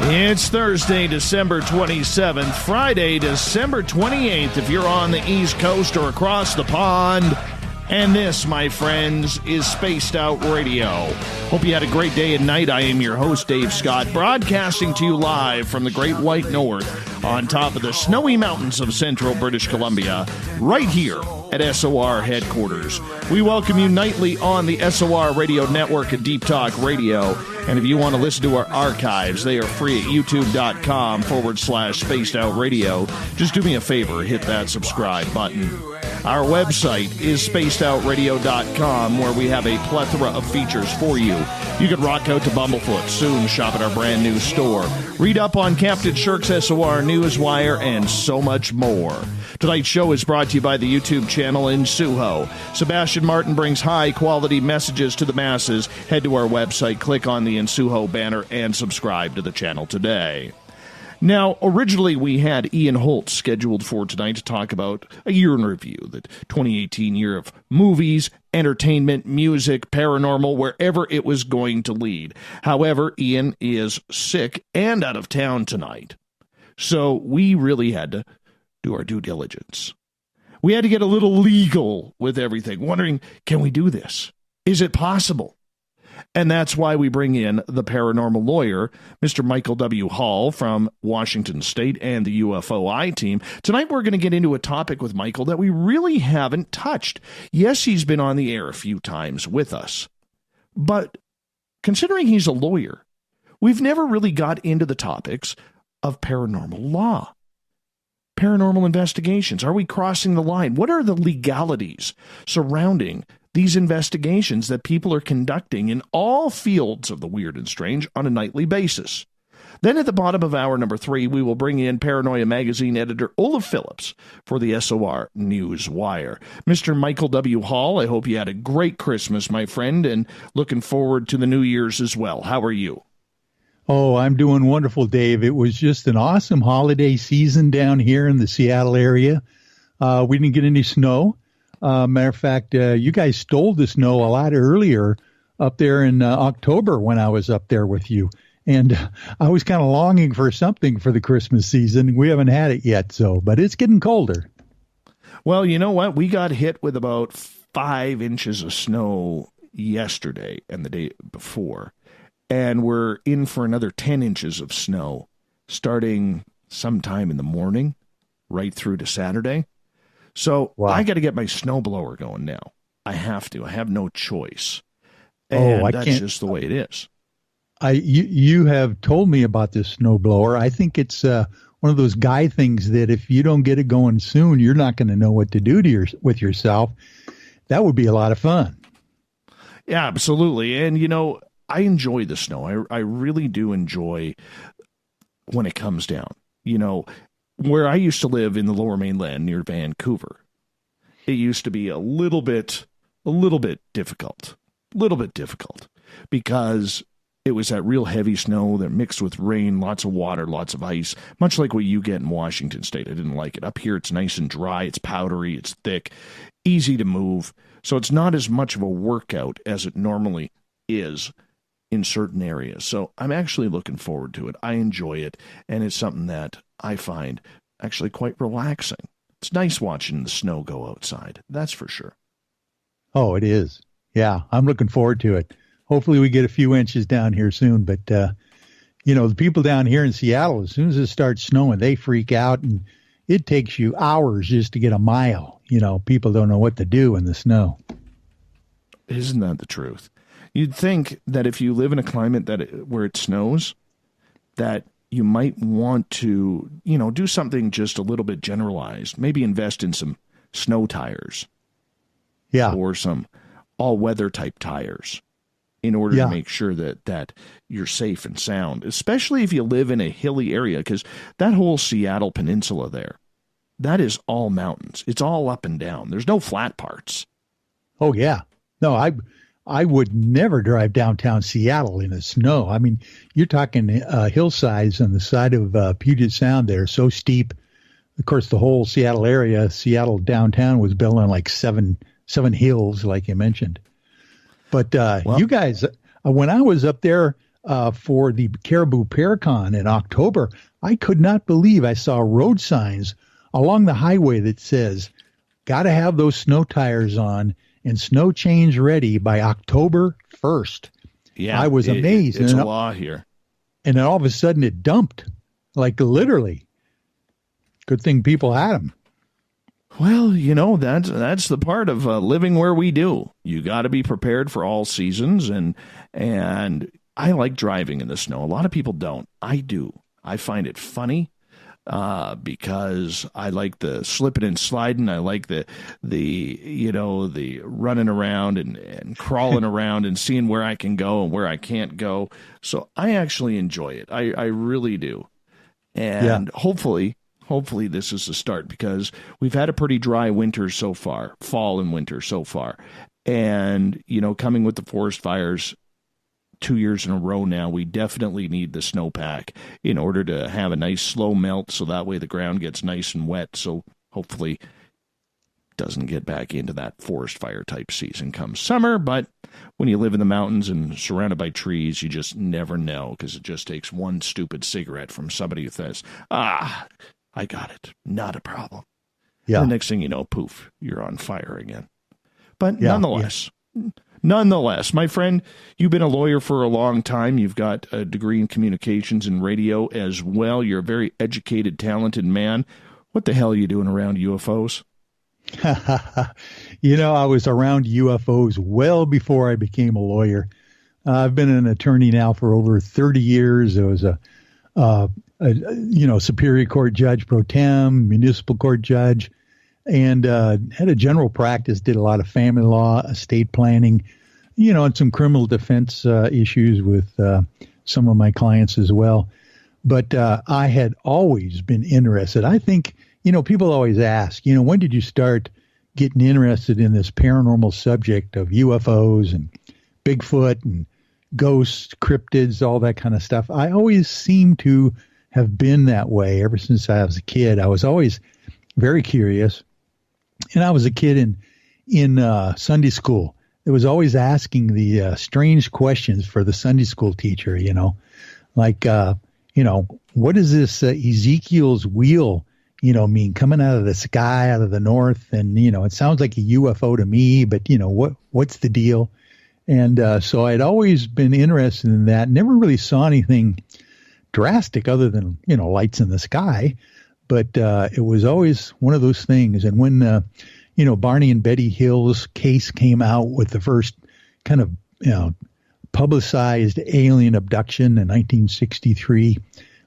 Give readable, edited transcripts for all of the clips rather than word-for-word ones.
It's Thursday, December 27th, Friday, December 28th, if you're on the East Coast or across the pond. And this, my friends, is Spaced Out Radio. Hope you had a great day and night. I am your host, Dave Scott, broadcasting to you live from the Great White North on top of the snowy mountains of central British Columbia, right here at SOR headquarters. We welcome you nightly on the SOR Radio Network at Deep Talk Radio. And if you want to listen to our archives, they are free at youtube.com/Spaced Out Radio. Just do me a favor, hit that subscribe button. Our website is spacedoutradio.com, where we have a plethora of features for you. You can rock out to Bumblefoot, soon shop at our brand new store, read up on Captain Shirk's SOR Newswire, and so much more. Tonight's show is brought to you by the YouTube channel in Suho. Sebastian Martin brings high-quality messages to the masses. Head to our website, click on the In Suho banner, and subscribe to the channel today. Now, originally we had Ian Holt scheduled for tonight to talk about a year in review, the 2018 year of movies, entertainment, music, paranormal, wherever it was going to lead. However, Ian is sick and out of town tonight, so we really had to do our due diligence. We had to get a little legal with everything, wondering, can we do this? Is it possible? And that's why we bring in the paranormal lawyer, Mr. Michael W. Hall from Washington State and the UFOI team. Tonight we're going to get into a topic with Michael that we really haven't touched. Yes, he's been on the air a few times with us, but considering he's a lawyer, we've never really got into the topics of paranormal law. Paranormal investigations. Are we crossing the line? What are the legalities surrounding these investigations that people are conducting in all fields of the weird and strange on a nightly basis? Then at the bottom of hour number 3, we will bring in Paranoia Magazine editor Olaf Phillips for the SOR Newswire. Mr. Michael W. Hall, I hope you had a great Christmas, my friend, and looking forward to the New Year's as well. How are you? Oh, I'm doing wonderful, Dave. It was just an awesome holiday season down here in the Seattle area. We didn't get any snow. Matter of fact, you guys stole the snow a lot earlier up there in October when I was up there with you. And I was kind of longing for something for the Christmas season. We haven't had it yet, but it's getting colder. Well, you know what? We got hit with about 5 inches of snow yesterday and the day before. And we're in for another 10 inches of snow starting sometime in the morning right through to Saturday. So wow. I got to get my snowblower going now. I have to. I have no choice. And that's just the way it is. You have told me about this snowblower. I think it's one of those guy things that if you don't get it going soon, you're not going to know what to do with yourself. That would be a lot of fun. Yeah, absolutely. And, you know, I enjoy the snow. I really do enjoy when it comes down. You know, where I used to live in the Lower Mainland near Vancouver, it used to be a little bit difficult because it was that real heavy snow that mixed with rain, lots of water, lots of ice, much like what you get in Washington State. I didn't like it. Up here, it's nice and dry. It's powdery. It's thick, easy to move. So it's not as much of a workout as it normally is in certain areas. So I'm actually looking forward to it. I enjoy it, and it's something that I find actually quite relaxing. It's nice watching the snow go outside. That's for sure. Oh, it is. Yeah, I'm looking forward to it. Hopefully we get a few inches down here soon, but you know, the people down here in Seattle, as soon as it starts snowing, they freak out, and it takes you hours just to get a mile. You know, people don't know what to do in the snow. Isn't that the truth? You'd think that if you live in a climate where it snows, that you might want to, you know, do something just a little bit generalized. Maybe invest in some snow tires. Yeah. Or some all-weather type tires in order to make sure that you're safe and sound, especially if you live in a hilly area, because that whole Seattle peninsula there, that is all mountains. It's all up and down. There's no flat parts. Oh, yeah. No, I would never drive downtown Seattle in the snow. I mean, you're talking hillsides on the side of Puget Sound that are so steep. Of course, the whole Seattle area, Seattle downtown, was built on like seven hills, like you mentioned. But you guys, when I was up there, for the Caribou Paracon in October, I could not believe I saw road signs along the highway that says, got to have those snow tires on and snow chains ready by October 1st. Yeah, I was amazed. It's a law here. And then all of a sudden it dumped, like literally. Good thing people had them. Well, that's the part of living where we do. You got to be prepared for all seasons, and I like driving in the snow. A lot of people don't. I do. I find it funny because I like the slipping and sliding. I like the running around and crawling around and seeing where I can go and where I can't go. So I actually enjoy it. I really do. And hopefully this is the start, because we've had a pretty dry winter so far, fall and winter so far. And, coming with the forest fires 2 years in a row now, we definitely need the snowpack in order to have a nice slow melt, so that way the ground gets nice and wet. So hopefully it doesn't get back into that forest fire type season come summer. But when you live in the mountains and surrounded by trees, you just never know, because it just takes one stupid cigarette from somebody who says, I got it. Not a problem. Yeah. The next thing you know, poof, you're on fire again. But nonetheless, my friend, you've been a lawyer for a long time. You've got a degree in communications and radio as well. You're a very educated, talented man. What the hell are you doing around UFOs? I was around UFOs well before I became a lawyer. I've been an attorney now for over 30 years. I was a Superior Court judge pro tem, municipal court judge, and had a general practice, did a lot of family law, estate planning, and some criminal defense issues with some of my clients as well. But I had always been interested. I think, people always ask, when did you start getting interested in this paranormal subject of UFOs and Bigfoot and ghosts, cryptids, all that kind of stuff? I always seem to have been that way ever since I was a kid. I was always very curious. And I was a kid in Sunday school. It was always asking the strange questions for the Sunday school teacher, like, what does this Ezekiel's wheel, mean, coming out of the sky, out of the north? And, it sounds like a UFO to me, but, what's the deal? And so I'd always been interested in that. Never really saw anything drastic other than, lights in the sky. But it was always one of those things. And when, Barney and Betty Hill's case came out with the first kind of, publicized alien abduction in 1963,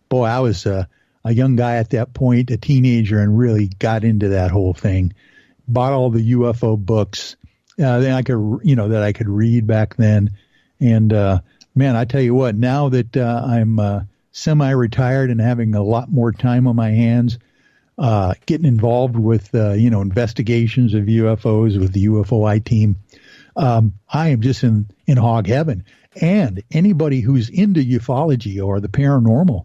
boy, I was a young guy at that point, a teenager, and really got into that whole thing. Bought all the UFO books that I could read back then. And, man, I tell you what, now that I'm semi-retired and having a lot more time on my hands, getting involved with, investigations of UFOs with the UFOI team, I am just in hog heaven. And anybody who's into ufology or the paranormal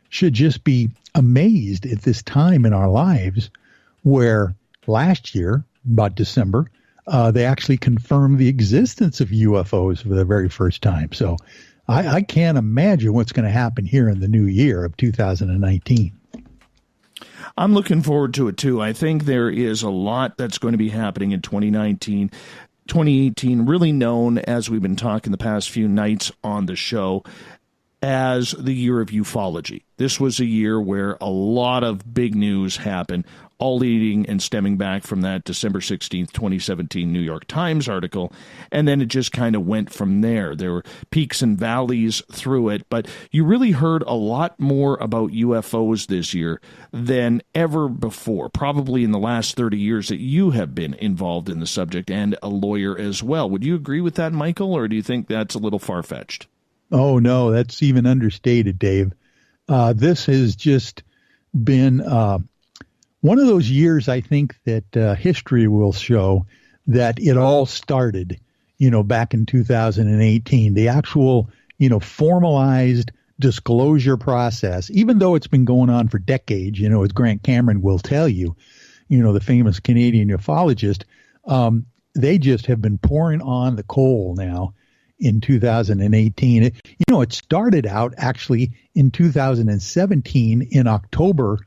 should just be amazed at this time in our lives where last year, about December, they actually confirmed the existence of UFOs for the very first time. So I can't imagine what's going to happen here in the new year of 2019. I'm looking forward to it, too. I think there is a lot that's going to be happening in 2019. 2018, really known, as we've been talking the past few nights on the show, as the year of ufology. This was a year where a lot of big news happened, all leading and stemming back from that December 16th, 2017 New York Times article, and then it just kind of went from there. There were peaks and valleys through it, but you really heard a lot more about UFOs this year than ever before, probably in the last 30 years that you have been involved in the subject and a lawyer as well. Would you agree with that, Michael, or do you think that's a little far-fetched? Oh, no, that's even understated, Dave. This has just been one of those years, I think, that history will show that it all started, back in 2018. The actual, formalized disclosure process, even though it's been going on for decades, as Grant Cameron will tell you, the famous Canadian ufologist, they just have been pouring on the coal now in 2018. It started out actually in 2017 in October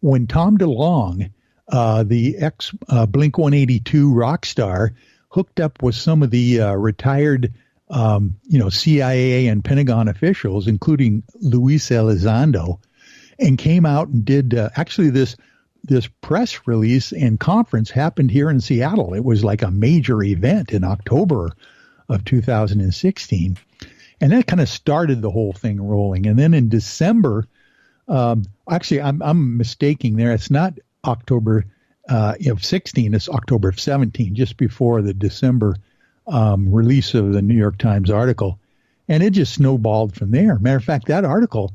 when Tom DeLonge, the ex Blink-182 rock star, hooked up with some of the retired CIA and Pentagon officials, including Luis Elizondo, and came out and did actually this press release and conference happened here in Seattle. It was like a major event in October of 2016. And that kind of started the whole thing rolling. And then in December, actually, I'm mistaking there. It's not October of 16, it's October of 17, just before the December release of the New York Times article. And it just snowballed from there. Matter of fact, that article,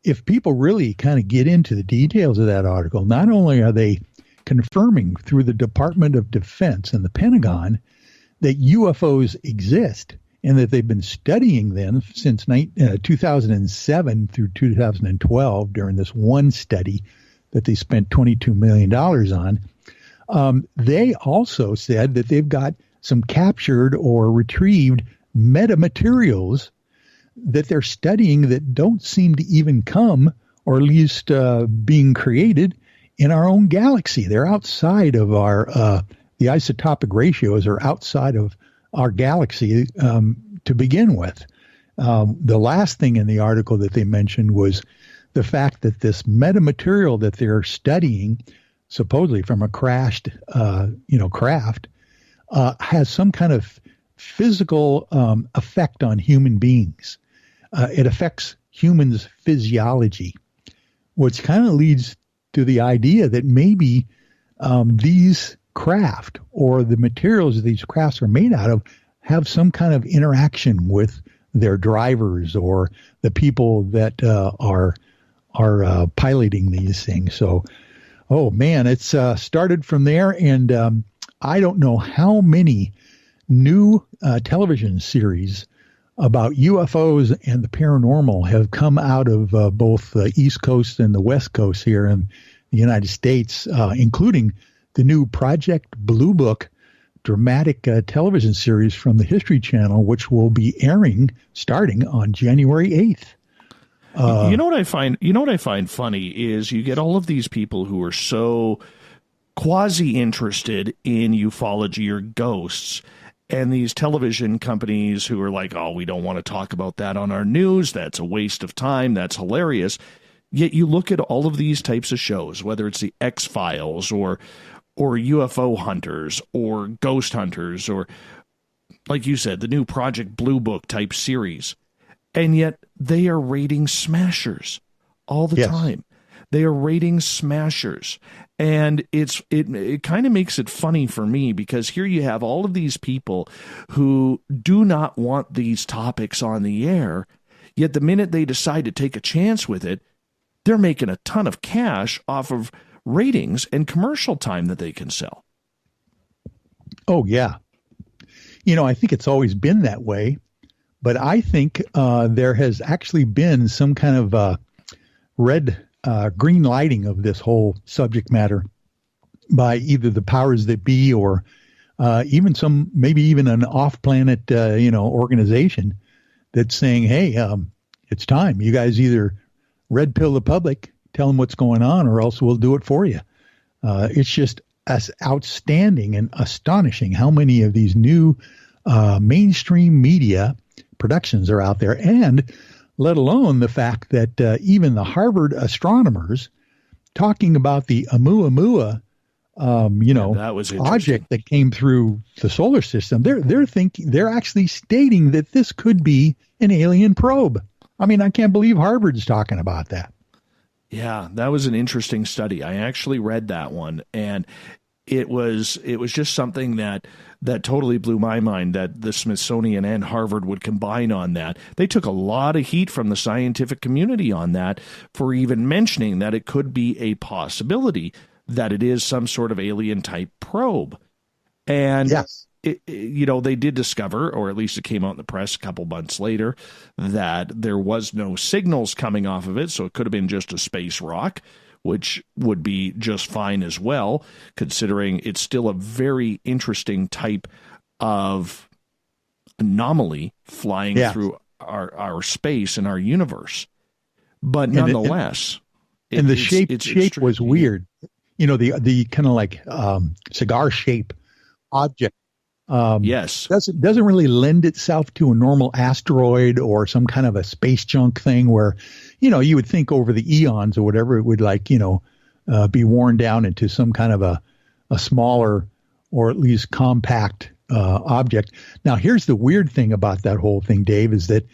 if people really kind of get into the details of that article, not only are they confirming through the Department of Defense and the Pentagon that UFOs exist and that they've been studying them since 2007 through 2012 during this one study that they spent $22 million on. They also said that they've got some captured or retrieved metamaterials that they're studying that don't seem to even come, or at least being created in our own galaxy. They're outside of our, the isotopic ratios are outside of our galaxy to begin with. The last thing in the article that they mentioned was the fact that this metamaterial that they're studying, supposedly from a crashed, craft, has some kind of physical effect on human beings. It affects humans' physiology, which kind of leads to the idea that maybe these craft or the materials these crafts are made out of have some kind of interaction with their drivers or the people that are piloting these things. So, oh man, it's started from there, and I don't know how many new television series about UFOs and the paranormal have come out of both the East Coast and the West Coast here in the United States, including the new Project Blue Book dramatic television series from the History Channel, which will be airing starting on January 8th. You know what I find funny is you get all of these people who are so quasi interested in ufology or ghosts, and these television companies who are like, oh, we don't want to talk about that on our news. That's a waste of time. That's hilarious. Yet you look at all of these types of shows, whether it's the X-Files or UFO hunters or ghost hunters, or like you said, the new Project Blue Book type series. And yet they are rating smashers all the time. They are rating smashers. And it kind of makes it funny for me, because here you have all of these people who do not want these topics on the air, yet the minute they decide to take a chance with it, they're making a ton of cash off of ratings and commercial time that they can sell. Oh, yeah. I think it's always been that way, but I think there has actually been some kind of green lighting of this whole subject matter by either the powers that be or maybe even an off-planet, organization that's saying, hey, it's time. You guys either red pill the public, tell them what's going on, or else we'll do it for you. It's just as outstanding and astonishing how many of these new mainstream media productions are out there, and let alone the fact that even the Harvard astronomers talking about the Oumuamua, that was object that came through the solar system. They're actually stating that this could be an alien probe. I mean, I can't believe Harvard's talking about that. Yeah, that was an interesting study. I actually read that one, and it was just something that totally blew my mind, that the Smithsonian and Harvard would combine on that. They took a lot of heat from the scientific community on that for even mentioning that it could be a possibility that it is some sort of alien type probe. And yes. They did discover, or at least it came out in the press a couple months later, that there was no signals coming off of it, so it could have been just a space rock, which would be just fine as well, considering it's still a very interesting type of anomaly flying through our space and our universe. But nonetheless, and the shape was weird. You know, the kind of like cigar shape object. Yes, doesn't really lend itself to a normal asteroid or some kind of a space junk thing where, you know, you would think over the eons or whatever it would like, you know, be worn down into some kind of a smaller or at least compact object. Now, here's the weird thing about that whole thing, Dave, is that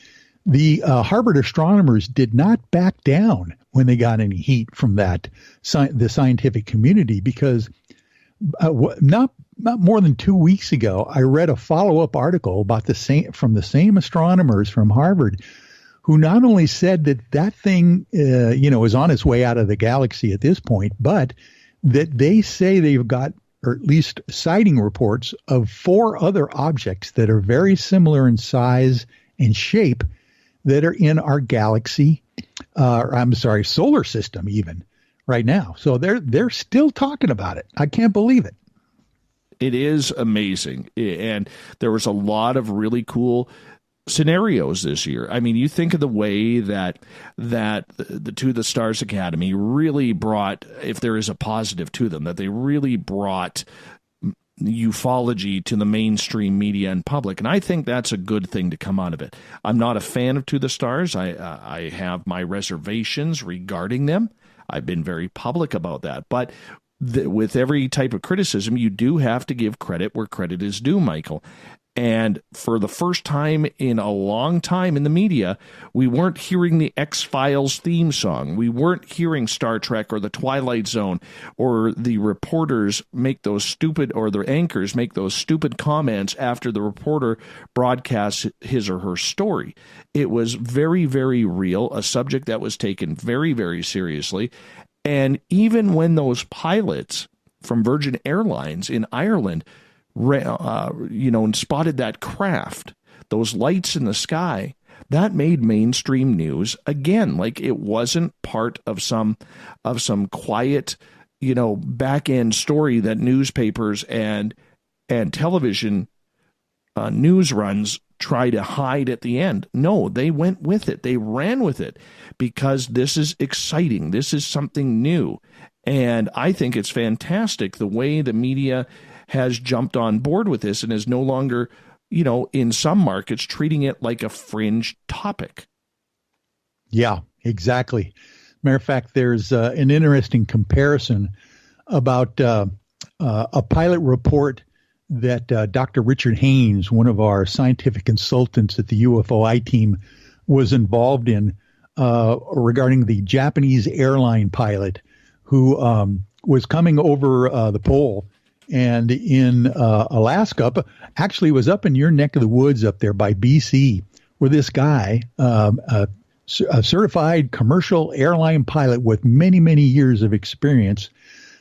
the Harvard astronomers did not back down when they got any heat from the scientific community, because not more than 2 weeks ago, I read a follow-up article about from the same astronomers from Harvard, who not only said that thing, you know, is on its way out of the galaxy at this point, but that they say they've got, or at least sighting reports of 4 other objects that are very similar in size and shape that are in our galaxy, solar system even right now. So they're still talking about it. I can't believe it. It is amazing. And there was a lot of really cool scenarios this year. I mean, you think of the way that the To the Stars Academy really brought, if there is a positive to them, that they really brought ufology to the mainstream media and public. And I think that's a good thing to come out of it. I'm not a fan of To the Stars. I have my reservations regarding them. I've been very public about that. But with every type of criticism, you do have to give credit where credit is due, Michael. And for the first time in a long time in the media, we weren't hearing the X-Files theme song. We weren't hearing Star Trek or the Twilight Zone, or the reporters make those stupid, or the anchors make those stupid comments after the reporter broadcasts his or her story. It was very, very real, a subject that was taken very, very seriously. And even when those pilots from Virgin Airlines in Ireland and spotted that craft, those lights in the sky, that made mainstream news again. Like, it wasn't part of some quiet, back end story that newspapers and television news runs try to hide at the end. No, they went with it. They ran with it because this is exciting. This is something new. And I think it's fantastic the way the media has jumped on board with this and is no longer, in some markets, treating it like a fringe topic. Yeah, exactly. Matter of fact, there's an interesting comparison about a pilot report that Dr. Richard Haynes, one of our scientific consultants at the UFOI team, was involved in regarding the Japanese airline pilot who was coming over the pole. And in Alaska, actually was up in your neck of the woods up there by BC, where this guy, a certified commercial airline pilot with many, many years of experience,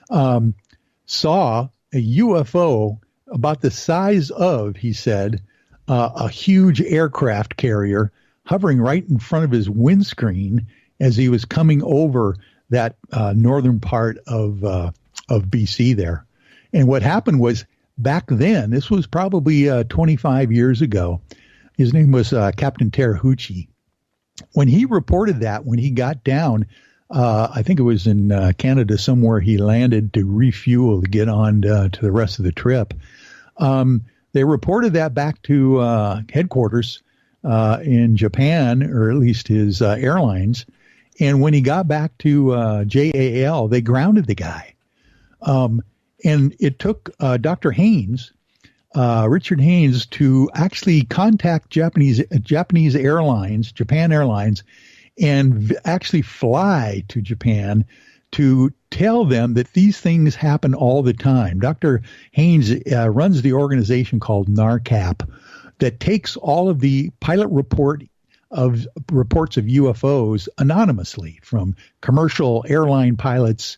saw a UFO about the size of, he said, a huge aircraft carrier hovering right in front of his windscreen as he was coming over that northern part of BC there. And what happened was, back then, this was probably 25 years ago, his name was Captain Teraheuchi. When he reported that, when he got down, I think it was in Canada somewhere, he landed to refuel to get on to the rest of the trip. They reported that back to headquarters in Japan, or at least his airlines. And when he got back to JAL, they grounded the guy. And it took Dr. Haynes, Richard Haynes, to actually contact Japanese airlines, Japan Airlines, and actually fly to Japan to tell them that these things happen all the time. Dr. Haynes runs the organization called NARCAP that takes all of the pilot reports of UFOs anonymously from commercial airline pilots,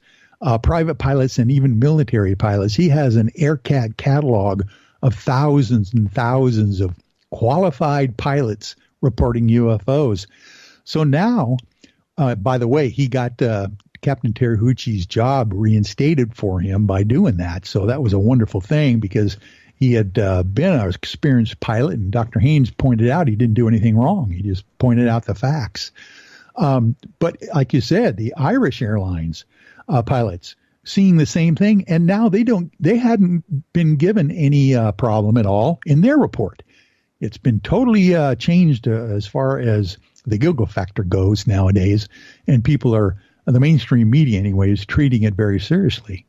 private pilots, and even military pilots. He has an AirCat catalog of thousands and thousands of qualified pilots reporting UFOs. So now, by the way, he got Captain Teraheuchi's job reinstated for him by doing that. So that was a wonderful thing, because he had been an experienced pilot, and Dr. Haynes pointed out he didn't do anything wrong. He just pointed out the facts. But like you said, the Irish Airlines pilots seeing the same thing, and now they hadn't been given any problem at all in their report. It's been totally changed as far as the giggle factor goes nowadays, and the mainstream media anyway, is treating it very seriously.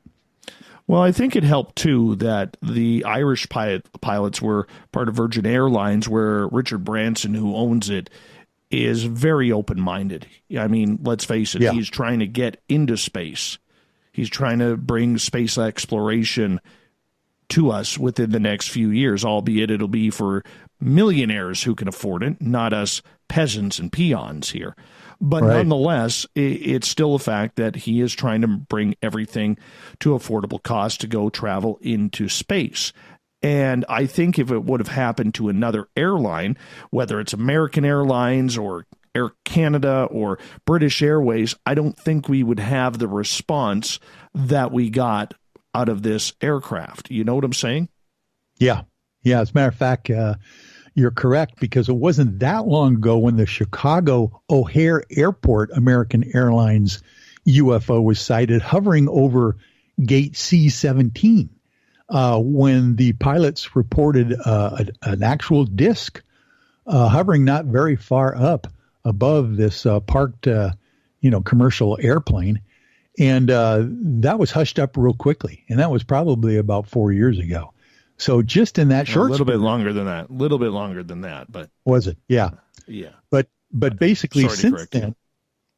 Well, I think it helped, too, that the Irish pilots were part of Virgin Airlines, where Richard Branson, who owns it, is very open-minded. I mean, let's face it, He's trying to get into space. He's trying to bring space exploration to us within the next few years, albeit it'll be for millionaires who can afford it, not us peasants and peons here. But nonetheless, it's still a fact that he is trying to bring everything to affordable cost to go travel into space. And I think if it would have happened to another airline, whether it's American Airlines or Air Canada or British Airways, I don't think we would have the response that we got out of this aircraft. You know what I'm saying? Yeah. As a matter of fact, you're correct, because it wasn't that long ago when the Chicago O'Hare Airport American Airlines UFO was sighted hovering over gate C-17 when the pilots reported an actual disc hovering not very far up above this parked, commercial airplane. And that was hushed up real quickly. And that was probably about 4 years ago. So just in that short, a little bit longer than that, but was it? Yeah. But basically since then,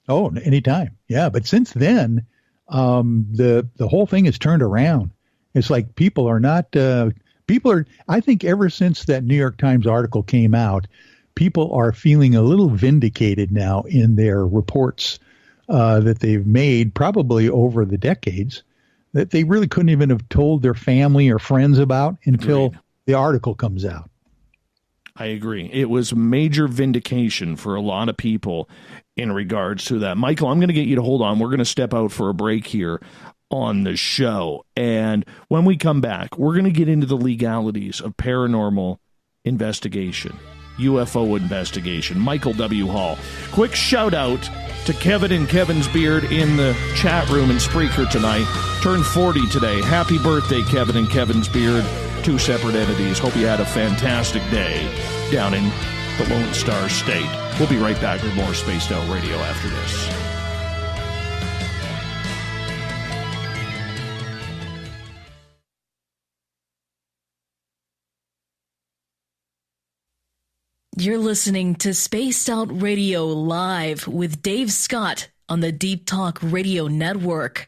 anytime. Yeah. But since then, the whole thing has turned around. It's like I think ever since that New York Times article came out, people are feeling a little vindicated now in their reports that they've made probably over the decades, that they really couldn't even have told their family or friends about until the article comes out. I agree. It was major vindication for a lot of people in regards to that. Michael, I'm going to get you to hold on. We're going to step out for a break here on the show. And when we come back, we're going to get into the legalities of paranormal investigation, UFO investigation. Michael W. Hall. Quick shout out to Kevin and Kevin's Beard in the chat room in Spreaker tonight. Turned 40 today. Happy birthday, Kevin and Kevin's Beard. Two separate entities. Hope you had a fantastic day down in the Lone Star State. We'll be right back with more Spaced Out Radio after this. You're listening to Spaced Out Radio Live with Dave Scott on the Deep Talk Radio Network.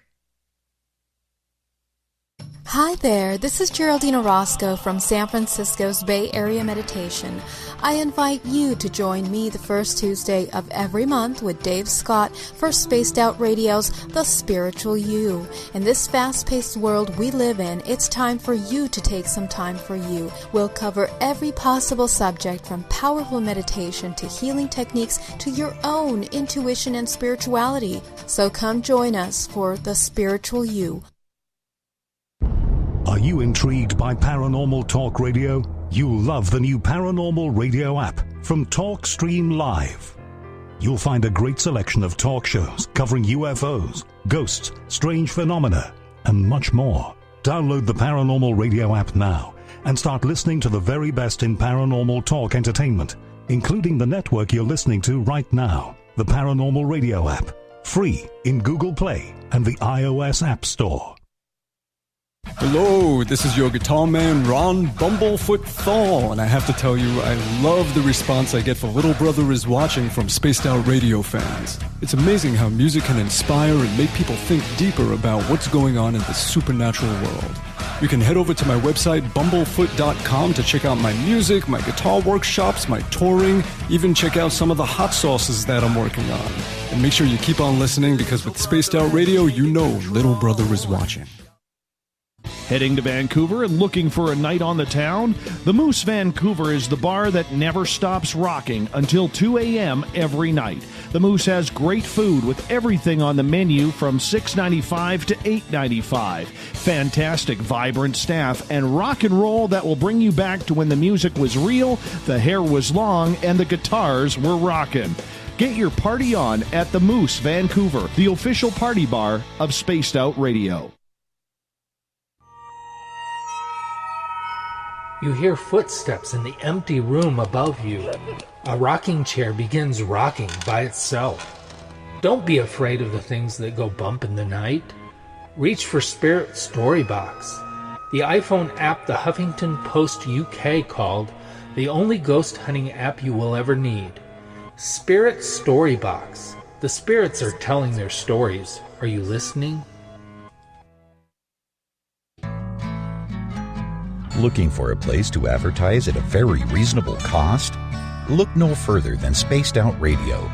Hi there, this is Geraldine Orozco from San Francisco's Bay Area Meditation. I invite you to join me the first Tuesday of every month with Dave Scott for Spaced Out Radio's The Spiritual You. In this fast-paced world we live in, it's time for you to take some time for you. We'll cover every possible subject from powerful meditation to healing techniques to your own intuition and spirituality. So come join us for The Spiritual You. Are you intrigued by Paranormal Talk Radio? You'll love the new Paranormal Radio app from TalkStream Live. You'll find a great selection of talk shows covering UFOs, ghosts, strange phenomena, and much more. Download the Paranormal Radio app now and start listening to the very best in paranormal talk entertainment, including the network you're listening to right now, the Paranormal Radio app, free in Google Play and the iOS App Store. Hello, this is your guitar man, Ron Bumblefoot Thal, and I have to tell you, I love the response I get for Little Brother is Watching from Spaced Out Radio fans. It's amazing how music can inspire and make people think deeper about what's going on in the supernatural world. You can head over to my website, bumblefoot.com, to check out my music, my guitar workshops, my touring, even check out some of the hot sauces that I'm working on. And make sure you keep on listening, because with Spaced Out Radio, you know Little Brother is watching. Heading to Vancouver and looking for a night on the town? The Moose Vancouver is the bar that never stops rocking until 2 a.m. every night. The Moose has great food with everything on the menu from $6.95 to $8.95. Fantastic, vibrant staff and rock and roll that will bring you back to when the music was real, the hair was long, and the guitars were rocking. Get your party on at the Moose Vancouver, the official party bar of Spaced Out Radio. You hear footsteps in the empty room above you. A rocking chair begins rocking by itself. Don't be afraid of the things that go bump in the night. Reach for Spirit Storybox, the iPhone app the Huffington Post UK called the only ghost hunting app you will ever need. Spirit Storybox. The spirits are telling their stories. Are you listening? Looking for a place to advertise at a very reasonable cost? Look no further than Spaced Out Radio.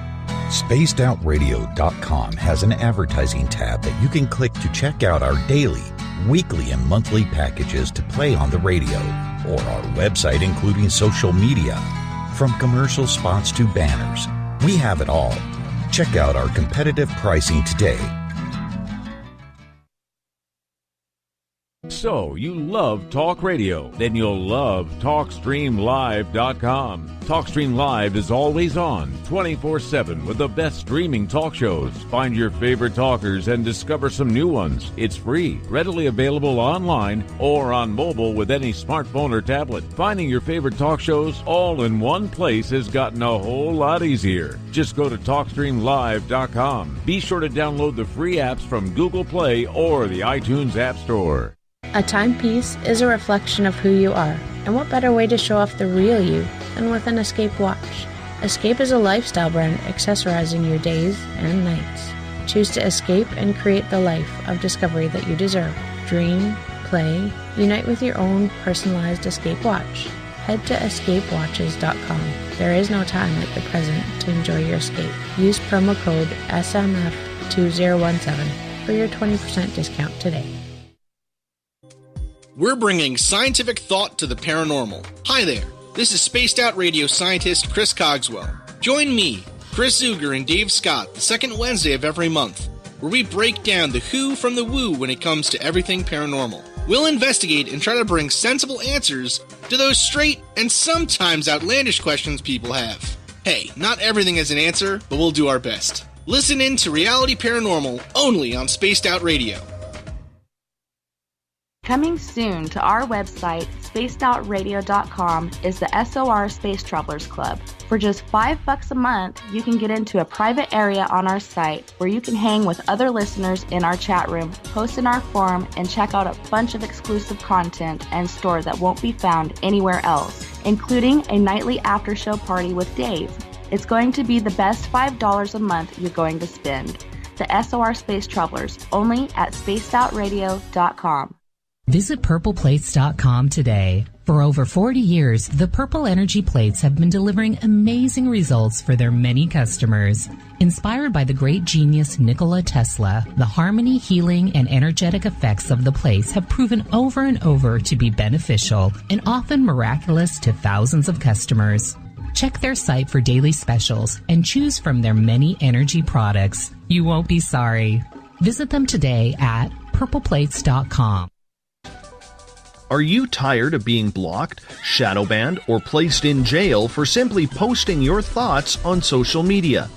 SpacedOutRadio.com has an advertising tab that you can click to check out our daily, weekly, and monthly packages to play on the radio, or our website including social media. From commercial spots to banners, we have it all. Check out our competitive pricing today. So, you love talk radio? Then you'll love TalkStreamLive.com. TalkStream Live is always on, 24/7, with the best streaming talk shows. Find your favorite talkers and discover some new ones. It's free, readily available online or on mobile with any smartphone or tablet. Finding your favorite talk shows all in one place has gotten a whole lot easier. Just go to TalkStreamLive.com. Be sure to download the free apps from Google Play or the iTunes App Store. A timepiece is a reflection of who you are, and what better way to show off the real you than with an Escape watch. Escape is a lifestyle brand accessorizing your days and nights. Choose to escape and create the life of discovery that you deserve. Dream, play, unite with your own personalized Escape watch. Head to escapewatches.com. There is no time like the present to enjoy your escape. Use promo code SMF2017 for your 20% discount today. We're bringing scientific thought to the paranormal. Hi there, this is Spaced Out Radio scientist Chris Cogswell. Join me, Chris Zuger, and Dave Scott the second Wednesday of every month, where we break down the who from the woo when it comes to everything paranormal. We'll investigate and try to bring sensible answers to those straight and sometimes outlandish questions people have. Hey, not everything has an answer, but we'll do our best. Listen in to Reality Paranormal only on Spaced Out Radio. Coming soon to our website, spacedoutradio.com, is the SOR Space Travelers Club. For just $5 a month, you can get into a private area on our site where you can hang with other listeners in our chat room, post in our forum, and check out a bunch of exclusive content and store that won't be found anywhere else, including a nightly after-show party with Dave. It's going to be the best $5 a month you're going to spend. The SOR Space Travelers, only at spacedoutradio.com. Visit purpleplates.com today. For over 40 years, the Purple Energy Plates have been delivering amazing results for their many customers. Inspired by the great genius Nikola Tesla, the harmony, healing, and energetic effects of the plates have proven over and over to be beneficial and often miraculous to thousands of customers. Check their site for daily specials and choose from their many energy products. You won't be sorry. Visit them today at purpleplates.com. Are you tired of being blocked, shadow banned, or placed in jail for simply posting your thoughts on social media?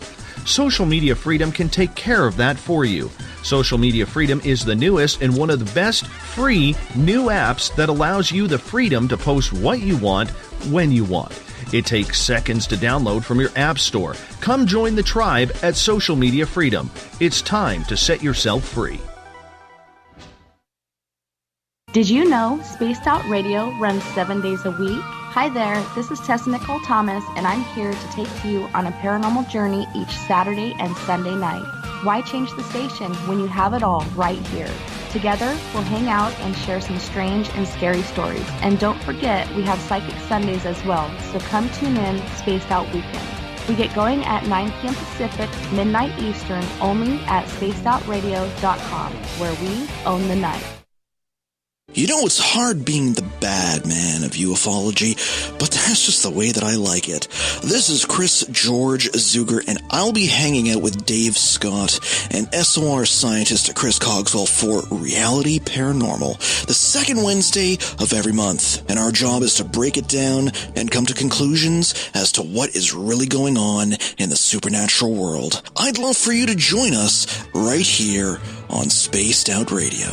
Social Media Freedom can take care of that for you. Social Media Freedom is the newest and one of the best free new apps that allows you the freedom to post what you want, when you want. It takes seconds to download from your app store. Come join the tribe at Social Media Freedom. It's time to set yourself free. Did you know Spaced Out Radio runs 7 days a week? Hi there, this is Tessa Nicole Thomas, and I'm here to take you on a paranormal journey each Saturday and Sunday night. Why change the station when you have it all right here? Together, we'll hang out and share some strange and scary stories. And don't forget, we have Psychic Sundays as well, so come tune in Spaced Out Weekend. We get going at 9 p.m. Pacific, midnight Eastern, only at spacedoutradio.com, where we own the night. You know, it's hard being the bad man of ufology, but that's just the way that I like it. This is Chris George Zuger, and I'll be hanging out with Dave Scott and SOR scientist Chris Cogswell for Reality Paranormal, the second Wednesday of every month. And our job is to break it down and come to conclusions as to what is really going on in the supernatural world. I'd love for you to join us right here on Spaced Out Radio.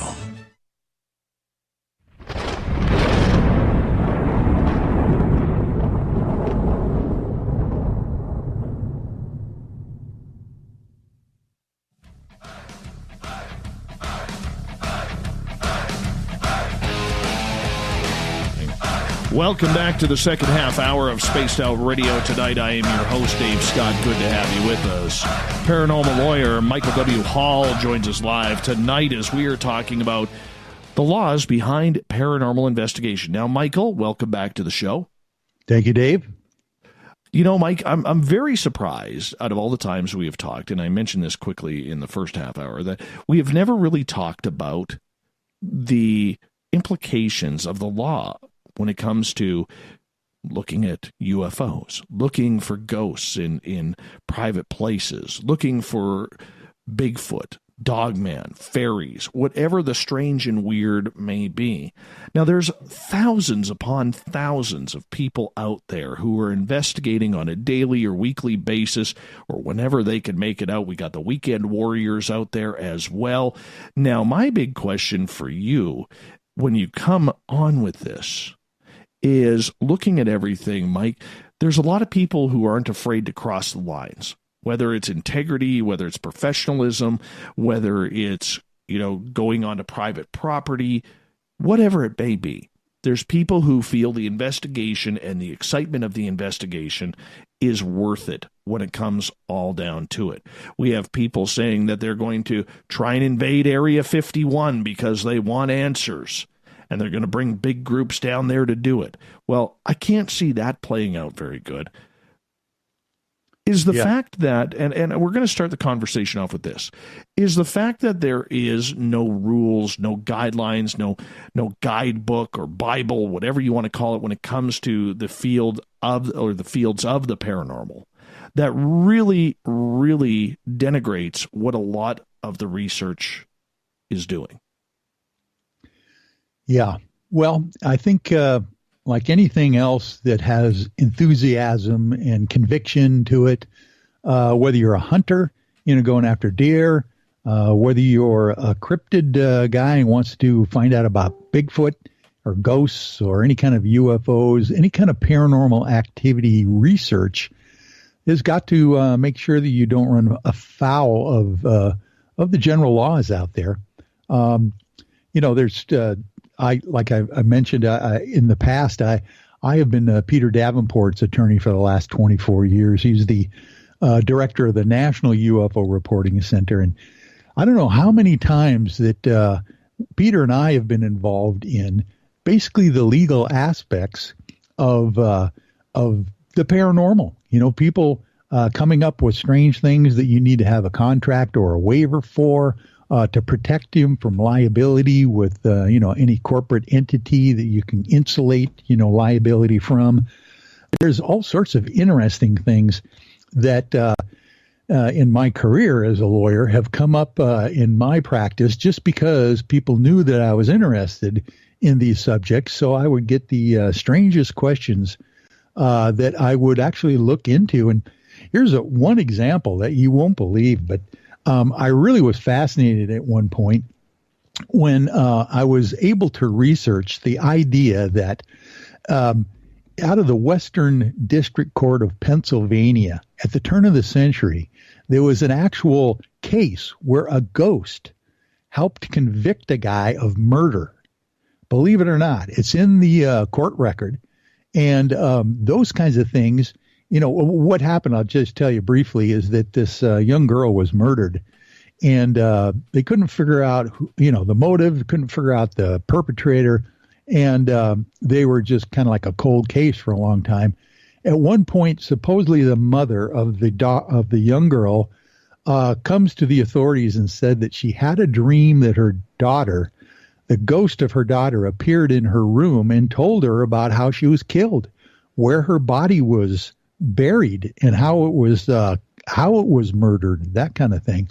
Welcome back to the second half hour of Spaced Out Radio. Tonight I am your host, Dave Scott. Good to have you with us. Paranormal Lawyer Michael W. Hall joins us live tonight as we are talking about the laws behind paranormal investigation. Now, Michael, welcome back to the show. Thank you, Dave. You know, Mike, I'm very surprised out of all the times we have talked, and I mentioned this quickly in the first half hour, that we have never really talked about the implications of the law when it comes to looking at UFOs, looking for ghosts in private places, looking for Bigfoot, Dogman, fairies, whatever the strange and weird may be. Now, there's thousands upon thousands of people out there who are investigating on a daily or weekly basis, or whenever they can make it out. We got the weekend warriors out there as well. Now, my big question for you, when you come on with this, is looking at everything, Mike. There's a lot of people who aren't afraid to cross the lines, whether it's integrity, whether it's professionalism, whether it's, going onto private property, whatever it may be. There's people who feel the investigation and the excitement of the investigation is worth it when it comes all down to it. We have people saying that they're going to try and invade Area 51 because they want answers, and they're going to bring big groups down there to do it. Well, I can't see that playing out very good. Is the fact that, and we're going to start the conversation off with this, is the fact that there is no rules, no guidelines, no guidebook or Bible, whatever you want to call it, when it comes to the field of, or the fields of the paranormal, that really, really denigrates what a lot of the research is doing. Yeah. Well, I think like anything else that has enthusiasm and conviction to it, whether you're a hunter, going after deer, whether you're a cryptid guy and wants to find out about Bigfoot or ghosts or any kind of UFOs, any kind of paranormal activity research, has got to make sure that you don't run afoul of the general laws out there. There's I mentioned in the past, I have been Peter Davenport's attorney for the last 24 years. He's the director of the National UFO Reporting Center. And I don't know how many times that Peter and I have been involved in basically the legal aspects of the paranormal. People coming up with strange things that you need to have a contract or a waiver for, to protect him from liability with, any corporate entity that you can insulate, liability from. There's all sorts of interesting things that in my career as a lawyer have come up in my practice just because people knew that I was interested in these subjects. So I would get the strangest questions that I would actually look into. And here's one example that you won't believe, but I really was fascinated at one point when I was able to research the idea that out of the Western District Court of Pennsylvania at the turn of the century, there was an actual case where a ghost helped convict a guy of murder. Believe it or not, it's in the court record. And those kinds of things. What happened, I'll just tell you briefly, is that this young girl was murdered, and they couldn't figure out, the motive, couldn't figure out the perpetrator, and they were just kind of like a cold case for a long time. At one point, supposedly the mother of the young girl comes to the authorities and said that she had a dream that her daughter the ghost of her daughter appeared in her room and told her about how she was killed, where her body was buried, and how it was murdered, that kind of thing.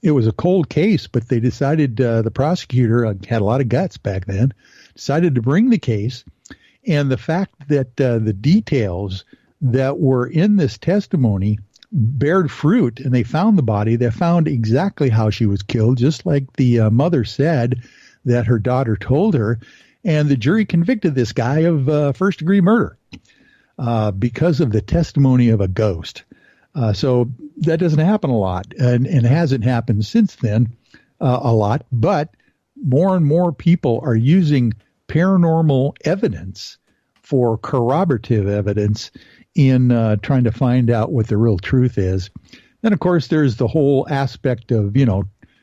It was a cold case, but they decided, the prosecutor had a lot of guts back then, decided to bring the case. And the fact that the details that were in this testimony bared fruit, and they found the body, they found exactly how she was killed, just like the mother said that her daughter told her. And the jury convicted this guy of first-degree murder because of the testimony of a ghost. So that doesn't happen a lot, and hasn't happened since then a lot. But more and more people are using paranormal evidence for corroborative evidence in trying to find out what the real truth is. Then, of course, there's the whole aspect of,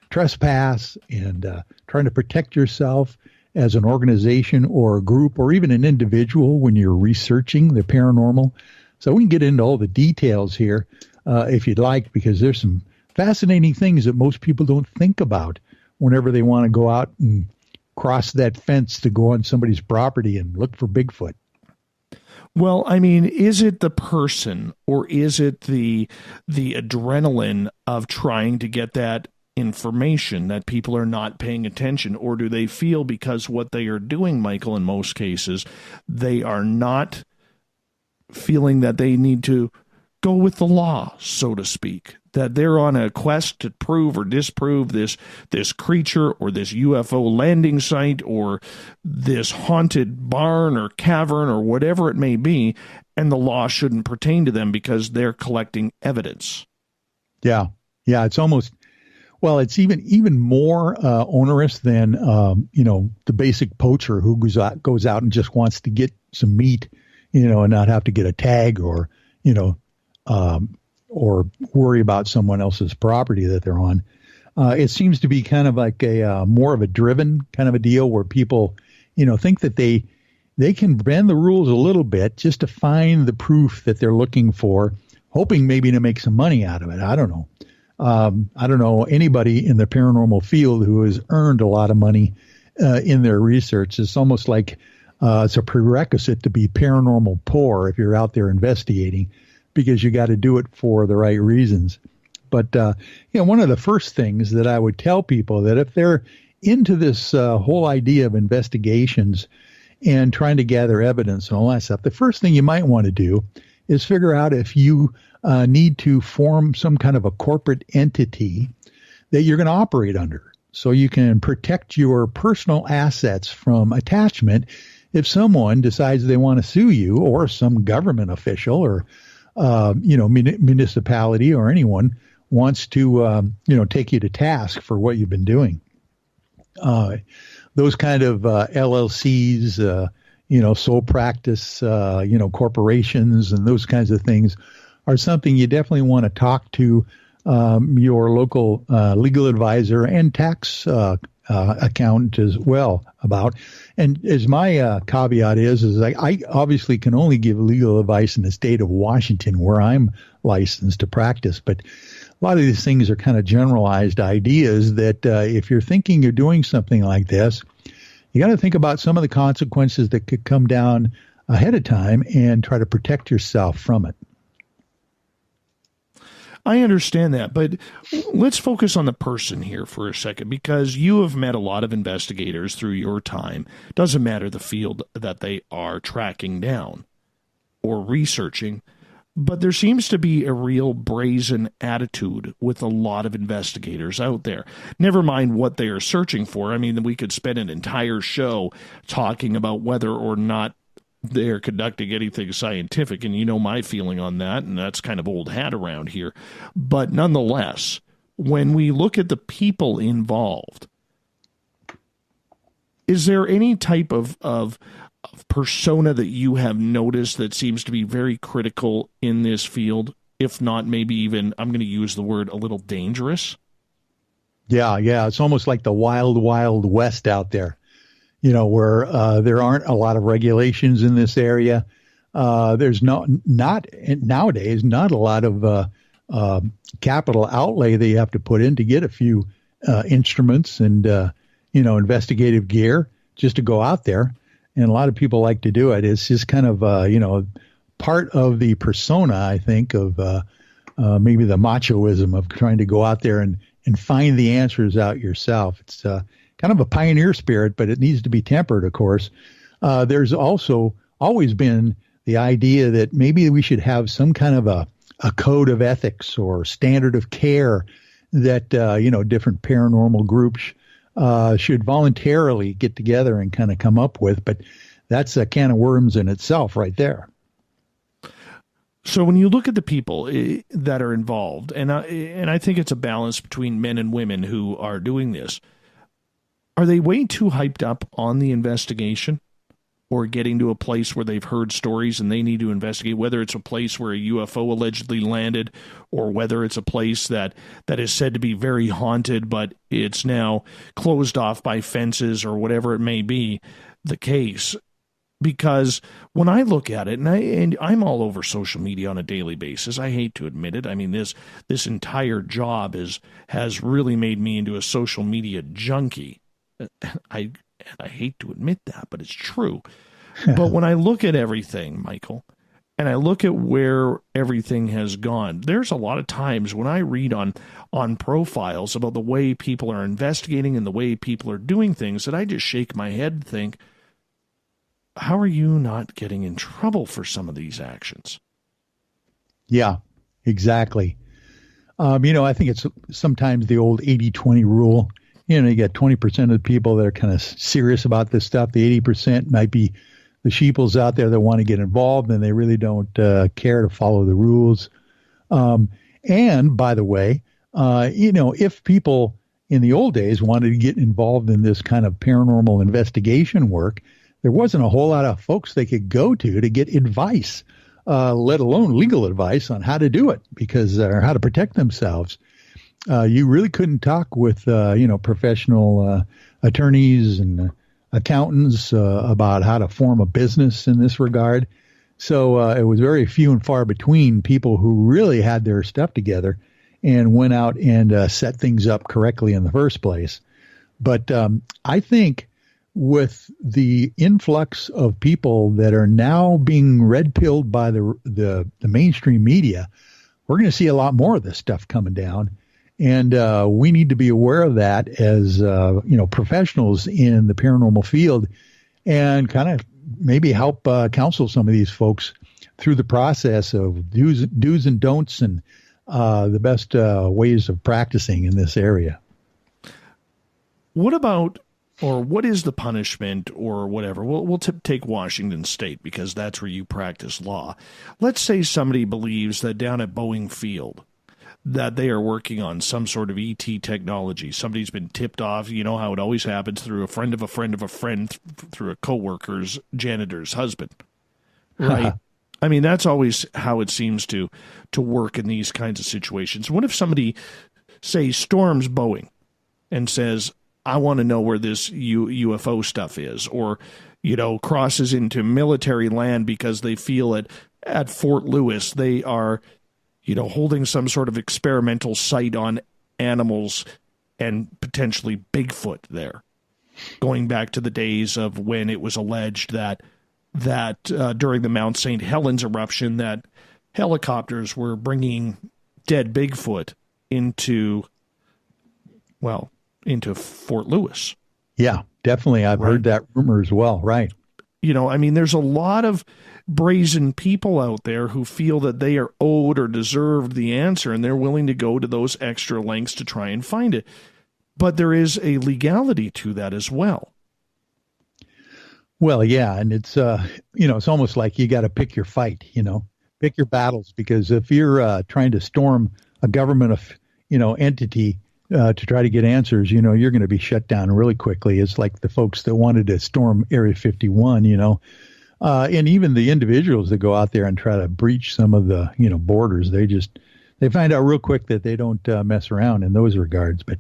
trespass and trying to protect yourself as an organization or a group or even an individual when you're researching the paranormal. So we can get into all the details here if you'd like, because there's some fascinating things that most people don't think about whenever they want to go out and cross that fence to go on somebody's property and look for Bigfoot. Well, I mean, is it the person, or is it the adrenaline of trying to get that information that people are not paying attention? Or do they feel because what they are doing, Michael, in most cases, they are not feeling that they need to go with the law, so to speak, that they're on a quest to prove or disprove this creature or this UFO landing site or this haunted barn or cavern or whatever it may be, and the law shouldn't pertain to them because they're collecting evidence. Yeah, it's almost, well, it's even more onerous than the basic poacher who goes out and just wants to get some meat, and not have to get a tag or worry about someone else's property that they're on. It seems to be kind of like a more of a driven kind of a deal where people, think that they can bend the rules a little bit just to find the proof that they're looking for, hoping maybe to make some money out of it. I don't know. I don't know anybody in the paranormal field who has earned a lot of money in their research. It's almost like it's a prerequisite to be paranormal poor if you're out there investigating, because you got to do it for the right reasons. But, one of the first things that I would tell people, that if they're into this whole idea of investigations and trying to gather evidence and all that stuff, the first thing you might want to do is figure out if you need to form some kind of a corporate entity that you're going to operate under, so you can protect your personal assets from attachment if someone decides they want to sue you, or some government official or municipality or anyone wants to, take you to task for what you've been doing. Those kind of LLCs, sole practice, corporations and those kinds of things are something you definitely want to talk to your local legal advisor and tax accountant as well about. And as my caveat is I obviously can only give legal advice in the state of Washington where I'm licensed to practice, but a lot of these things are kind of generalized ideas that if you're thinking you're doing something like this, you got to think about some of the consequences that could come down ahead of time and try to protect yourself from it. I understand that, but let's focus on the person here for a second, because you have met a lot of investigators through your time. Doesn't matter the field that they are tracking down or researching, but there seems to be a real brazen attitude with a lot of investigators out there. Never mind what they are searching for. I mean, we could spend an entire show talking about whether or not they're conducting anything scientific, and you know my feeling on that, and that's kind of old hat around here. But nonetheless, when we look at the people involved, is there any type of persona that you have noticed that seems to be very critical in this field, if not maybe even, I'm going to use the word, a little dangerous? Yeah, it's almost like the wild, wild west out there. Where there aren't a lot of regulations in this area. There's not nowadays not a lot of capital outlay that you have to put in to get a few instruments and investigative gear just to go out there. And a lot of people like to do it. It's just kind of, part of the persona, I think, of maybe the machoism of trying to go out there and find the answers out yourself. It's kind of a pioneer spirit, but it needs to be tempered, of course. There's also always been the idea that maybe we should have some kind of a code of ethics or standard of care that, different paranormal groups should voluntarily get together and kind of come up with. But that's a can of worms in itself right there. So when you look at the people that are involved, and I think it's a balance between men and women who are doing this, are they way too hyped up on the investigation or getting to a place where they've heard stories and they need to investigate, whether it's a place where a UFO allegedly landed or whether it's a place that is said to be very haunted, but it's now closed off by fences or whatever it may be the case? Because when I look at it, and I'm all over social media on a daily basis, I hate to admit it. I mean, this entire job has really made me into a social media junkie. I hate to admit that, but it's true. But when I look at everything, Michael, and I look at where everything has gone, there's a lot of times when I read on profiles about the way people are investigating and the way people are doing things that I just shake my head and think, how are you not getting in trouble for some of these actions? Yeah, exactly. I think it's sometimes the old 80-20 rule. You get 20% of the people that are kind of serious about this stuff. The 80% might be the sheeples out there that want to get involved and they really don't care to follow the rules. And by the way, if people in the old days wanted to get involved in this kind of paranormal investigation work, there wasn't a whole lot of folks they could go to get advice, let alone legal advice on how to do it or how to protect themselves. You really couldn't talk with, professional attorneys and accountants about how to form a business in this regard. So it was very few and far between people who really had their stuff together and went out and set things up correctly in the first place. But I think with the influx of people that are now being red-pilled by the mainstream media, we're going to see a lot more of this stuff coming down. And we need to be aware of that as, professionals in the paranormal field and kind of maybe help counsel some of these folks through the process of do's and don'ts and the best ways of practicing in this area. What about, or what is the punishment or whatever? We'll take Washington State because that's where you practice law. Let's say somebody believes that down at Boeing Field that they are working on some sort of ET technology. Somebody's been tipped off, you know how it always happens, through a friend of a friend of a friend, through a coworker's janitor's husband, right? I mean, that's always how it seems to work in these kinds of situations. What if somebody, say, storms Boeing and says, I want to know where this UFO stuff is, or, crosses into military land because they feel at Fort Lewis they are holding some sort of experimental site on animals and potentially Bigfoot there, going back to the days of when it was alleged that during the Mount St. Helens eruption that helicopters were bringing dead Bigfoot into Fort Lewis. Yeah, definitely. I've heard that rumor as well. Right. There's a lot of brazen people out there who feel that they are owed or deserved the answer, and they're willing to go to those extra lengths to try and find it. But there is a legality to that as well. Well, yeah, and it's it's almost like you got to pick your fight. Pick your battles, because if you're trying to storm a government entity to try to get answers, you're going to be shut down really quickly. It's like the folks that wanted to storm Area 51, and even the individuals that go out there and try to breach some of the, borders, they find out real quick that they don't mess around in those regards. But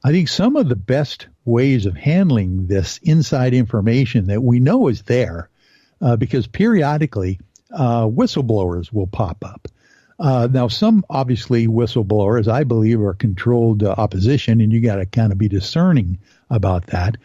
I think some of the best ways of handling this inside information that we know is there, because periodically whistleblowers will pop up. Now, some obviously whistleblowers, I believe, are controlled opposition, and you got to kind of be discerning about that.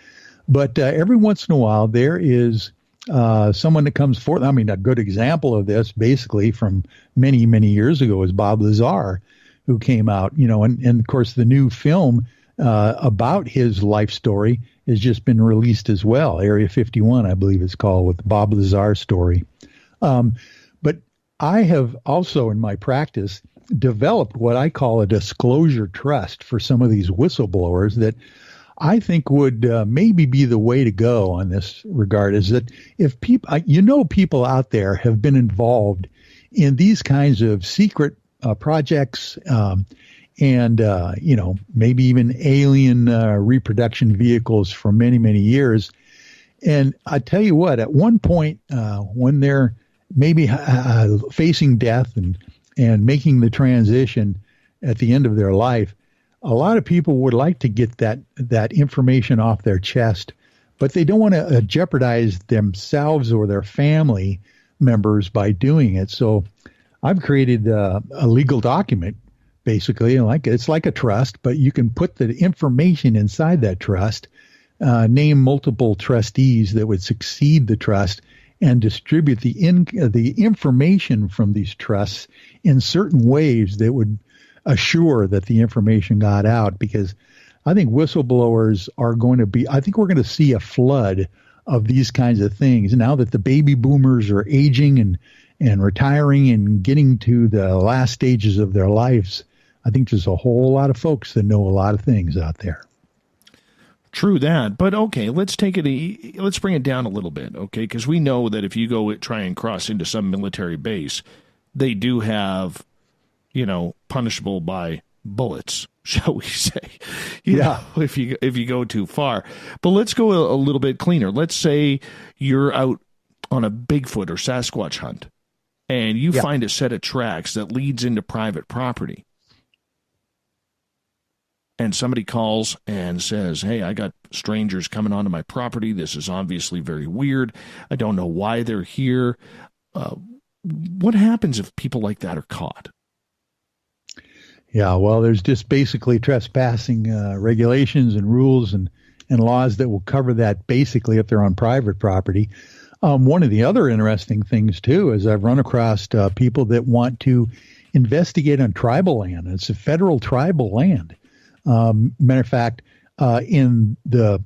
But every once in a while, there is someone that comes forth. I mean, a good example of this, basically, from many, many years ago, is Bob Lazar, who came out, and of course, the new film about his life story has just been released as well. Area 51, I believe it's called, with the Bob Lazar story. But I have also, in my practice, developed what I call a disclosure trust for some of these whistleblowers that I think would maybe be the way to go on this regard. Is that if people, people out there have been involved in these kinds of secret projects, and maybe even alien reproduction vehicles for many, many years. And I tell you what, at one point when they're maybe facing death and making the transition at the end of their life, a lot of people would like to get that information off their chest, but they don't want to jeopardize themselves or their family members by doing it. So I've created a legal document, basically, it's like a trust, but you can put the information inside that trust, name multiple trustees that would succeed the trust, and distribute the information from these trusts in certain ways that would assure that the information got out. Because I think whistleblowers are going to be, I think we're going to see a flood of these kinds of things now that the baby boomers are aging and retiring and getting to the last stages of their lives. I think there's a whole lot of folks that know a lot of things out there. True that, but okay, let's bring it down a little bit, okay? Because we know that if you go try and cross into some military base, they do have, punishable by bullets, shall we say? You know, if you go too far. But let's go a little bit cleaner. Let's say you're out on a Bigfoot or Sasquatch hunt, and you find a set of tracks that leads into private property. And somebody calls and says, hey, I got strangers coming onto my property. This is obviously very weird. I don't know why they're here. What happens if people like that are caught? Yeah, well, there's just basically trespassing regulations and rules and laws that will cover that basically if they're on private property. One of the other interesting things, too, is I've run across people that want to investigate on tribal land. It's a federal tribal land. Matter of fact, in the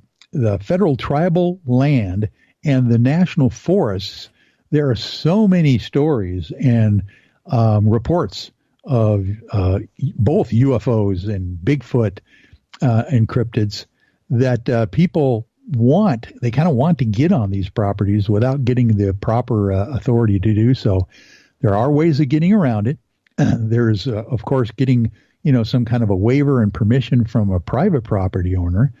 federal tribal land and the national forests, there are so many stories and reports of both UFOs and Bigfoot and cryptids that people they kind of want to get on these properties without getting the proper authority to do so. There are ways of getting around it. There's, of course, getting some kind of a waiver and permission from a private property owner.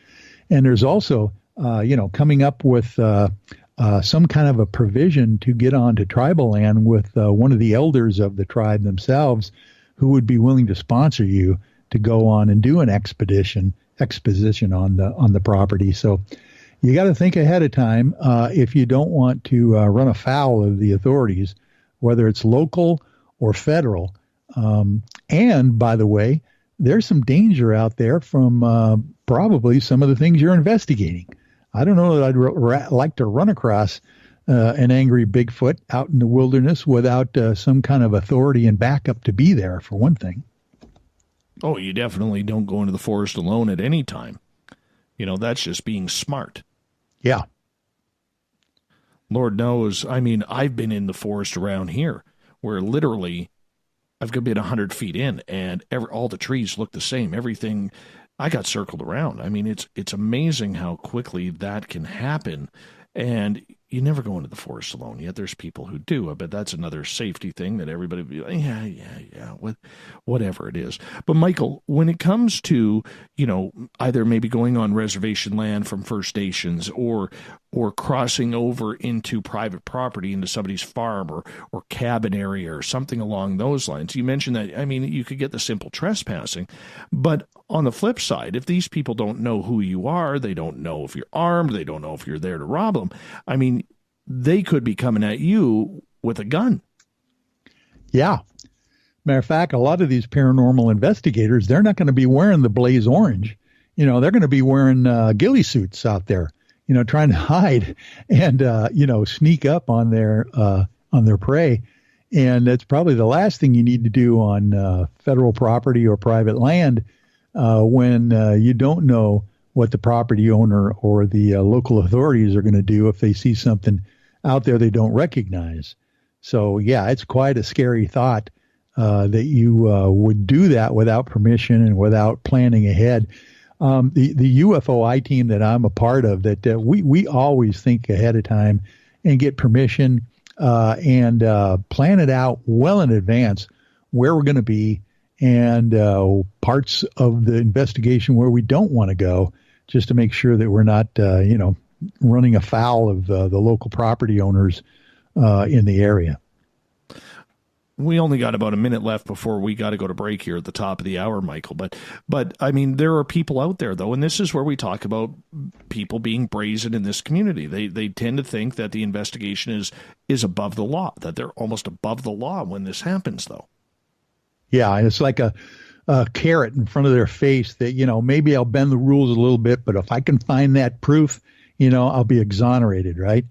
And there's also, coming up with some kind of a provision to get onto tribal land with one of the elders of the tribe themselves who would be willing to sponsor you to go on and do an exposition on the property. So you got to think ahead of time if you don't want to run afoul of the authorities, whether it's local or federal. And by the way, there's some danger out there from probably some of the things you're investigating. I don't know that I'd like to run across an angry Bigfoot out in the wilderness without some kind of authority and backup to be there, for one thing. Oh, you definitely don't go into the forest alone at any time. That's just being smart. Yeah. Lord knows. I mean, I've been in the forest around here where literally I've been 100 feet in, and all the trees look the same. Everything, I got circled around. I mean, it's amazing how quickly that can happen, and you never go into the forest alone. Yet there's people who do. I bet that's another safety thing that everybody would be like, yeah, whatever it is. But Michael, when it comes to, either maybe going on reservation land from First Nations or crossing over into private property into somebody's farm or cabin area or something along those lines, you mentioned that, I mean, you could get the simple trespassing. But on the flip side, if these people don't know who you are, they don't know if you're armed, they don't know if you're there to rob them, I mean, they could be coming at you with a gun. Yeah. Matter of fact, a lot of these paranormal investigators, they're not going to be wearing the blaze orange, they're going to be wearing ghillie suits out there, trying to hide and, sneak up on their prey. And that's probably the last thing you need to do on federal property or private land when you don't know what the property owner or the local authorities are going to do if they see something out there they don't recognize. So, yeah, it's quite a scary thought that you would do that without permission and without planning ahead. The UFOI team that I'm a part of, that we always think ahead of time and get permission and plan it out well in advance where we're going to be and parts of the investigation where we don't want to go, just to make sure that we're not, running afoul of the local property owners in the area. We only got about a minute left before we got to go to break here at the top of the hour, Michael. But I mean, there are people out there, though, and this is where we talk about people being brazen in this community. They tend to think that the investigation is above the law, that they're almost above the law when this happens, though. Yeah, and it's like a carrot in front of their face that, maybe I'll bend the rules a little bit, but if I can find that proof, I'll be exonerated, right?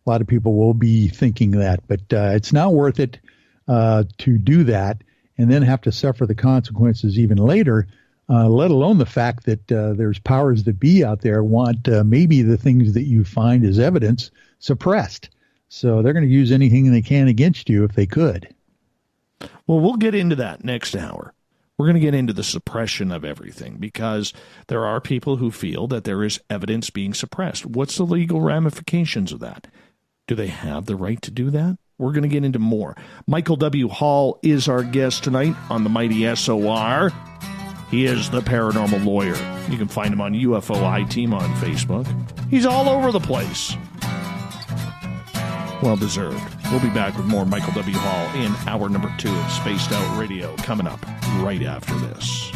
A lot of people will be thinking that, but it's not worth it to do that and then have to suffer the consequences even later, let alone the fact that there's powers that be out there want maybe the things that you find as evidence suppressed. So they're going to use anything they can against you if they could. Well, we'll get into that next hour. We're going to get into the suppression of everything because there are people who feel that there is evidence being suppressed. What's the legal ramifications of that? Do they have the right to do that? We're going to get into more. Michael W. Hall is our guest tonight on the mighty SOR. He is the Paranormal Lawyer. You can find him on UFOI Team on Facebook. He's all over the place. Well deserved. We'll be back with more Michael W. Hall in hour number 2 of Spaced Out Radio coming up right after this.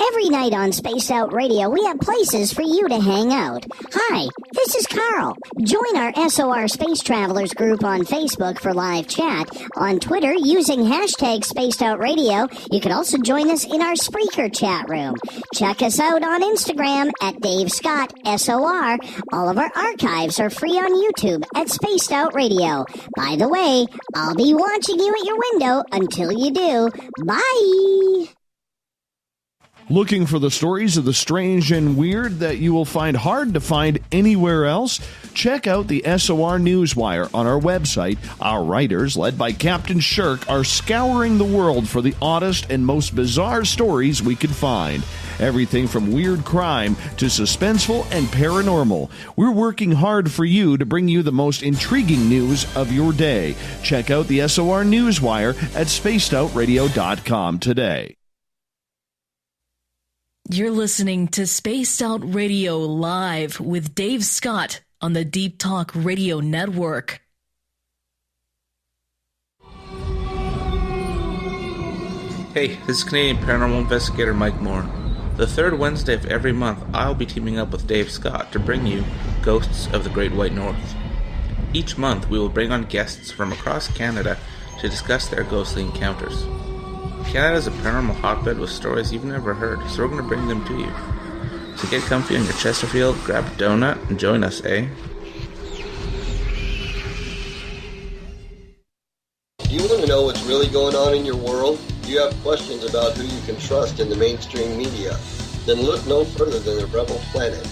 Every night on Spaced Out Radio, we have places for you to hang out. Hi, this is Carl. Join our SOR Space Travelers group on Facebook for live chat. On Twitter, using hashtag Spaced Out Radio. You can also join us in our Spreaker chat room. Check us out on Instagram at Dave Scott SOR. All of our archives are free on YouTube at Spaced Out Radio. By the way, I'll be watching you at your window until you do. Bye! Looking for the stories of the strange and weird that you will find hard to find anywhere else? Check out the SOR Newswire on our website. Our writers, led by Captain Shirk, are scouring the world for the oddest and most bizarre stories we can find. Everything from weird crime to suspenseful and paranormal. We're working hard for you to bring you the most intriguing news of your day. Check out the SOR Newswire at spacedoutradio.com today. You're listening to Spaced Out Radio Live with Dave Scott on the Deep Talk Radio Network. Hey, this is Canadian paranormal investigator Mike Moore. The third Wednesday of every month, I'll be teaming up with Dave Scott to bring you Ghosts of the Great White North. Each month, we will bring on guests from across Canada to discuss their ghostly encounters. Canada is a paranormal hotbed with stories you've never heard, so we're going to bring them to you. So get comfy on your Chesterfield, grab a donut, and join us, eh? Do you want to know what's really going on in your world? Do you have questions about who you can trust in the mainstream media? Then look no further than the Rebel Planet.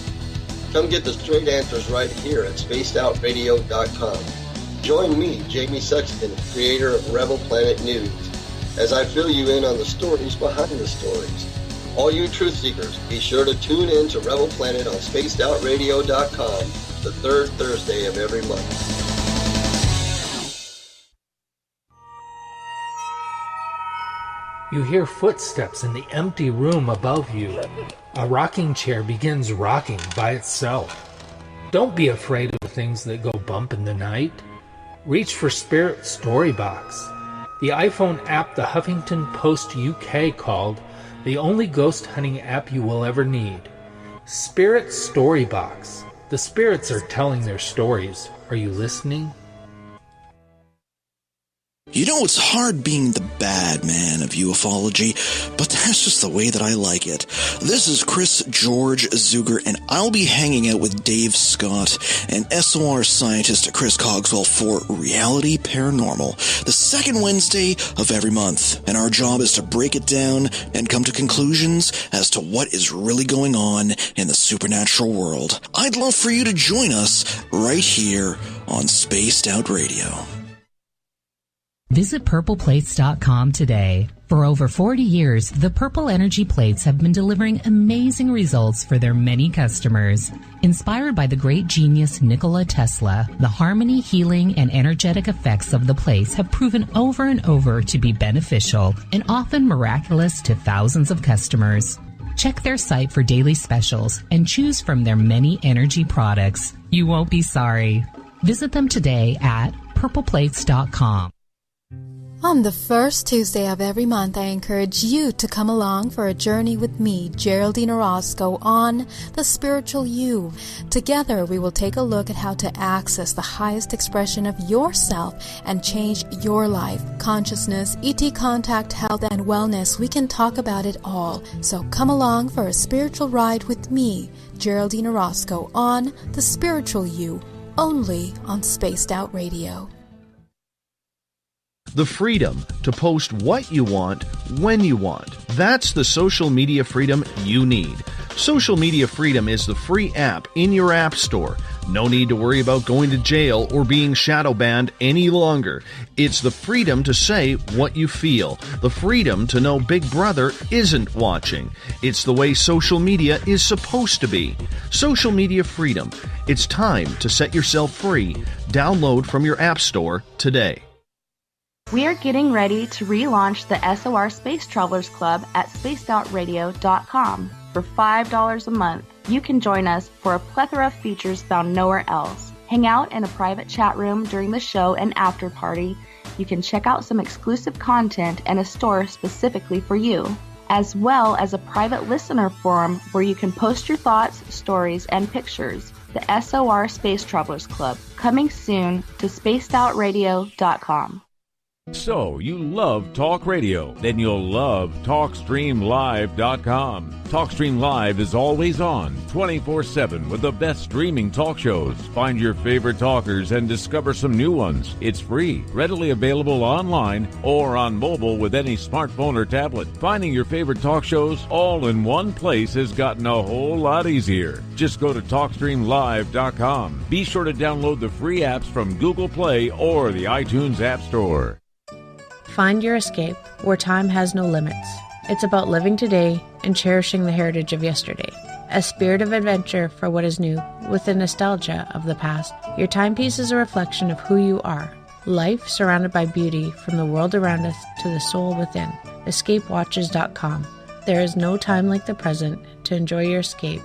Come get the straight answers right here at spacedoutradio.com. Join me, Jamie Sexton, creator of Rebel Planet News, as I fill you in on the stories behind the stories. All you truth seekers, be sure to tune in to Rebel Planet on spacedoutradio.com the third Thursday of every month. You hear footsteps in the empty room above you. A rocking chair begins rocking by itself. Don't be afraid of the things that go bump in the night. Reach for Spirit Storybox, the iPhone app the Huffington Post UK called the only ghost hunting app you will ever need. Spirit Storybox. The spirits are telling their stories. Are you listening? You know, it's hard being the bad man of ufology, but that's just the way that I like it. This is Chris George Zuger, and I'll be hanging out with Dave Scott and SOR scientist Chris Cogswell for Reality Paranormal, the second Wednesday of every month. And our job is to break it down and come to conclusions as to what is really going on in the supernatural world. I'd love for you to join us right here on Spaced Out Radio. Visit purpleplates.com today. For over 40 years, the Purple Energy Plates have been delivering amazing results for their many customers. Inspired by the great genius Nikola Tesla, the harmony, healing, and energetic effects of the plates have proven over and over to be beneficial and often miraculous to thousands of customers. Check their site for daily specials and choose from their many energy products. You won't be sorry. Visit them today at purpleplates.com. On the first Tuesday of every month, I encourage you to come along for a journey with me, Geraldine Orozco, on The Spiritual You. Together, we will take a look at how to access the highest expression of yourself and change your life. Consciousness, ET contact, health, and wellness, we can talk about it all. So come along for a spiritual ride with me, Geraldine Orozco, on The Spiritual You, only on Spaced Out Radio. The freedom to post what you want, when you want. That's the social media freedom you need. Social Media Freedom is the free app in your app store. No need to worry about going to jail or being shadow banned any longer. It's the freedom to say what you feel. The freedom to know Big Brother isn't watching. It's the way social media is supposed to be. Social Media Freedom. It's time to set yourself free. Download from your app store today. We are getting ready to relaunch the SOR Space Travelers Club at spacedoutradio.com. For $5 a month, you can join us for a plethora of features found nowhere else. Hang out in a private chat room during the show and after party. You can check out some exclusive content and a store specifically for you, as well as a private listener forum where you can post your thoughts, stories, and pictures. The SOR Space Travelers Club, coming soon to spacedoutradio.com. So, you love talk radio? Then you'll love TalkStreamLive.com. TalkStream Live is always on, 24/7, with the best streaming talk shows. Find your favorite talkers and discover some new ones. It's free, readily available online or on mobile with any smartphone or tablet. Finding your favorite talk shows all in one place has gotten a whole lot easier. Just go to TalkStreamLive.com. Be sure to download the free apps from Google Play or the iTunes App Store. Find your escape where time has no limits. It's about living today and cherishing the heritage of yesterday. A spirit of adventure for what is new with the nostalgia of the past. Your timepiece is a reflection of who you are. Life surrounded by beauty from the world around us to the soul within. EscapeWatches.com. There is no time like the present to enjoy your escape.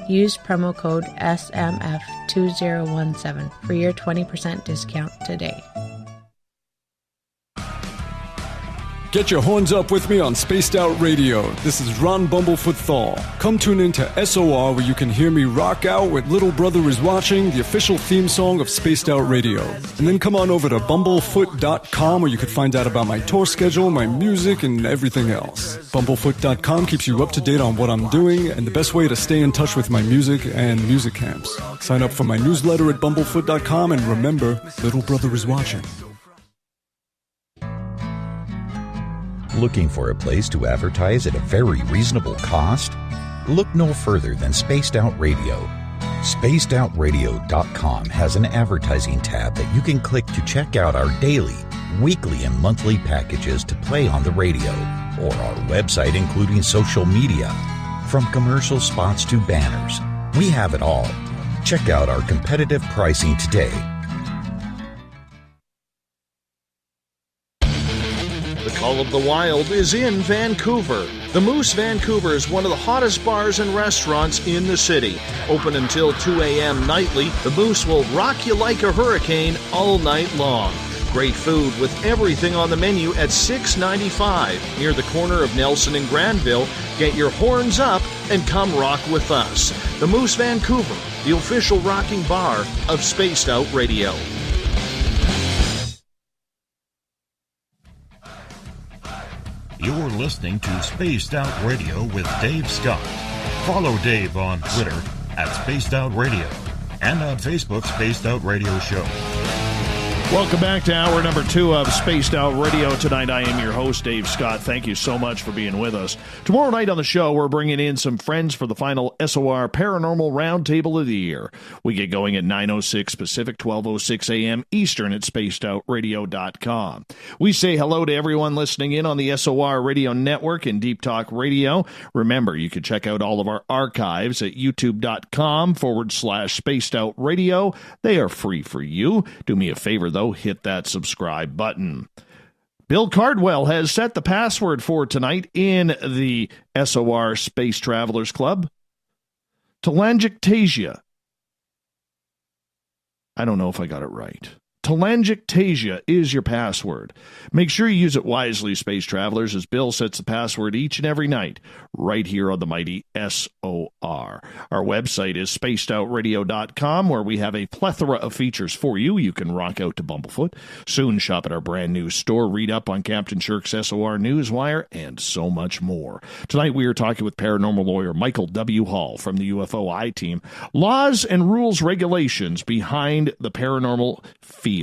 Use promo code SMF2017 for your 20% discount today. Get your horns up with me on Spaced Out Radio. This is Ron Bumblefoot THAL. Come tune in to SOR where you can hear me rock out with Little Brother is Watching, the official theme song of Spaced Out Radio. And then come on over to bumblefoot.com where you can find out about my tour schedule, my music, and everything else. Bumblefoot.com keeps you up to date on what I'm doing and the best way to stay in touch with my music and music camps. Sign up for my newsletter at bumblefoot.com and remember, Little Brother is watching. Looking for a place to advertise at a very reasonable cost? Look no further than Spaced Out Radio. SpacedOutRadio.com has an advertising tab that you can click to check out our daily, weekly, and monthly packages to play on the radio, or our website including social media. From commercial spots to banners, we have it all. Check out our competitive pricing today. The Call of the Wild is in Vancouver. The Moose Vancouver is one of the hottest bars and restaurants in the city. Open until 2 a.m. nightly, the Moose will rock you like a hurricane all night long. great food with everything on the menu at $6.95 near the corner of Nelson and Granville. Get your horns up and come rock with us. The Moose Vancouver, the official rocking bar of Spaced Out Radio. You're listening to Spaced Out Radio with Dave Scott. Follow Dave on Twitter at Spaced Out Radio and on Facebook, Spaced Out Radio Show. Welcome back to hour number 2 of Spaced Out Radio. Tonight I am your host, Dave Scott. Thank you so much for being with us. Tomorrow night on the show, we're bringing in some friends for the final SOR Paranormal Roundtable of the year. We get going at 9:06 Pacific, 12:06 a.m. Eastern at spacedoutradio.com. We say hello to everyone listening in on the SOR Radio Network and Deep Talk Radio. Remember, you can check out all of our archives at youtube.com/spacedoutradio. They are free for you. Do me a favor, though, hit that subscribe button. Bill Cardwell has set the password for tonight in the SOR Space Travelers Club. Telangiectasia. I don't know if I got it right. Telangiectasia is your password. Make sure you use it wisely, Space Travelers, as Bill sets the password each and every night right here on the mighty SOR. Our website is spacedoutradio.com, where we have a plethora of features for you. You can rock out to Bumblefoot, soon shop at our brand new store, read up on Captain Shirk's SOR Newswire, and so much more. Tonight we are talking with paranormal lawyer Michael W. Hall from the UFO I-Team. Laws and rules regulations behind the paranormal field.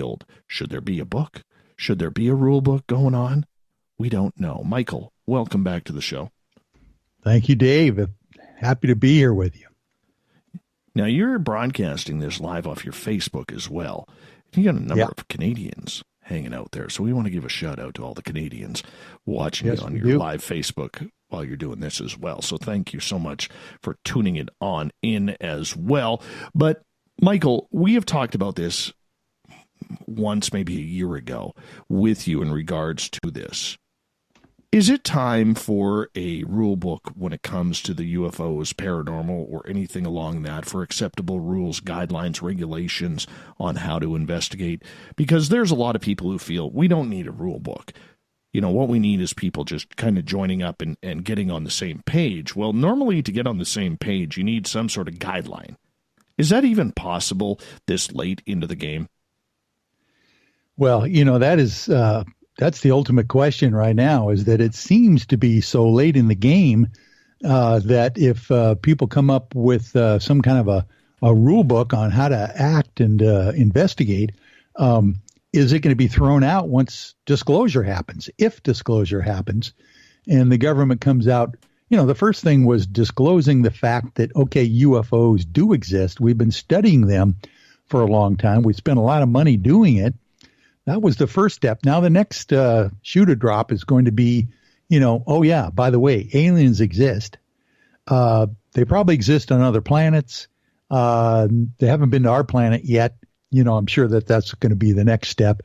Should there be a book? Should there be a rule book going on? We don't know. Michael, welcome back to the show. Thank you, Dave. Happy to be here with you. Now, you're broadcasting this live off your Facebook as well. You got a number of Canadians hanging out there, so we want to give a shout-out to all the Canadians watching it on your live Facebook while you're doing this as well. So thank you so much for tuning it on in as well. But, Michael, we have talked about this once, maybe a year ago, with you in regards to this. Is it time for a rule book when it comes to the UFOs, paranormal, or anything along that, for acceptable rules, guidelines, regulations on how to investigate? Because there's a lot of people who feel we don't need a rule book. You know, what we need is people just kind of joining up and getting on the same page. Well, normally to get on the same page, you need some sort of guideline. Is that even possible this late into the game? Well, you know, that's the ultimate question right now, is that it seems to be so late in the game that if people come up with some kind of a rule book on how to act and investigate, is it going to be thrown out once disclosure happens? If disclosure happens and the government comes out, you know, the first thing was disclosing the fact that, okay, UFOs do exist. We've been studying them for a long time. We spent a lot of money doing it. That was the first step. Now the next shoe to drop is going to be, you know, oh yeah, by the way, aliens exist. They probably exist on other planets. They haven't been to our planet yet. You know, I'm sure that's going to be the next step.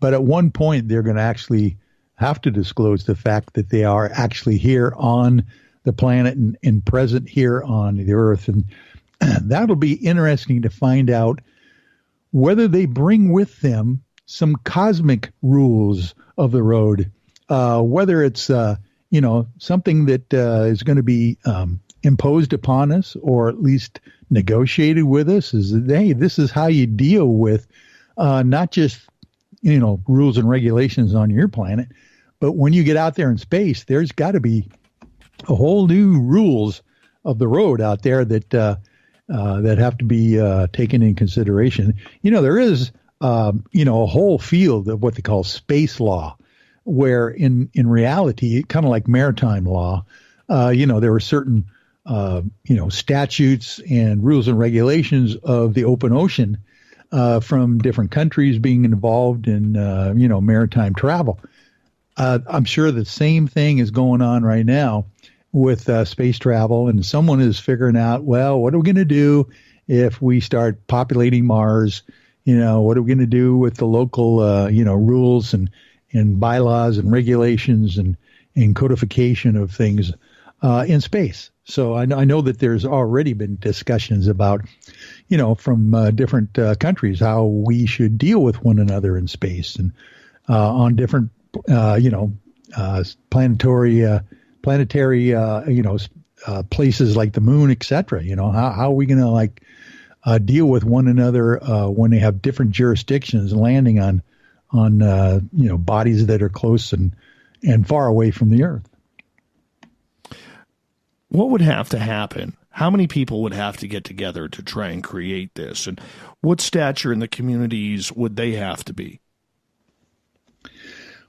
But at one point, they're going to actually have to disclose the fact that they are actually here on the planet and present here on the Earth. And that'll be interesting to find out whether they bring with them some cosmic rules of the road, whether it's, you know, something that is going to be imposed upon us or at least negotiated with us, is that, hey, this is how you deal with not just, you know, rules and regulations on your planet, but when you get out there in space, there's got to be a whole new rules of the road out there that that have to be taken in consideration. You know, there is you know, a whole field of what they call space law, where in reality, kind of like maritime law, you know, there are certain, you know, statutes and rules and regulations of the open ocean from different countries being involved in, you know, maritime travel. I'm sure the same thing is going on right now with space travel, and someone is figuring out, well, what are we going to do if we start populating Mars? You know, what are we going to do with the local, you know, rules and bylaws and regulations and codification of things in space? So I know that there's already been discussions about, from different countries, how we should deal with one another in space and on different, planetary, places like the moon, etc. How are we going to deal with one another when they have different jurisdictions landing on bodies that are close and far away from the Earth? What would have to happen? How many people would have to get together to try and create this? And what stature in the communities would they have to be?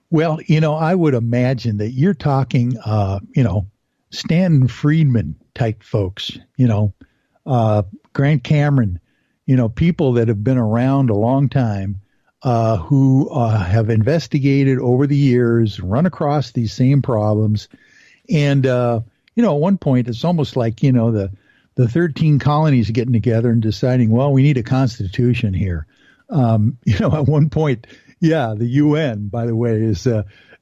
Well, I would imagine that you're talking, Stanton Friedman type folks, Grant Cameron, people that have been around a long time, who have investigated over the years, run across these same problems. And, at one point, it's almost like, the 13 colonies getting together and deciding, well, we need a constitution here. At one point, the UN, by the way, is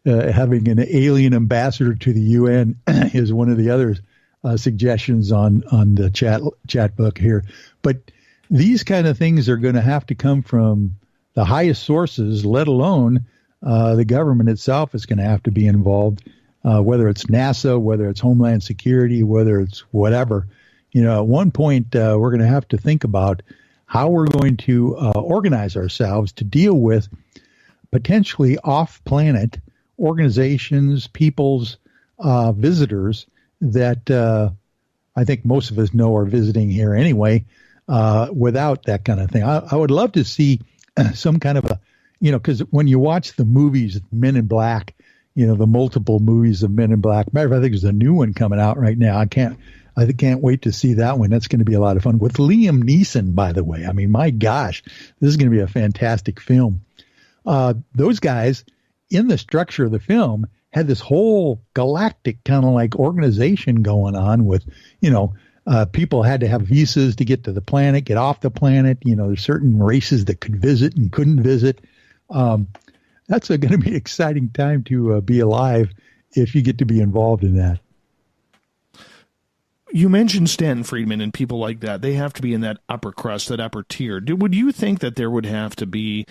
having an alien ambassador to the UN is one of the other suggestions on the chat book here. But these kind of things are going to have to come from the highest sources, let alone the government itself is going to have to be involved, whether it's NASA, whether it's Homeland Security, whether it's whatever. At one point, we're going to have to think about how we're going to organize ourselves to deal with potentially off-planet organizations, peoples, visitors that I think most of us know are visiting here anyway, without that kind of thing. I would love to see some kind of a, because when you watch the movies, Men in Black, the multiple movies of Men in Black. Matter of fact, I think there's a new one coming out right now. I can't wait to see that one. That's going to be a lot of fun with Liam Neeson, by the way. I mean, my gosh, this is going to be a fantastic film. Those guys in the structure of the film had this whole galactic kind of like organization going on with, people had to have visas to get to the planet, get off the planet. There's certain races that could visit and couldn't visit. That's going to be an exciting time to be alive if you get to be involved in that. You mentioned Stanton Friedman and people like that. They have to be in that upper crust, that upper tier. Would you think that there would have to be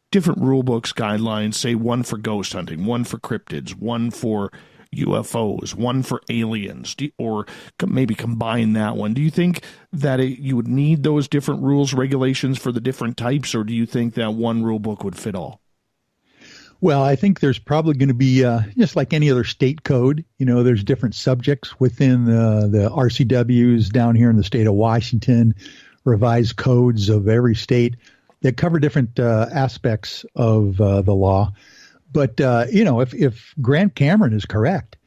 different rule books, guidelines, say one for ghost hunting, one for cryptids, one for UFOs, one for aliens, or maybe combine that one? Do you think that you would need those different rules, regulations for the different types, or do you think that one rule book would fit all? Well, I think there's probably going to be, just like any other state code, there's different subjects within the RCWs down here in the state of Washington, revised codes of every state that cover different aspects of the law. But, if Grant Cameron is correct,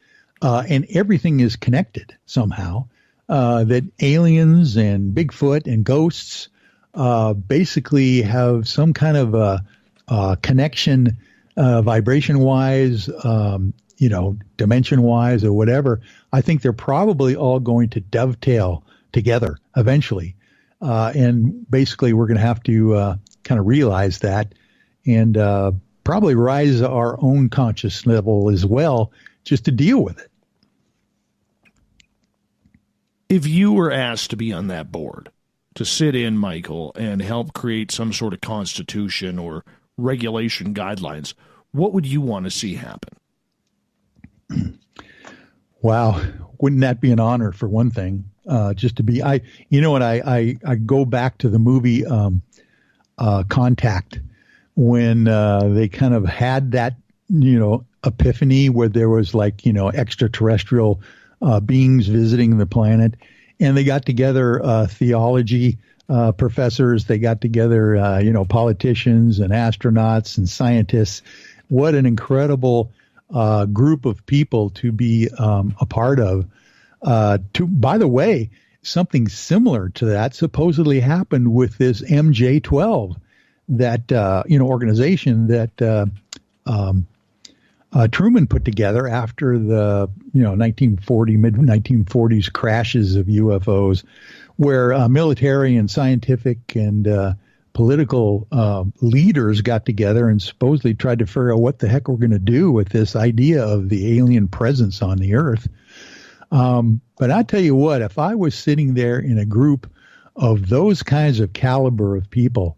and everything is connected somehow, that aliens and Bigfoot and ghosts basically have some kind of a connection, vibration-wise, dimension-wise or whatever, I think they're probably all going to dovetail together eventually. And basically we're going to have to kind of realize that and probably rise our own conscious level as well just to deal with it. If you were asked to be on that board, to sit in, Michael, and help create some sort of constitution or regulation guidelines, what would you want to see happen? Wow. Wouldn't that be an honor for one thing? Just to be, I go back to the movie Contact when they kind of had that, epiphany where there was like, extraterrestrial beings visiting the planet, and they got together theology professors, they got together, politicians and astronauts and scientists. What an incredible group of people to be a part of. By the way, something similar to that supposedly happened with this MJ-12, that organization that Truman put together after the mid 1940s crashes of UFOs, where military and scientific and political leaders got together and supposedly tried to figure out what the heck we're going to do with this idea of the alien presence on the Earth. But I tell you what, if I was sitting there in a group of those kinds of caliber of people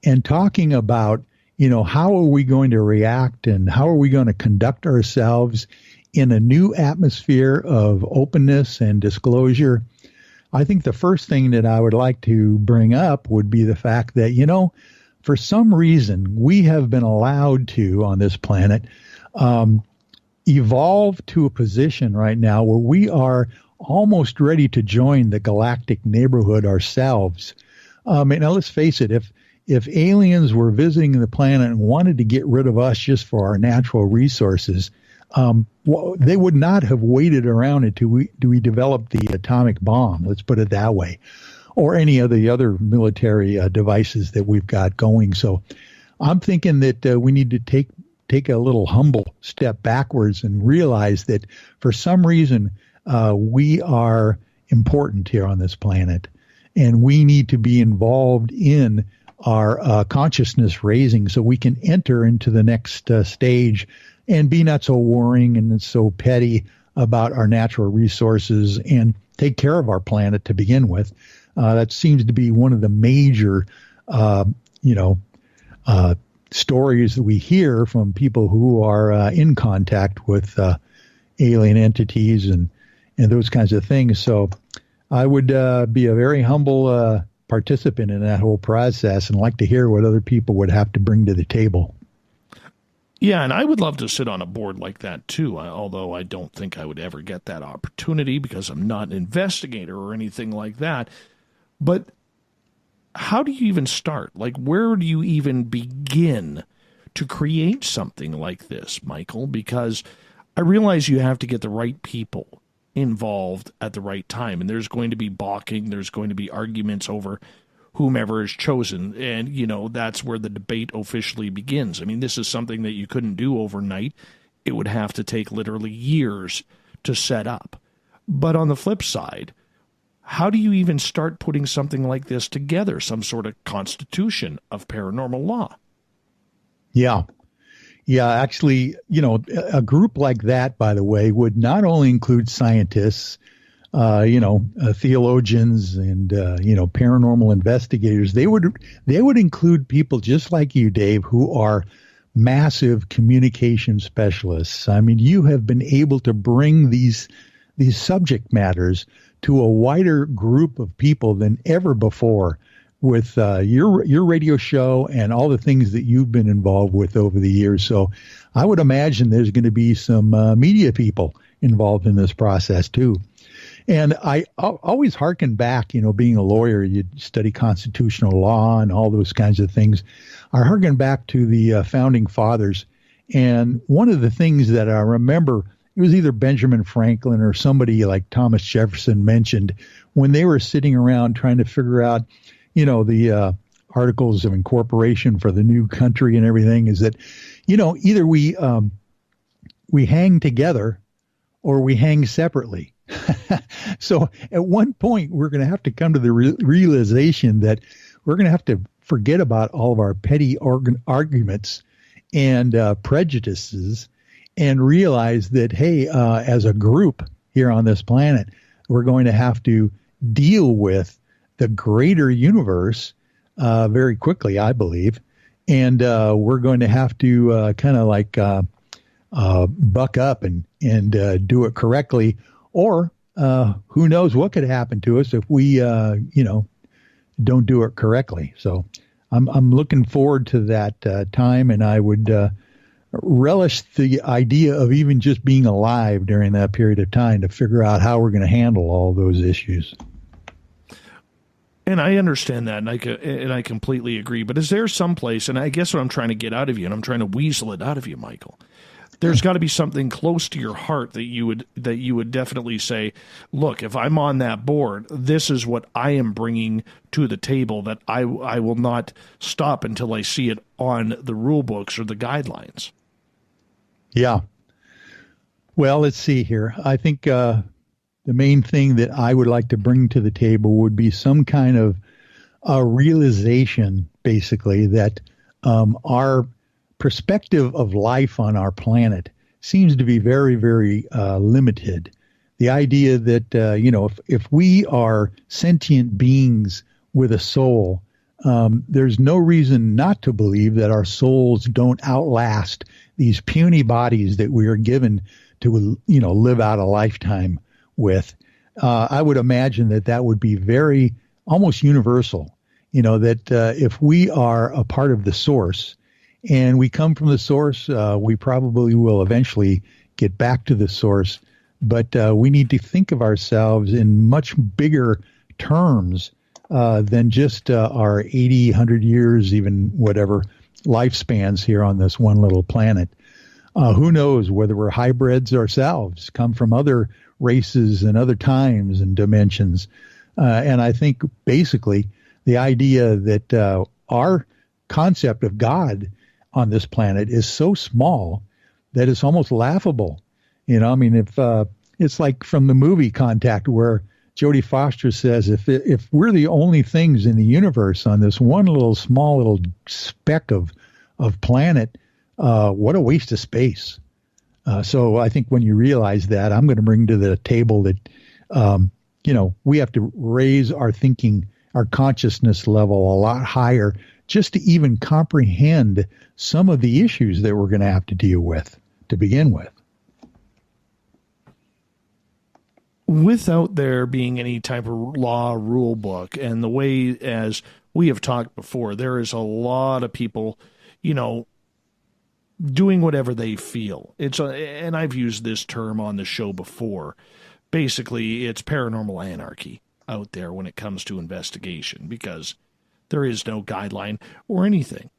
and talking about, how are we going to react and how are we going to conduct ourselves in a new atmosphere of openness and disclosure. I think the first thing that I would like to bring up would be the fact that, for some reason, we have been allowed to, on this planet, evolve to a position right now where we are almost ready to join the galactic neighborhood ourselves. Now, let's face it, if aliens were visiting the planet and wanted to get rid of us just for our natural resources, they would not have waited around until we developed the atomic bomb, let's put it that way, or any of the other military devices that we've got going. So I'm thinking that we need to take a little humble step backwards and realize that for some reason we are important here on this planet, and we need to be involved in our consciousness raising so we can enter into the next stage and be not so worrying and so petty about our natural resources and take care of our planet to begin with. That seems to be one of the major, stories that we hear from people who are in contact with alien entities and those kinds of things. So I would be a very humble participant in that whole process and like to hear what other people would have to bring to the table. Yeah, and I would love to sit on a board like that, too, although I don't think I would ever get that opportunity because I'm not an investigator or anything like that. But how do you even start? Like, where do you even begin to create something like this, Michael? Because I realize you have to get the right people involved at the right time, and there's going to be balking, there's going to be arguments over whomever is chosen, and, that's where the debate officially begins. I mean, this is something that you couldn't do overnight. It would have to take literally years to set up. But on the flip side, how do you even start putting something like this together, some sort of constitution of paranormal law? Yeah. Yeah, actually, a group like that, by the way, would not only include scientists, theologians and, paranormal investigators. They would include people just like you, Dave, who are massive communication specialists. I mean, you have been able to bring these subject matters to a wider group of people than ever before with your radio show and all the things that you've been involved with over the years. So I would imagine there's going to be some media people involved in this process too. And I always hearken back, being a lawyer, you study constitutional law and all those kinds of things. I hearken back to the founding fathers. And one of the things that I remember, it was either Benjamin Franklin or somebody like Thomas Jefferson mentioned when they were sitting around trying to figure out, the Articles of Incorporation for the new country and everything, is that, either we hang together or we hang separately. So at one point, we're going to have to come to the realization that we're going to have to forget about all of our petty arguments and prejudices and realize that, hey, as a group here on this planet, we're going to have to deal with the greater universe very quickly, I believe. And we're going to have to kind of like buck up and do it correctly. Or who knows what could happen to us if we, don't do it correctly. So I'm looking forward to that time, and I would relish the idea of even just being alive during that period of time to figure out how we're going to handle all those issues. And I understand that, and I completely agree. But is there some place, and I guess what I'm trying to get out of you, and I'm trying to weasel it out of you, Michael, there's got to be something close to your heart that you would definitely say, look, if I'm on that board, this is what I am bringing to the table, that I will not stop until I see it on the rule books or the guidelines. Yeah. Well, let's see here. I think the main thing that I would like to bring to the table would be some kind of a realization, basically, that our perspective of life on our planet seems to be very, very limited. The idea that, if we are sentient beings with a soul, there's no reason not to believe that our souls don't outlast these puny bodies that we are given to, live out a lifetime with. I would imagine that would be very almost universal, that if we are a part of the source and we come from the source, we probably will eventually get back to the source. But we need to think of ourselves in much bigger terms than just our 80, 100 years, even whatever lifespans here on this one little planet. Who knows whether we're hybrids ourselves, come from other races and other times and dimensions. And I think basically the idea that our concept of God on this planet is so small that it's almost laughable. If it's like from the movie Contact, where Jodie Foster says, if we're the only things in the universe on this one small little speck of planet, what a waste of space. So I think when you realize that, I'm going to bring to the table that, we have to raise our thinking, our consciousness level a lot higher just to even comprehend some of the issues that we're going to have to deal with to begin with. Without there being any type of law rule book, and the way, as we have talked before, there is a lot of people, doing whatever they feel. And I've used this term on the show before. Basically, it's paranormal anarchy out there when it comes to investigation, because there is no guideline or anything.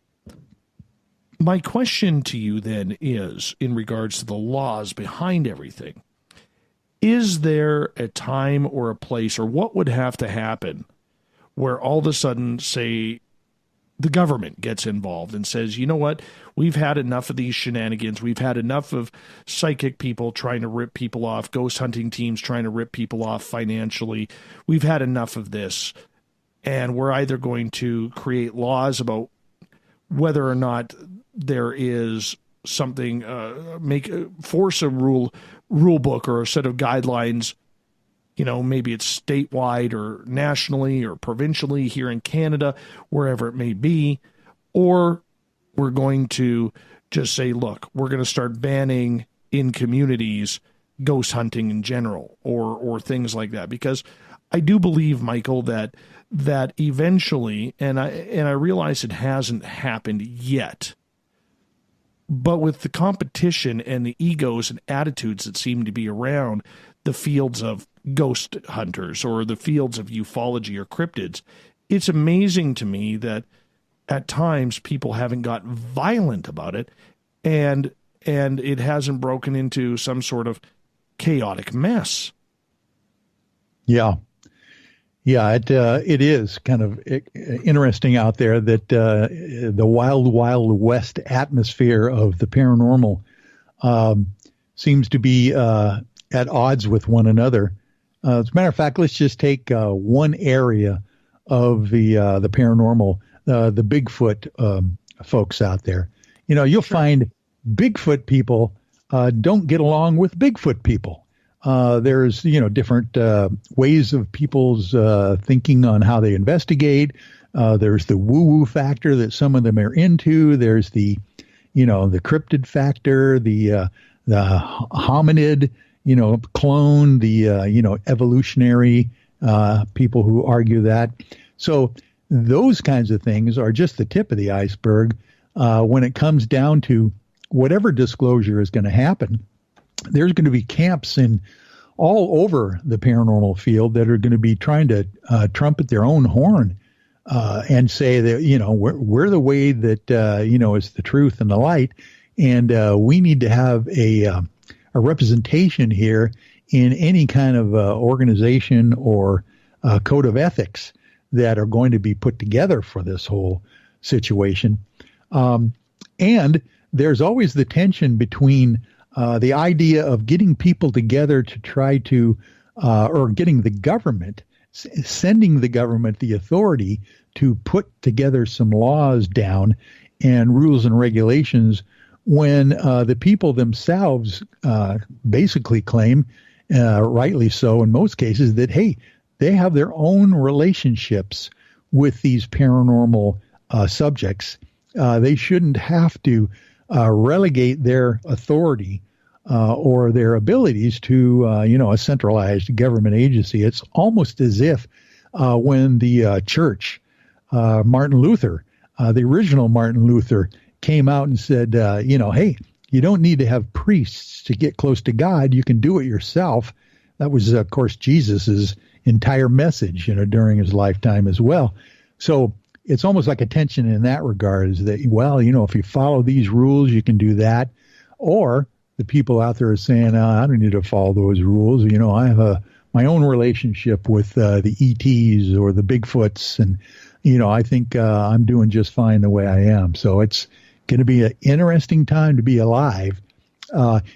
My question to you then is, in regards to the laws behind everything, is there a time or a place, or what would have to happen where all of a sudden, say, the government gets involved and says, you know what, we've had enough of these shenanigans. We've had enough of psychic people trying to rip people off, ghost hunting teams trying to rip people off financially. We've had enough of this. And we're either going to create laws about whether or not there is something, force a rule book or a set of guidelines, maybe it's statewide or nationally or provincially here in Canada, wherever it may be, or we're going to just say, look, we're going to start banning in communities ghost hunting in general, or things like that. Because I do believe, Michael, that eventually, and I realize it hasn't happened yet, but with the competition and the egos and attitudes that seem to be around the fields of ghost hunters or the fields of ufology or cryptids, it's amazing to me that at times people haven't got violent about it, and it hasn't broken into some sort of chaotic mess. Yeah. Yeah, it is kind of interesting out there that the wild, wild west atmosphere of the paranormal seems to be at odds with one another. As a matter of fact, let's just take one area of the paranormal, the Bigfoot folks out there. You'll find Bigfoot people don't get along with Bigfoot people. There's, different ways of people's thinking on how they investigate. There's the woo-woo factor that some of them are into. There's the cryptid factor, the hominid, clone, the, evolutionary people who argue that. So those kinds of things are just the tip of the iceberg when it comes down to whatever disclosure is going to happen. There's going to be camps in all over the paranormal field that are going to be trying to trumpet their own horn and say that, we're the way that, is the truth and the light. And we need to have a representation here in any kind of organization or code of ethics that are going to be put together for this whole situation. And there's always the tension between the idea of getting people together to try to, or getting the government, sending the government the authority to put together some laws down and rules and regulations when the people themselves basically claim, rightly so in most cases, that, hey, they have their own relationships with these paranormal subjects. They shouldn't have to relegate their authority or their abilities to, a centralized government agency. It's almost as if when the church, Martin Luther, the original Martin Luther, came out and said, hey, you don't need to have priests to get close to God. You can do it yourself. That was, of course, Jesus's entire message, during his lifetime as well. So it's almost like a tension in that regard, is that, well, if you follow these rules, you can do that. Or the people out there are saying, I don't need to follow those rules. I have my own relationship with the ETs or the Bigfoots, and, I think I'm doing just fine the way I am. So it's going to be an interesting time to be alive.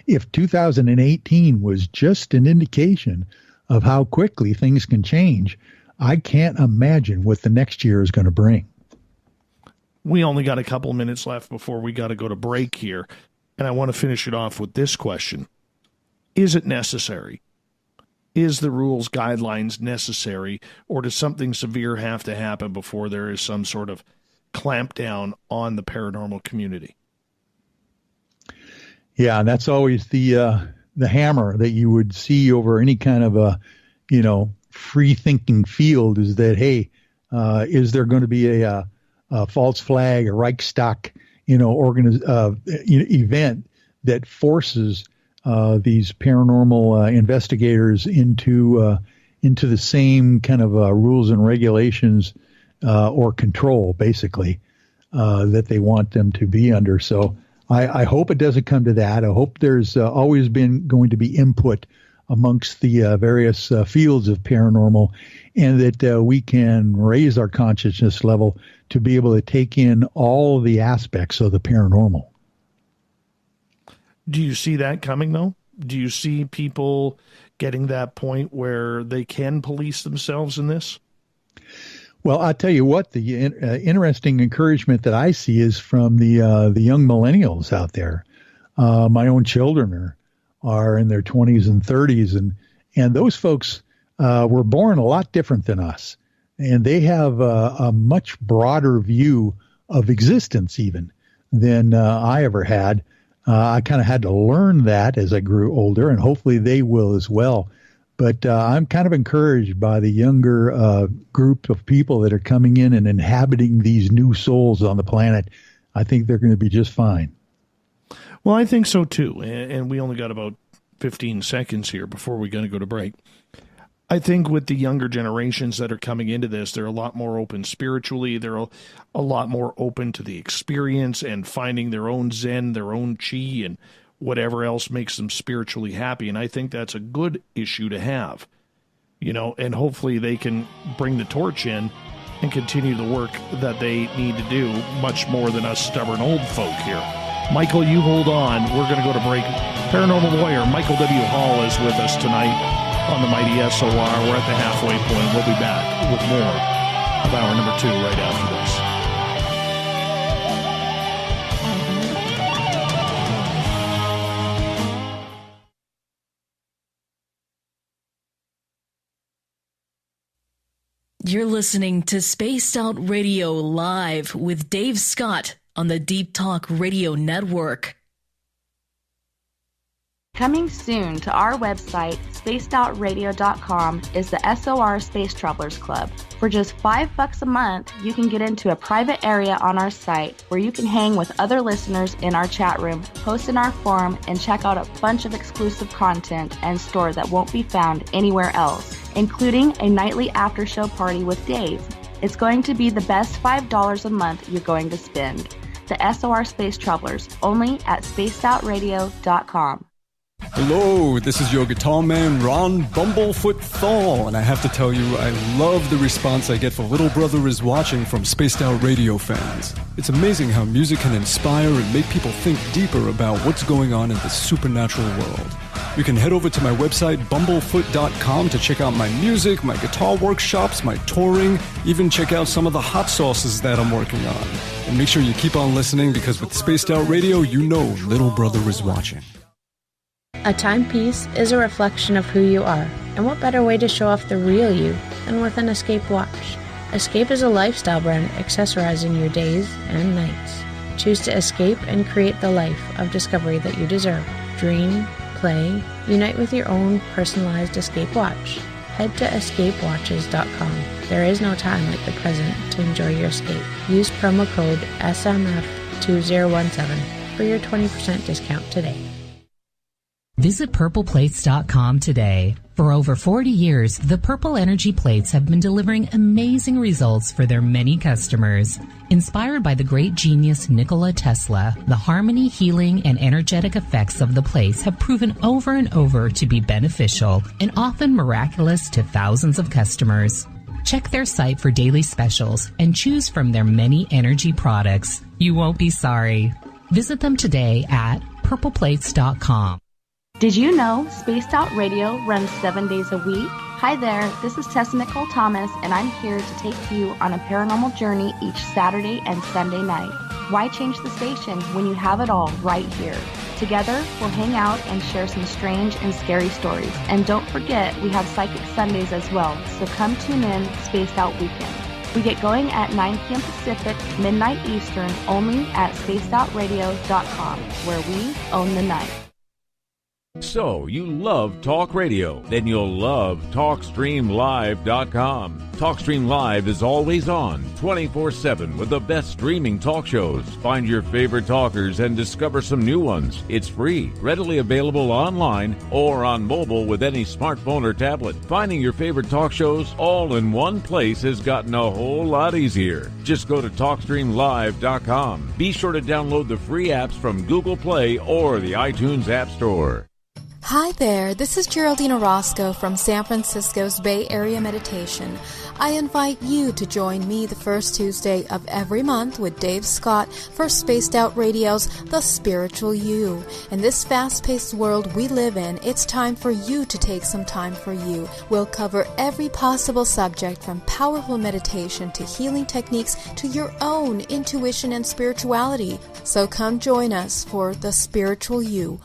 If 2018 was just an indication of how quickly things can change, I can't imagine what the next year is going to bring. We only got a couple minutes left before we got to go to break here, and I want to finish it off with this question. Is it necessary? Is the rules, guidelines necessary, or does something severe have to happen before there is some sort of clampdown on the paranormal community? Yeah, and that's always the hammer that you would see over any kind of a, free-thinking field, is that, hey, is there going to be a false flag, a Reichstag, event that forces these paranormal investigators into the same kind of rules and regulations or control, basically, that they want them to be under. So I hope it doesn't come to that. I hope there's always been going to be input amongst the various fields of paranormal, and that we can raise our consciousness level to be able to take in all the aspects of the paranormal. Do you see that coming, though? Do you see people getting that point where they can police themselves in this? Well, I'll tell you what, the interesting encouragement that I see is from the young millennials out there. My own children are in their 20s and 30s, and those folks were born a lot different than us, and they have a much broader view of existence even than I ever had. I kind of had to learn that as I grew older, and hopefully they will as well. But I'm kind of encouraged by the younger group of people that are coming in and inhabiting these new souls on the planet. I think they're going to be just fine. Well, I think so, too. And we only got about 15 seconds here before we're going to go to break. I think with the younger generations that are coming into this, they're a lot more open spiritually. They're a lot more open to the experience and finding their own zen, their own chi, and whatever else makes them spiritually happy. And I think that's a good issue to have, and hopefully they can bring the torch in and continue the work that they need to do, much more than us stubborn old folk here. Michael, you hold on. We're going to go to break. Paranormal Lawyer Michael W. Hall is with us tonight on the mighty SOR. We're at the halfway point. We'll be back with more of hour number 2 right after this. You're listening to Spaced Out Radio Live with Dave Scott on the Deep Talk Radio Network. Coming soon to our website, spacedoutradio.com, is the SOR Space Travelers Club. For just $5 a month, you can get into a private area on our site where you can hang with other listeners in our chat room, post in our forum, and check out a bunch of exclusive content and store that won't be found anywhere else, including a nightly after-show party with Dave. It's going to be the best $5 a month you're going to spend. The SOR Space Travelers, only at spacedoutradio.com. Hello, this is your guitar man, Ron Bumblefoot Thal, and I have to tell you, I love the response I get for Little Brother is Watching from Spaced Out Radio fans. It's amazing how music can inspire and make people think deeper about what's going on in the supernatural world. You can head over to my website, bumblefoot.com, to check out my music, my guitar workshops, my touring, even check out some of the hot sauces that I'm working on. And make sure you keep on listening, because with Spaced Out Radio, you know Little Brother is watching. A timepiece is a reflection of who you are, and what better way to show off the real you than with an escape watch? Escape is a lifestyle brand accessorizing your days and nights. Choose to escape and create the life of discovery that you deserve. Dream, play, unite with your own personalized escape watch. Head to escapewatches.com. There is no time like the present to enjoy your escape. Use promo code SMF2017 for your 20% discount today. Visit purpleplates.com today. For over 40 years, the Purple Energy Plates have been delivering amazing results for their many customers. Inspired by the great genius Nikola Tesla, the harmony, healing, and energetic effects of the plates have proven over and over to be beneficial and often miraculous to thousands of customers. Check their site for daily specials and choose from their many energy products. You won't be sorry. Visit them today at purpleplates.com. Did you know Spaced Out Radio runs 7 days a week? Hi there, this is Tessa Nicole Thomas, and I'm here to take you on a paranormal journey each Saturday and Sunday night. Why change the station when you have it all right here? Together, we'll hang out and share some strange and scary stories. And don't forget, we have Psychic Sundays as well, so come tune in Spaced Out Weekend. We get going at 9 p.m. Pacific, midnight Eastern, only at spacedoutradio.com, where we own the night. So, you love talk radio? Then you'll love TalkStreamLive.com. TalkStream Live is always on, 24/7, with the best streaming talk shows. Find your favorite talkers and discover some new ones. It's free, readily available online or on mobile with any smartphone or tablet. Finding your favorite talk shows all in one place has gotten a whole lot easier. Just go to TalkStreamLive.com. Be sure to download the free apps from Google Play or the iTunes App Store. Hi there, this is Geraldine Orozco from San Francisco's Bay Area Meditation. I invite you to join me the first Tuesday of every month with Dave Scott for Spaced Out Radio's The Spiritual You. In this fast-paced world we live in, it's time for you to take some time for you. We'll cover every possible subject from powerful meditation to healing techniques to your own intuition and spirituality. So come join us for The Spiritual You.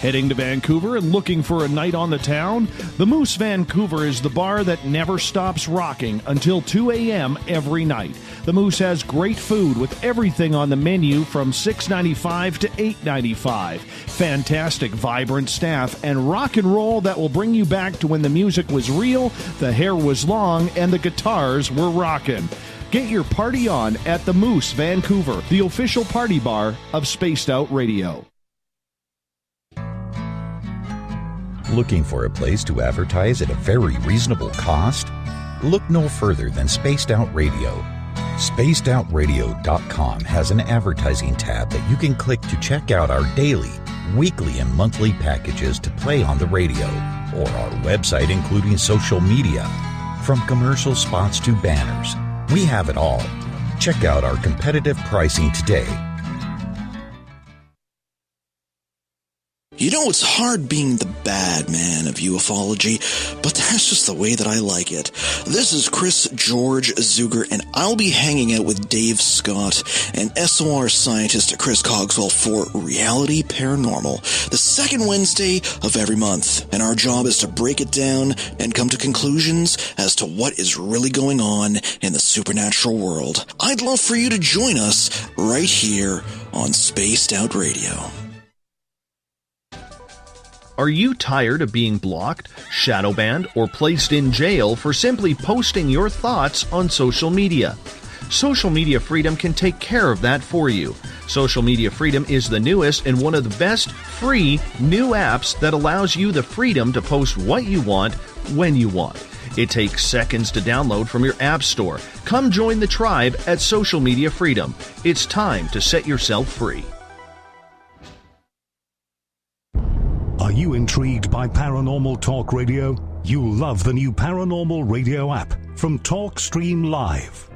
Heading to Vancouver and looking for a night on the town? The Moose Vancouver is the bar that never stops rocking until 2 a.m. every night. The Moose has great food with everything on the menu from $6.95 to $8.95. Fantastic, vibrant staff and rock and roll that will bring you back to when the music was real, the hair was long, and the guitars were rocking. Get your party on at the Moose Vancouver, the official party bar of Spaced Out Radio. Looking for a place to advertise at a very reasonable cost? Look no further than Spaced Out Radio. SpacedOutRadio.com has an advertising tab that you can click to check out our daily, weekly, and monthly packages to play on the radio, or our website including social media. From commercial spots to banners, we have it all. Check out our competitive pricing today. You know, it's hard being the bad man of ufology, but that's just the way that I like it. This is Chris George Zuger, and I'll be hanging out with Dave Scott and SOR scientist Chris Cogswell for Reality Paranormal, the second Wednesday of every month. And our job is to break it down and come to conclusions as to what is really going on in the supernatural world. I'd love for you to join us right here on Spaced Out Radio. Are you tired of being blocked, shadow banned, or placed in jail for simply posting your thoughts on social media? Social Media Freedom can take care of that for you. Social Media Freedom is the newest and one of the best free new apps that allows you the freedom to post what you want, when you want. It takes seconds to download from your app store. Come join the tribe at Social Media Freedom. It's time to set yourself free. Are you intrigued by Paranormal Talk Radio? You'll love the new Paranormal Radio app from TalkStream Live.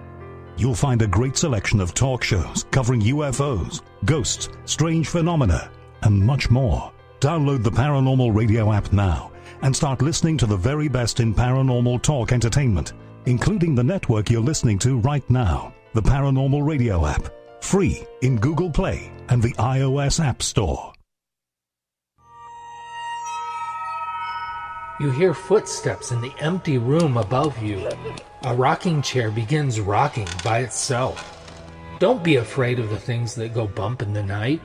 You'll find a great selection of talk shows covering UFOs, ghosts, strange phenomena, and much more. Download the Paranormal Radio app now and start listening to the very best in paranormal talk entertainment, including the network you're listening to right now, the Paranormal Radio app, free in Google Play and the iOS App Store. You hear footsteps in the empty room above you. a rocking chair begins rocking by itself. Don't be afraid of the things that go bump in the night.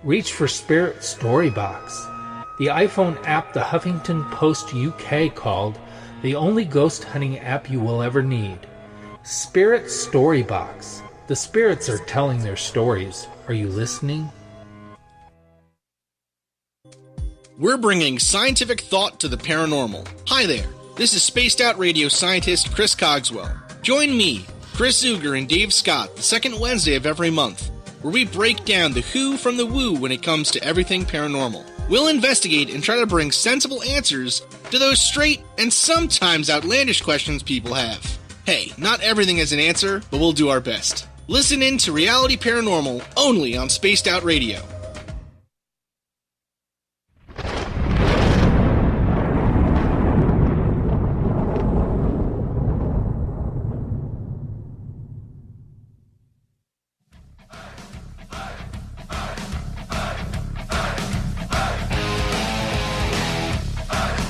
Reach for Spirit Storybox, the iPhone app the Huffington Post UK called the only ghost hunting app you will ever need. Spirit Storybox. The spirits are telling their stories. Are you listening? We're bringing scientific thought to the paranormal. Hi there, this is spaced out radio scientist Chris Cogswell. Join me, Chris Zuger, and Dave Scott the second Wednesday of every month, where we break down the who from the woo when it comes to everything paranormal. We'll investigate and try to bring sensible answers to those straight and sometimes outlandish questions people have. Hey, not everything has an answer, but we'll do our best. Listen in to Reality Paranormal only on Spaced Out Radio.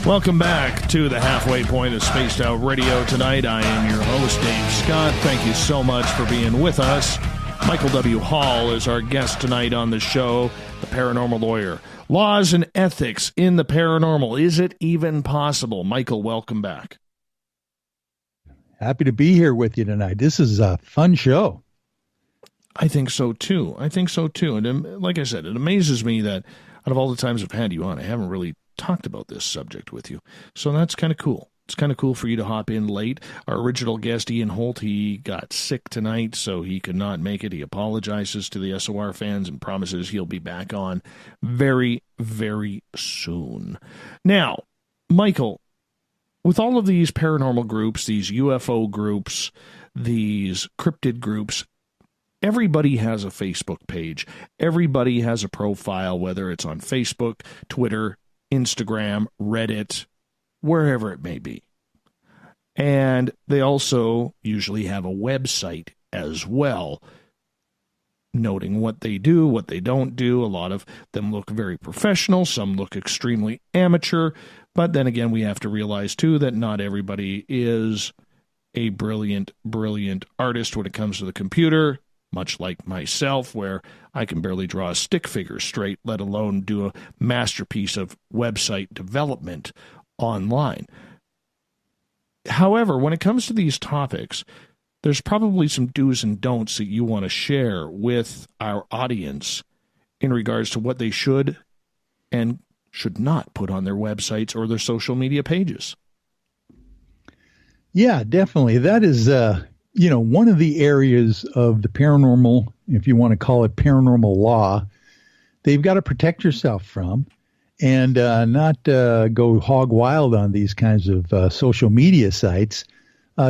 Welcome back to the halfway point of Spaced Out Radio tonight. I am your host, Dave Scott. Thank you so much for being with us. Michael W. Hall is our guest tonight on the show, the Paranormal Lawyer. Laws and ethics in the paranormal. Is it even possible? Michael, welcome back. Happy to be here with you tonight. This is a fun show. I think so, too. And like I said, it amazes me that out of all the times I've had you on, I haven't really talked about this subject with you. So that's kind of cool. It's kind of cool for you to hop in late. Our original guest, Ian Holt, he got sick tonight, so he could not make it. He apologizes to the SOR fans and promises he'll be back on very, very soon. Now, Michael, with all of these paranormal groups, these UFO groups, these cryptid groups, everybody has a Facebook page. Everybody has a profile, whether it's on Facebook, Twitter, Instagram, Reddit, wherever it may be. And they also usually have a website as well, noting what they do, what they don't do. A lot of them look very professional. Some look extremely amateur. But then again, we have to realize, too, that not everybody is a brilliant, brilliant artist when it comes to the computer. Much like myself, where I can barely draw a stick figure straight, let alone do a masterpiece of website development online. However, when it comes to these topics, there's probably some do's and don'ts that you want to share with our audience in regards to what they should and should not put on their websites or their social media pages. Yeah, definitely. That is one of the areas of the paranormal, if you want to call it paranormal law, they've got to protect yourself from and not go hog wild on these kinds of social media sites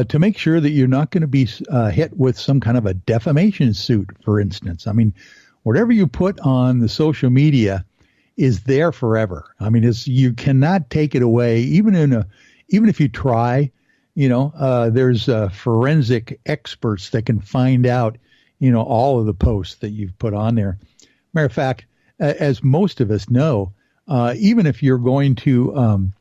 to make sure that you're not going to be hit with some kind of a defamation suit, for instance. I mean, whatever you put on the social media is there forever. I mean, you cannot take it away, even if you try. There's forensic experts that can find out, all of the posts that you've put on there. Matter of fact, as most of us know, even if you're going to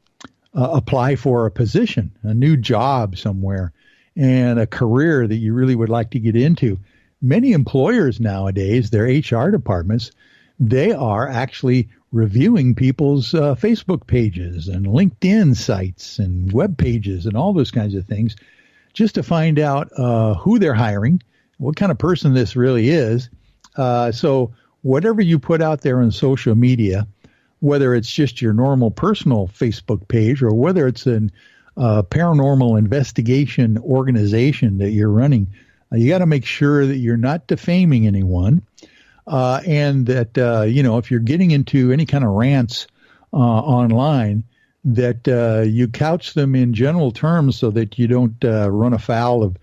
apply for a position, a new job somewhere, and a career that you really would like to get into, many employers nowadays, their HR departments, they are actually reviewing people's Facebook pages and LinkedIn sites and web pages and all those kinds of things just to find out who they're hiring, what kind of person this really is. So whatever you put out there on social media, whether it's just your normal personal Facebook page or whether it's a paranormal investigation organization that you're running, you got to make sure that you're not defaming anyone. And that, if you're getting into any kind of rants online, that you couch them in general terms so that you don't run afoul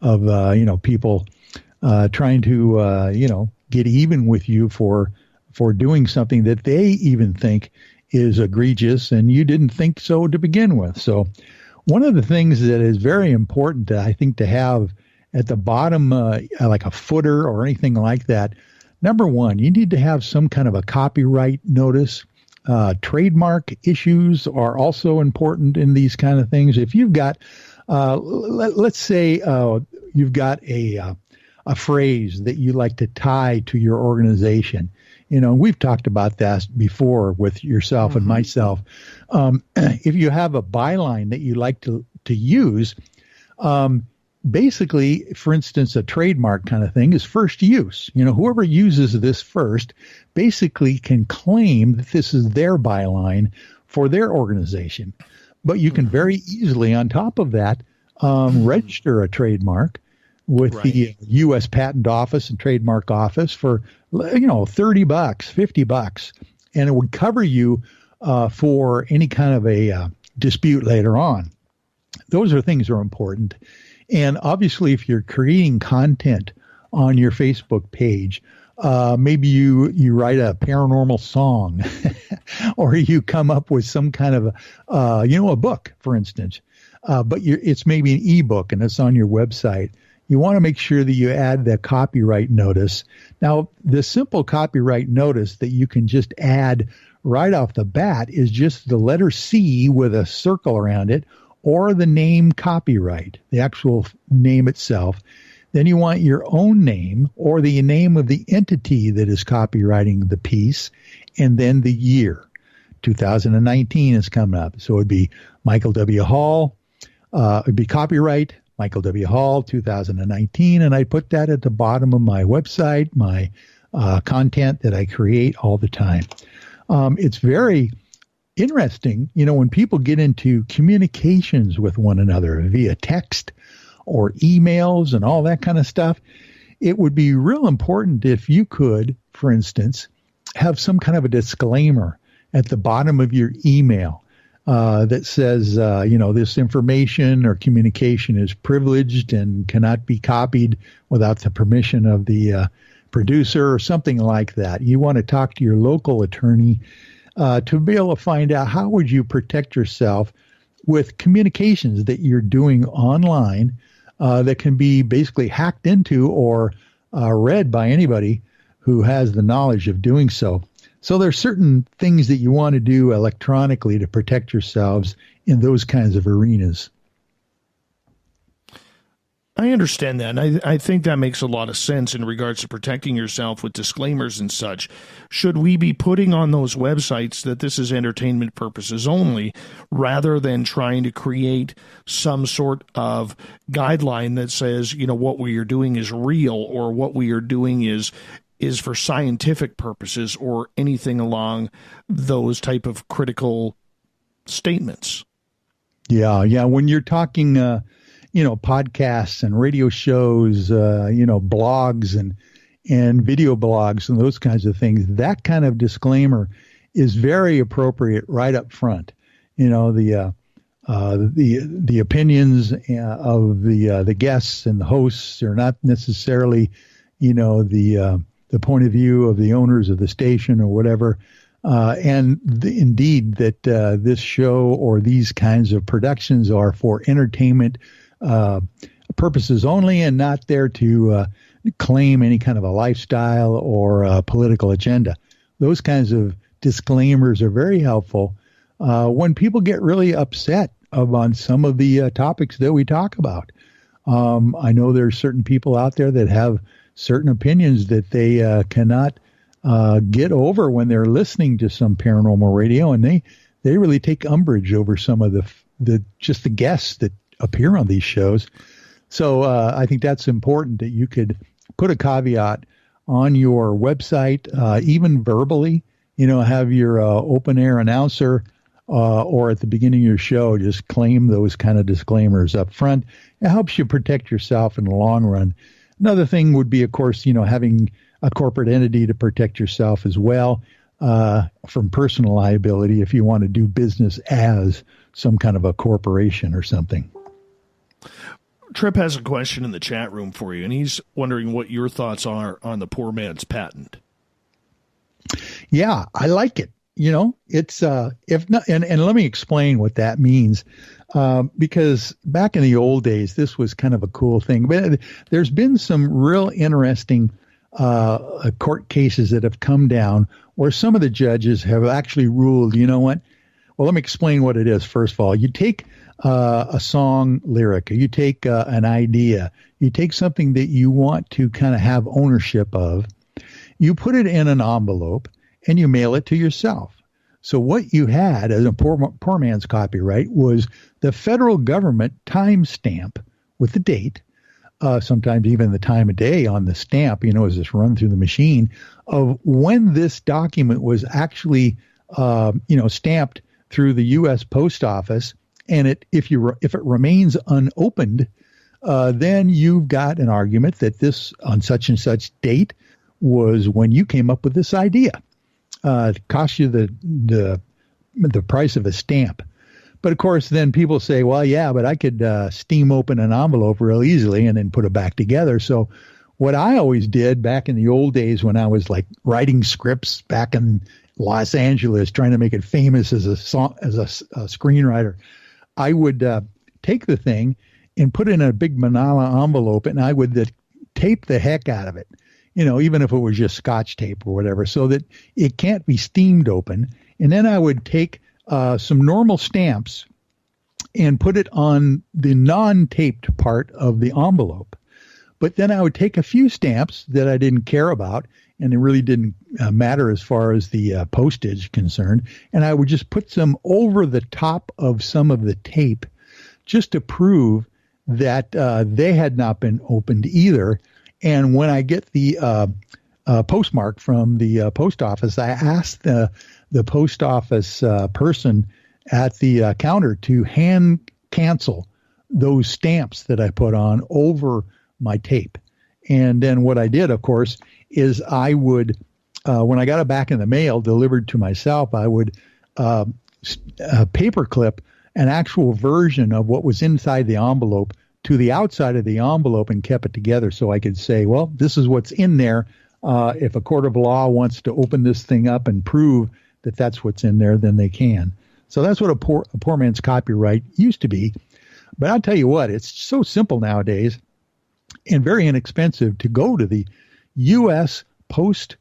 of people trying to, get even with you for doing something that they even think is egregious and you didn't think so to begin with. So one of the things that is very important, I think, to have at the bottom, like a footer or anything like that, number one, you need to have some kind of a copyright notice. Trademark issues are also important in these kind of things. If you've got Let's say you've got a phrase that you like to tie to your organization. We've talked about that before with yourself and myself. If you have a byline that you like to use, basically, for instance, a trademark kind of thing is first use. Whoever uses this first basically can claim that this is their byline for their organization. But you can very easily, on top of that, register a trademark with the U.S. Patent Office and Trademark Office for, $30, $50, and it would cover you for any kind of a dispute later on. Those are things that are important. And obviously, if you're creating content on your Facebook page, maybe you write a paranormal song or you come up with some kind of, a book, for instance, but it's maybe an ebook and it's on your website. You want to make sure that you add the copyright notice. Now, the simple copyright notice that you can just add right off the bat is just the letter C with a circle around it, or the name copyright, the actual name itself. Then you want your own name or the name of the entity that is copywriting the piece, and then the year. 2019 is coming up. So it would be Michael W. Hall. It would be copyright Michael W. Hall 2019, and I put that at the bottom of my website, my content that I create all the time. It's very interesting, when people get into communications with one another via text or emails and all that kind of stuff. It would be real important if you could, for instance, have some kind of a disclaimer at the bottom of your email that says, this information or communication is privileged and cannot be copied without the permission of the producer or something like that. You want to talk to your local attorney to be able to find out how would you protect yourself with communications that you're doing online that can be basically hacked into or read by anybody who has the knowledge of doing so. So there's certain things that you want to do electronically to protect yourselves in those kinds of arenas. I understand that. And I think that makes a lot of sense in regards to protecting yourself with disclaimers and such. Should we be putting on those websites that this is entertainment purposes only, rather than trying to create some sort of guideline that says, what we are doing is real, or what we are doing is for scientific purposes, or anything along those type of critical statements? Yeah. When you're talking, podcasts and radio shows, blogs and video blogs and those kinds of things, that kind of disclaimer is very appropriate right up front. The opinions of the guests and the hosts are not necessarily, the point of view of the owners of the station or whatever. Indeed, that this show or these kinds of productions are for entertainment purposes only, and not there to claim any kind of a lifestyle or a political agenda. Those kinds of disclaimers are very helpful when people get really upset on some of the topics that we talk about. I know there's certain people out there that have certain opinions that they cannot get over when they're listening to some paranormal radio, and they really take umbrage over some of the guests that appear on these shows. So I think that's important, that you could put a caveat on your website, even verbally, have your open air announcer or at the beginning of your show, just claim those kind of disclaimers up front. It helps you protect yourself in the long run. Another thing would be, of course, having a corporate entity to protect yourself as well from personal liability if you want to do business as some kind of a corporation or something. Trip has a question in the chat room for you, and he's wondering what your thoughts are on the poor man's patent. Yeah, I like it. It's if not, and let me explain what that means. Because back in the old days, this was kind of a cool thing. But there's been some real interesting court cases that have come down where some of the judges have actually ruled, Well, let me explain what it is. First of all, you take a song lyric, you take an idea, you take something that you want to kind of have ownership of, you put it in an envelope, and you mail it to yourself. So what you had as a poor man's copyright was the federal government timestamp with the date, sometimes even the time of day on the stamp, as it's run through the machine, of when this document was actually, stamped through the U.S. Post Office. And if it remains unopened, then you've got an argument that this on such and such date was when you came up with this idea. It costs you the price of a stamp. But of course, then people say, well, yeah, but I could steam open an envelope real easily and then put it back together. So what I always did back in the old days when I was like writing scripts back in Los Angeles, trying to make it famous as a screenwriter, I would take the thing and put it in a big manila envelope, and I would tape the heck out of it, even if it was just Scotch tape or whatever, so that it can't be steamed open. And then I would take some normal stamps and put it on the non-taped part of the envelope. But then I would take a few stamps that I didn't care about, and it really didn't matter as far as the postage concerned, and I would just put some over the top of some of the tape just to prove that they had not been opened either. And when I get the postmark from the post office, I asked the post office person at the counter to hand cancel those stamps that I put on over my tape. And then what I did, of course, is I would, when I got it back in the mail delivered to myself, I would paperclip an actual version of what was inside the envelope to the outside of the envelope and kept it together so I could say, well, this is what's in there. If a court of law wants to open this thing up and prove that that's what's in there, then they can. So that's what a poor man's copyright used to be. But I'll tell you what, it's so simple nowadays and very inexpensive to go to the U.S. Patent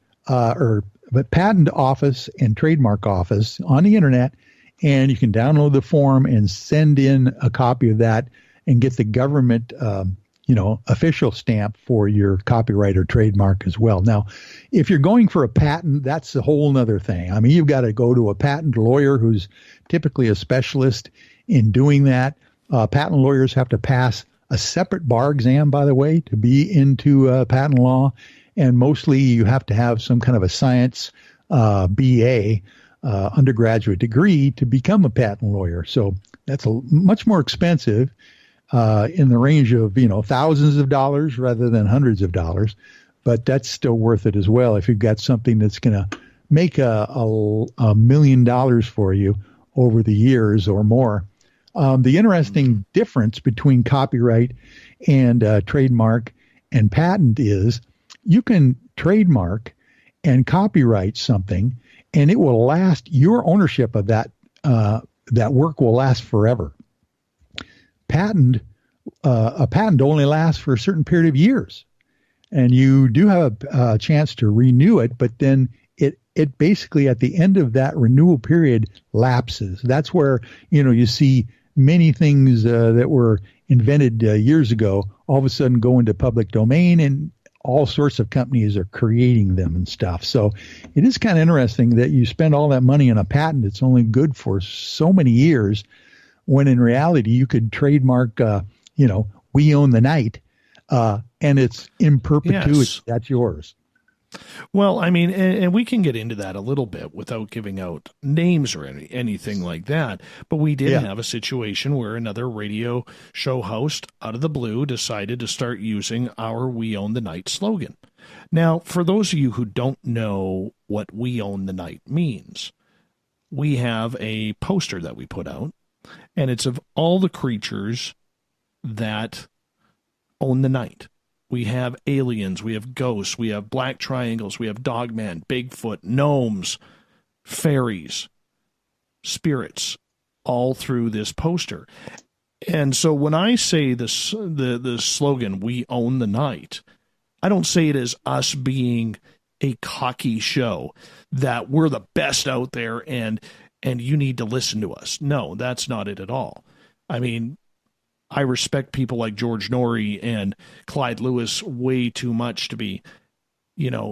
Office and Trademark Office on the internet, and you can download the form and send in a copy of that and get the government, official stamp for your copyright or trademark as well. Now, if you're going for a patent, that's a whole nother thing. I mean, you've got to go to a patent lawyer who's typically a specialist in doing that. Patent lawyers have to pass a separate bar exam, by the way, to be into patent law. And mostly you have to have some kind of a science BA, undergraduate degree to become a patent lawyer. So that's much more expensive, in the range of, thousands of dollars rather than hundreds of dollars. But that's still worth it as well if you've got something that's going to make $1 million for you over the years or more. The interesting difference between copyright and trademark and patent is you can trademark and copyright something, and it will last. Your ownership of that work will last forever. A patent only lasts for a certain period of years, and you do have a chance to renew it, but then it basically at the end of that renewal period lapses. That's where you see many things that were invented years ago all of a sudden go into public domain, and all sorts of companies are creating them and stuff. So it is kind of interesting that you spend all that money on a patent that's only good for so many years, when in reality you could trademark, we own the night, and it's in perpetuity. Yes. That's yours. Well, I mean, and we can get into that a little bit without giving out names or anything like that. But we did have a situation where another radio show host out of the blue decided to start using our "We Own the Night" slogan. Now, for those of you who don't know what "We Own the Night" means, we have a poster that we put out, and it's of all the creatures that own the night. We have aliens, we have ghosts, we have black triangles, we have dogman, Bigfoot, gnomes, fairies, spirits, all through this poster. And so when I say the slogan, "We Own the Night," I don't say it as us being a cocky show that we're the best out there and you need to listen to us. No, that's not it at all. I mean, I respect people like George Norrie and Clyde Lewis way too much to be,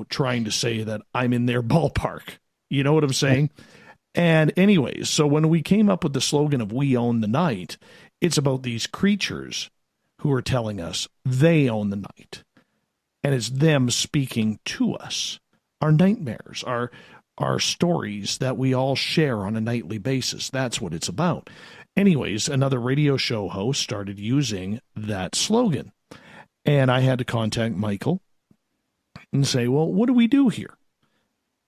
trying to say that I'm in their ballpark. You know what I'm saying? And anyways, so when we came up with the slogan of "We Own the Night," it's about these creatures who are telling us they own the night. And it's them speaking to us, our nightmares, our stories that we all share on a nightly basis. That's what it's about. Anyways, another radio show host started using that slogan. And I had to contact Michael and say, well, what do we do here?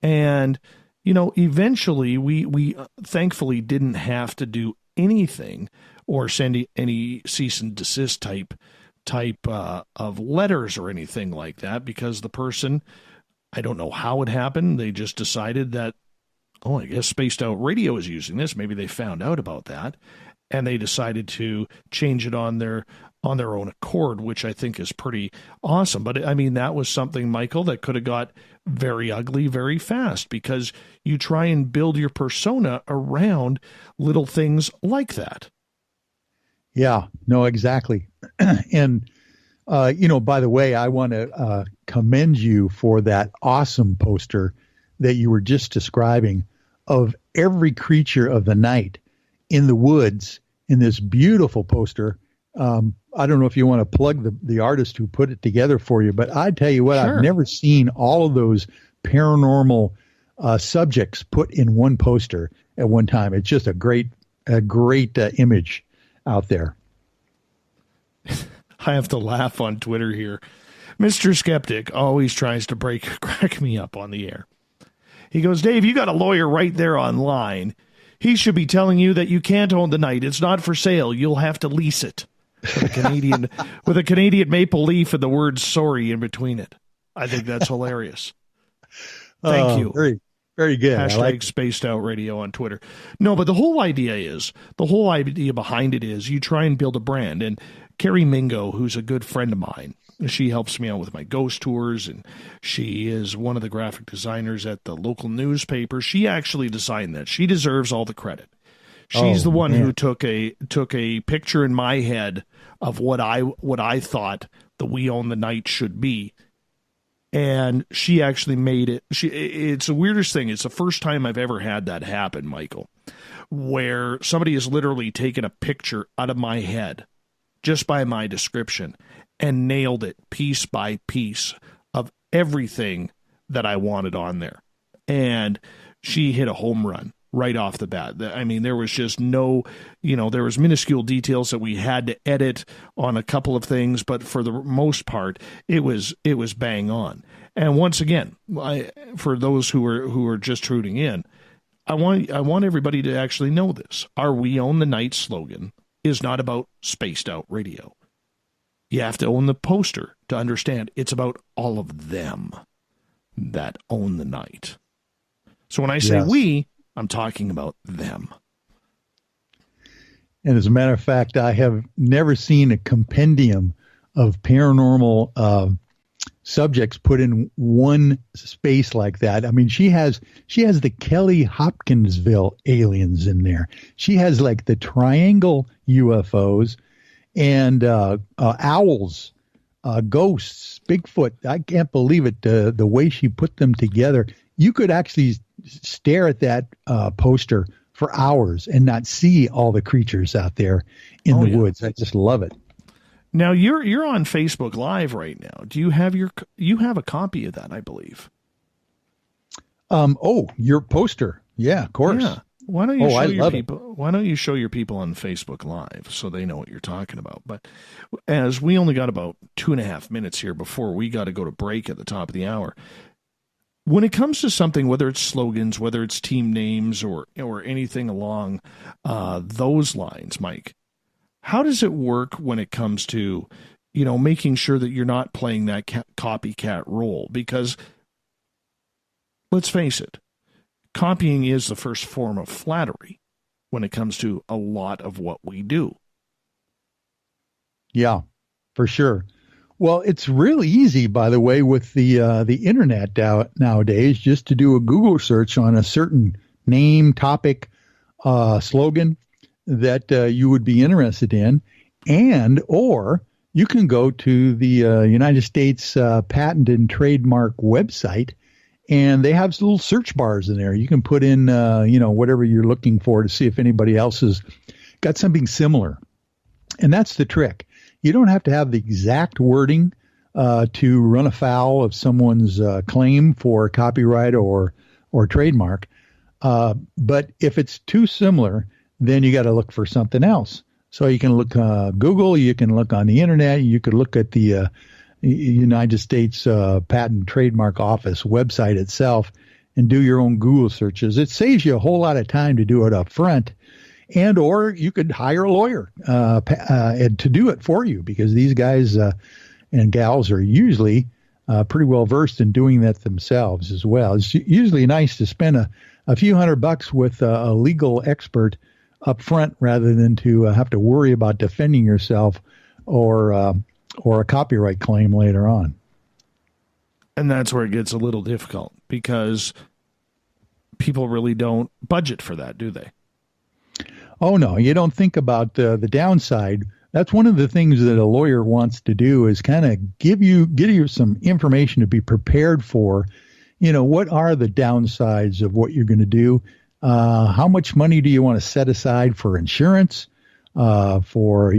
And, eventually we thankfully didn't have to do anything or send any cease and desist type of letters or anything like that, because the person, I don't know how it happened. They just decided that, I guess Spaced Out Radio is using this. Maybe they found out about that, and they decided to change it on their own accord, which I think is pretty awesome. But I mean, that was something, Michael, that could have got very ugly very fast, because you try and build your persona around little things like that. Yeah, no, exactly. And, by the way, I want to commend you for that awesome poster that you were just describing of every creature of the night in the woods in this beautiful poster. I don't know if you want to plug the artist who put it together for you, but I tell you what, sure. I've never seen all of those paranormal subjects put in one poster at one time. It's just a great image out there. I have to laugh on Twitter here. Mr. Skeptic always tries to crack me up on the air. He goes, Dave, you got a lawyer right there online. He should be telling you that you can't own the night. It's not for sale. You'll have to lease it. With a Canadian maple leaf and the word sorry in between it. I think that's hilarious. Thank you. Very, very good. Hashtag Spaced Out Radio on Twitter. No, but the whole idea behind it is you try and build a brand. And Carrie Mingo, who's a good friend of mine, she helps me out with my ghost tours, and she is one of the graphic designers at the local newspaper. She actually designed that. She deserves all the credit. She's the one who took a picture in my head of what I thought the We Own the Night should be. And she actually made it. It's the weirdest thing. It's the first time I've ever had that happen, Michael, where somebody has literally taken a picture out of my head just by my description and nailed it piece by piece of everything that I wanted on there. And she hit a home run right off the bat. I mean, there was just no, there was minuscule details that we had to edit on a couple of things, but for the most part, it was bang on. And once again, for those who are just tuning in, I want everybody to actually know this. Our We Own the Night slogan is not about Spaced Out Radio. You have to own the poster to understand it's about all of them that own the night. So when I say we, I'm talking about them. And as a matter of fact, I have never seen a compendium of paranormal subjects put in one space like that. I mean, she has the Kelly Hopkinsville aliens in there. She has like the triangle UFOs and owls, ghosts, Bigfoot. I can't believe it, the way she put them together. You could actually stare at that poster for hours and not see all the creatures out there in the woods. I just love it. Now you're on Facebook Live right now. Do you have you have a copy of that, I believe? Your poster. Yeah, of course. Yeah. Why don't you show your people? Why don't you show your people on Facebook Live so they know what you're talking about? But as we only got about 2.5 minutes here before we got to go to break at the top of the hour, when it comes to something, whether it's slogans, whether it's team names, or anything along those lines, Mike, how does it work when it comes to, making sure that you're not playing that copycat role? Because let's face it, copying is the first form of flattery when it comes to a lot of what we do. Yeah, for sure. Well, it's really easy, by the way, with the internet nowadays, just to do a Google search on a certain name, topic, slogan. that you would be interested in, or you can go to the United States Patent and Trademark website, and they have little search bars in there. You can put in, whatever you're looking for to see if anybody else has got something similar. And that's the trick. You don't have to have the exact wording to run afoul of someone's claim for copyright or trademark. But if it's too similar, then you got to look for something else. So you can look Google, you can look on the internet, you could look at the United States Patent and Trademark Office website itself and do your own Google searches. It saves you a whole lot of time to do it up front. And or you could hire a lawyer to do it for you, because these guys and gals are usually pretty well versed in doing that themselves as well. It's usually nice to spend a few $100 with a legal expert up front rather than to have to worry about defending yourself or a copyright claim later on. And that's where it gets a little difficult, because people really don't budget for that, do they? Oh, no, you don't think about the downside. That's one of the things that a lawyer wants to do, is kind of give you some information to be prepared for. What are the downsides of what you're going to do? How much money do you want to set aside for insurance, for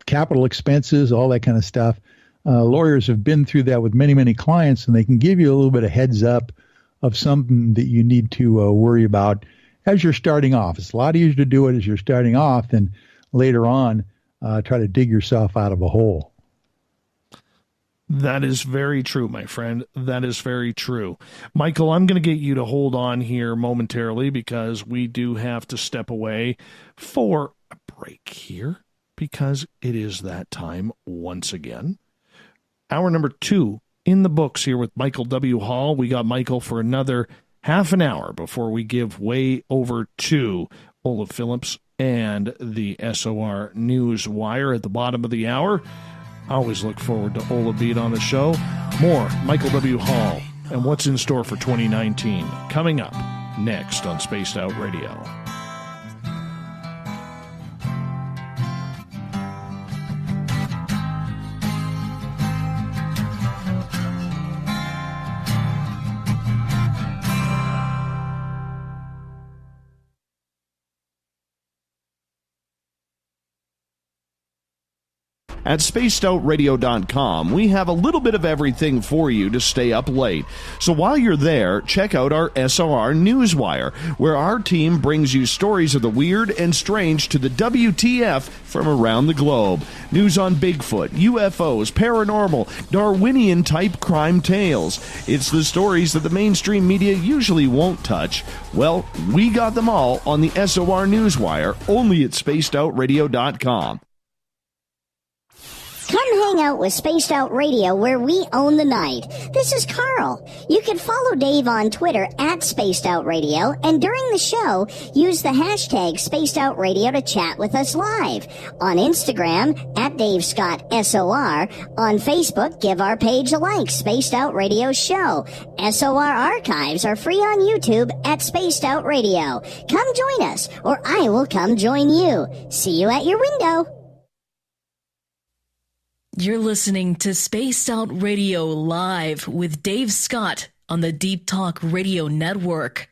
capital expenses, all that kind of stuff? Lawyers have been through that with many, many clients, and they can give you a little bit of heads up of something that you need to worry about as you're starting off. It's a lot easier to do it as you're starting off than later on try to dig yourself out of a hole. That is very true, my friend. That is very true. Michael, I'm going to get you to hold on here momentarily, because we do have to step away for a break here, because it is that time once again. Hour number 2 in the books here with Michael W. Hall. We got Michael for another half an hour before we give way over to Olaf Phillips and the SOR News Wire at the bottom of the hour. I always look forward to Ola being on the show. More Michael W. Hall and what's in store for 2019 coming up next on Spaced Out Radio. At spacedoutradio.com, we have a little bit of everything for you to stay up late. So while you're there, check out our SOR Newswire, where our team brings you stories of the weird and strange to the WTF from around the globe. News on Bigfoot, UFOs, paranormal, Darwinian-type crime tales. It's the stories that the mainstream media usually won't touch. Well, we got them all on the SOR Newswire, only at spacedoutradio.com. Come hang out with Spaced Out Radio, where we own the night. This is Carl. You can follow Dave on Twitter at Spaced Out Radio, and during the show, use the hashtag Spaced Out Radio to chat with us live. On Instagram, at Dave Scott SOR. On Facebook, give our page a like, Spaced Out Radio Show. SOR archives are free on YouTube at Spaced Out Radio. Come join us, or I will come join you. See you at your window. You're listening to Spaced Out Radio Live with Dave Scott on the Deep Talk Radio Network.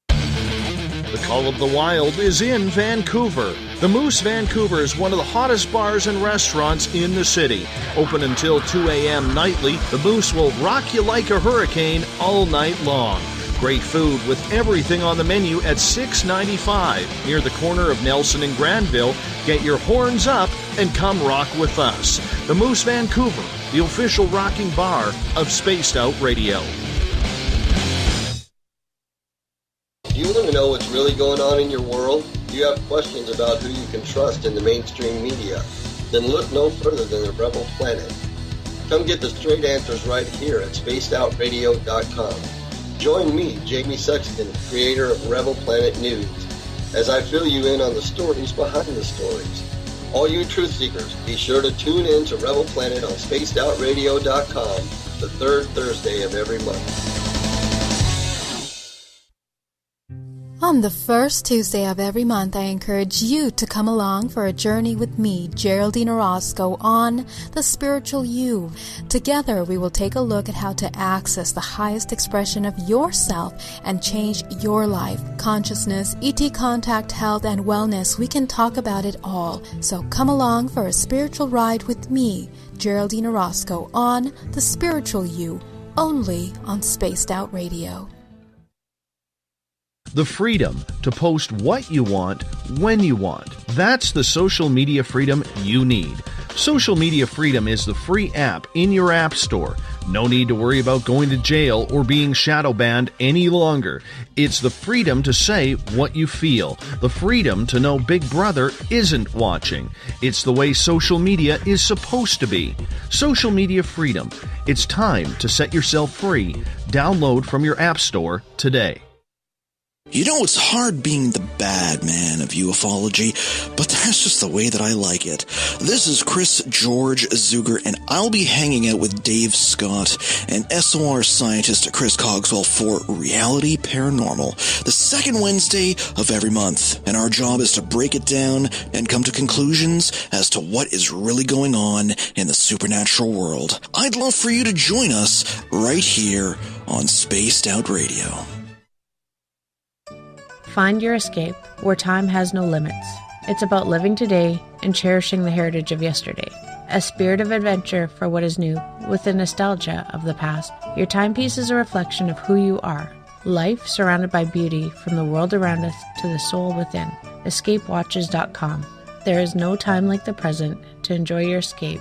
The Call of the Wild is in Vancouver. The Moose Vancouver is one of the hottest bars and restaurants in the city. Open until 2 a.m. nightly, the Moose will rock you like a hurricane all night long. Great food with everything on the menu at $6.95 near the corner of Nelson and Granville. Get your horns up and come rock with us. The Moose Vancouver, the official rocking bar of Spaced Out Radio. Do you want to know what's really going on in your world? Do you have questions about who you can trust in the mainstream media? Then look no further than the Rebel Planet. Come get the straight answers right here at spacedoutradio.com. Join me, Jamie Sexton, creator of Rebel Planet News, as I fill you in on the stories behind the stories. All you truth seekers, be sure to tune in to Rebel Planet on spacedoutradio.com the third Thursday of every month. On the first Tuesday of every month, I encourage you to come along for a journey with me, Geraldine Orozco, on The Spiritual You. Together, we will take a look at how to access the highest expression of yourself and change your life. Consciousness, ET contact, health, and wellness, we can talk about it all. So come along for a spiritual ride with me, Geraldine Orozco, on The Spiritual You, only on Spaced Out Radio. The freedom to post what you want, when you want. That's the social media freedom you need. Social Media Freedom is the free app in your app store. No need to worry about going to jail or being shadow banned any longer. It's the freedom to say what you feel. The freedom to know Big Brother isn't watching. It's the way social media is supposed to be. Social Media Freedom. It's time to set yourself free. Download from your app store today. You know, it's hard being the bad man of ufology, but that's just the way that I like it. This is Chris George Zuger, and I'll be hanging out with Dave Scott and SOR scientist Chris Cogswell for Reality Paranormal, the second Wednesday of every month. And our job is to break it down and come to conclusions as to what is really going on in the supernatural world. I'd love for you to join us right here on Spaced Out Radio. Find your escape where time has no limits. It's about living today and cherishing the heritage of yesterday. A spirit of adventure for what is new, with the nostalgia of the past. Your timepiece is a reflection of who you are. Life surrounded by beauty from the world around us to the soul within. EscapeWatches.com. There is no time like the present to enjoy your escape.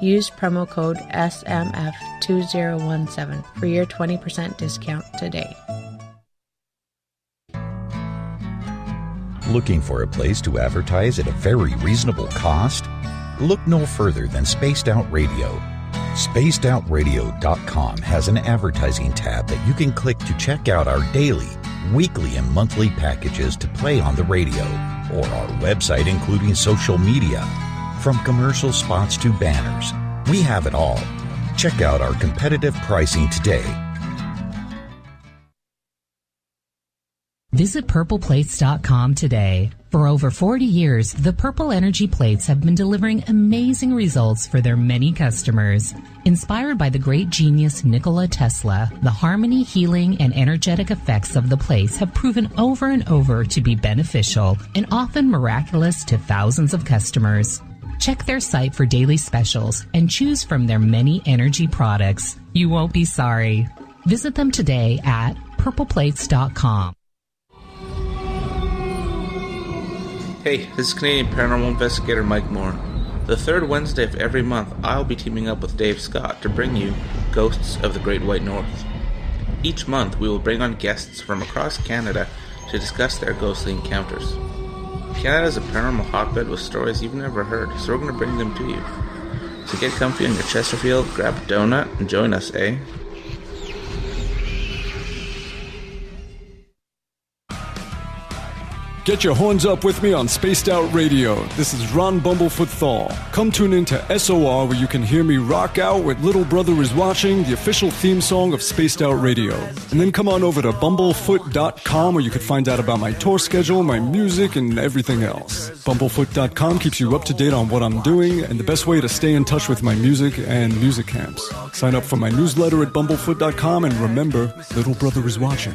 Use promo code SMF2017 for your 20% discount today. Looking for a place to advertise at a very reasonable cost? Look no further than Spaced Out Radio. SpacedOutRadio.com has an advertising tab that you can click to check out our daily, weekly, and monthly packages to play on the radio, or our website including social media. From commercial spots to banners, we have it all. Check out our competitive pricing today. Visit purpleplates.com today. For over 40 years, the Purple Energy Plates have been delivering amazing results for their many customers. Inspired by the great genius Nikola Tesla, the harmony, healing, and energetic effects of the plates have proven over and over to be beneficial and often miraculous to thousands of customers. Check their site for daily specials and choose from their many energy products. You won't be sorry. Visit them today at purpleplates.com. Hey, this is Canadian Paranormal Investigator Mike Moore. The third Wednesday of every month, I'll be teaming up with Dave Scott to bring you Ghosts of the Great White North. Each month, we will bring on guests from across Canada to discuss their ghostly encounters. Canada is a paranormal hotbed with stories you've never heard, so we're going to bring them to you. So get comfy on your Chesterfield, grab a donut, and join us, eh? Get your horns up with me on Spaced Out Radio. This is Ron Bumblefoot Thal. Come tune in to SOR where you can hear me rock out with Little Brother is Watching, the official theme song of Spaced Out Radio. And then come on over to bumblefoot.com where you can find out about my tour schedule, my music, and everything else. Bumblefoot.com keeps you up to date on what I'm doing and the best way to stay in touch with my music and music camps. Sign up for my newsletter at bumblefoot.com and remember, Little Brother is Watching.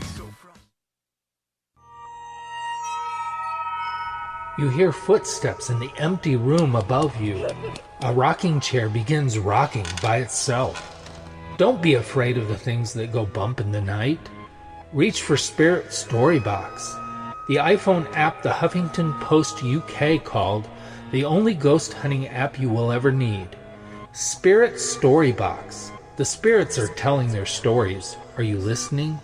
You hear footsteps in the empty room above you. A rocking chair begins rocking by itself. Don't be afraid of the things that go bump in the night. Reach for Spirit Storybox, the iPhone app the Huffington Post UK called the only ghost hunting app you will ever need. Spirit Storybox. The spirits are telling their stories. Are you listening?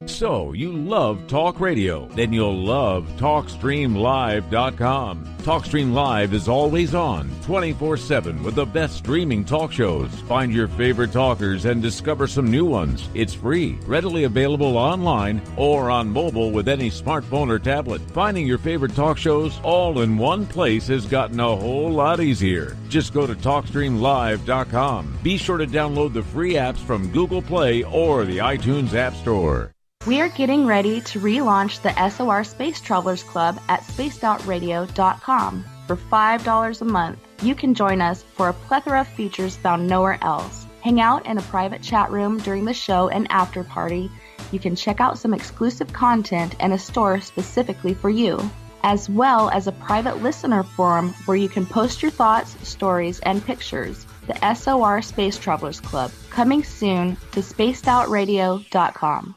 So, you love talk radio? Then you'll love TalkStreamLive.com. TalkStream Live is always on, 24/7, with the best streaming talk shows. Find your favorite talkers and discover some new ones. It's free, readily available online or on mobile with any smartphone or tablet. Finding your favorite talk shows all in one place has gotten a whole lot easier. Just go to TalkStreamLive.com. Be sure to download the free apps from Google Play or the iTunes App Store. We are getting ready to relaunch the SOR Space Travelers Club at spacedoutradio.com. For $5 a month, you can join us for a plethora of features found nowhere else. Hang out in a private chat room during the show and after party. You can check out some exclusive content and a store specifically for you, as well as a private listener forum where you can post your thoughts, stories, and pictures. The SOR Space Travelers Club, coming soon to spacedoutradio.com.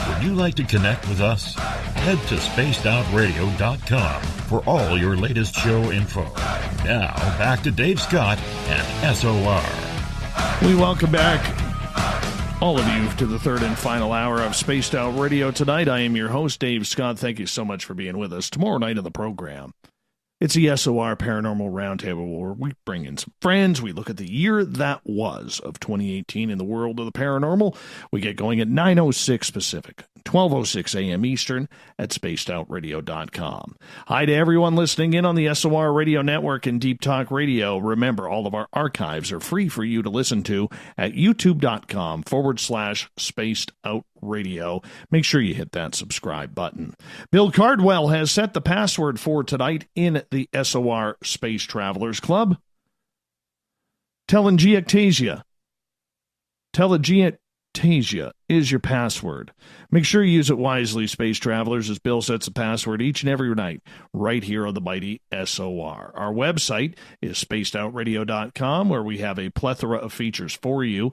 Would you like to connect with us? Head to spacedoutradio.com for all your latest show info. Now, back to Dave Scott and SOR. We welcome back all of you to the third and final hour of Spaced Out Radio tonight. I am your host, Dave Scott. Thank you so much for being with us. Tomorrow night on the program, it's the SOR Paranormal Roundtable, where we bring in some friends. We look at the year that was of 2018 in the world of the paranormal. We get going at 9:06 Pacific, 12:06 a.m. Eastern at spacedoutradio.com. Hi to everyone listening in on the SOR Radio Network and Deep Talk Radio. Remember, all of our archives are free for you to listen to at youtube.com/spacedoutradio. Make sure you hit that subscribe button. Bill Cardwell has set the password for tonight in the SOR Space Travelers Club. Telangiectasia. Telangiectasia is your password. Make sure you use it wisely, Space Travelers, as Bill sets the password each and every night right here on the mighty SOR. Our website is spacedoutradio.com, where we have a plethora of features for you.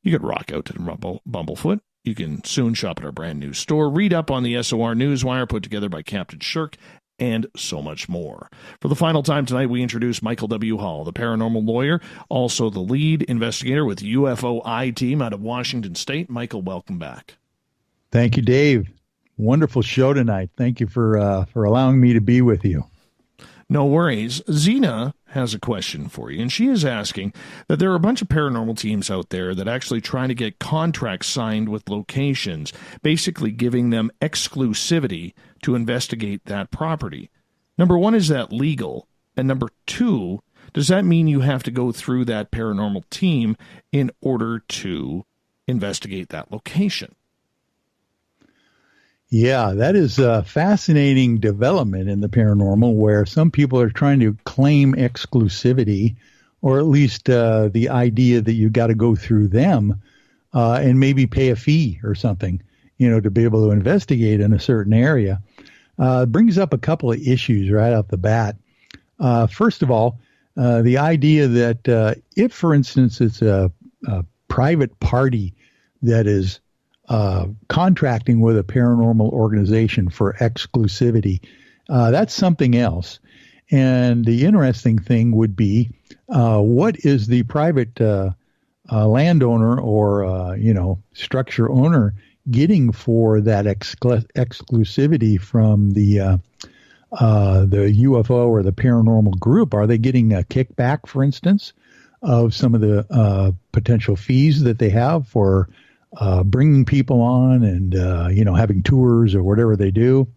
You could rock out to Bumblefoot. You can soon shop at our brand new store, read up on the SOR Newswire put together by Captain Shirk, and so much more. For the final time tonight, we introduce Michael W. Hall, the paranormal lawyer, also the lead investigator with UFO I-Team out of Washington State. Michael, welcome back. Thank you, Dave. Wonderful show tonight. Thank you for allowing me to be with you. No worries. Zena has a question for you, and she is asking that there are a bunch of paranormal teams out there that actually try to get contracts signed with locations, basically giving them exclusivity to investigate that property. Number one, is that legal? And number two, does that mean you have to go through that paranormal team in order to investigate that location? Yeah, that is a fascinating development in the paranormal, where some people are trying to claim exclusivity, or at least the idea that you got to go through them and maybe pay a fee or something, to be able to investigate in a certain area. Brings up a couple of issues right off the bat. First of all, the idea that if, for instance, it's a private party that is contracting with a paranormal organization for exclusivity, that's something else. And the interesting thing would be, what is the private landowner or, structure owner getting for that exclusivity from the UFO or the paranormal group? Are they getting a kickback, for instance, of some of the potential fees that they have for bringing people on and, having tours or whatever they do?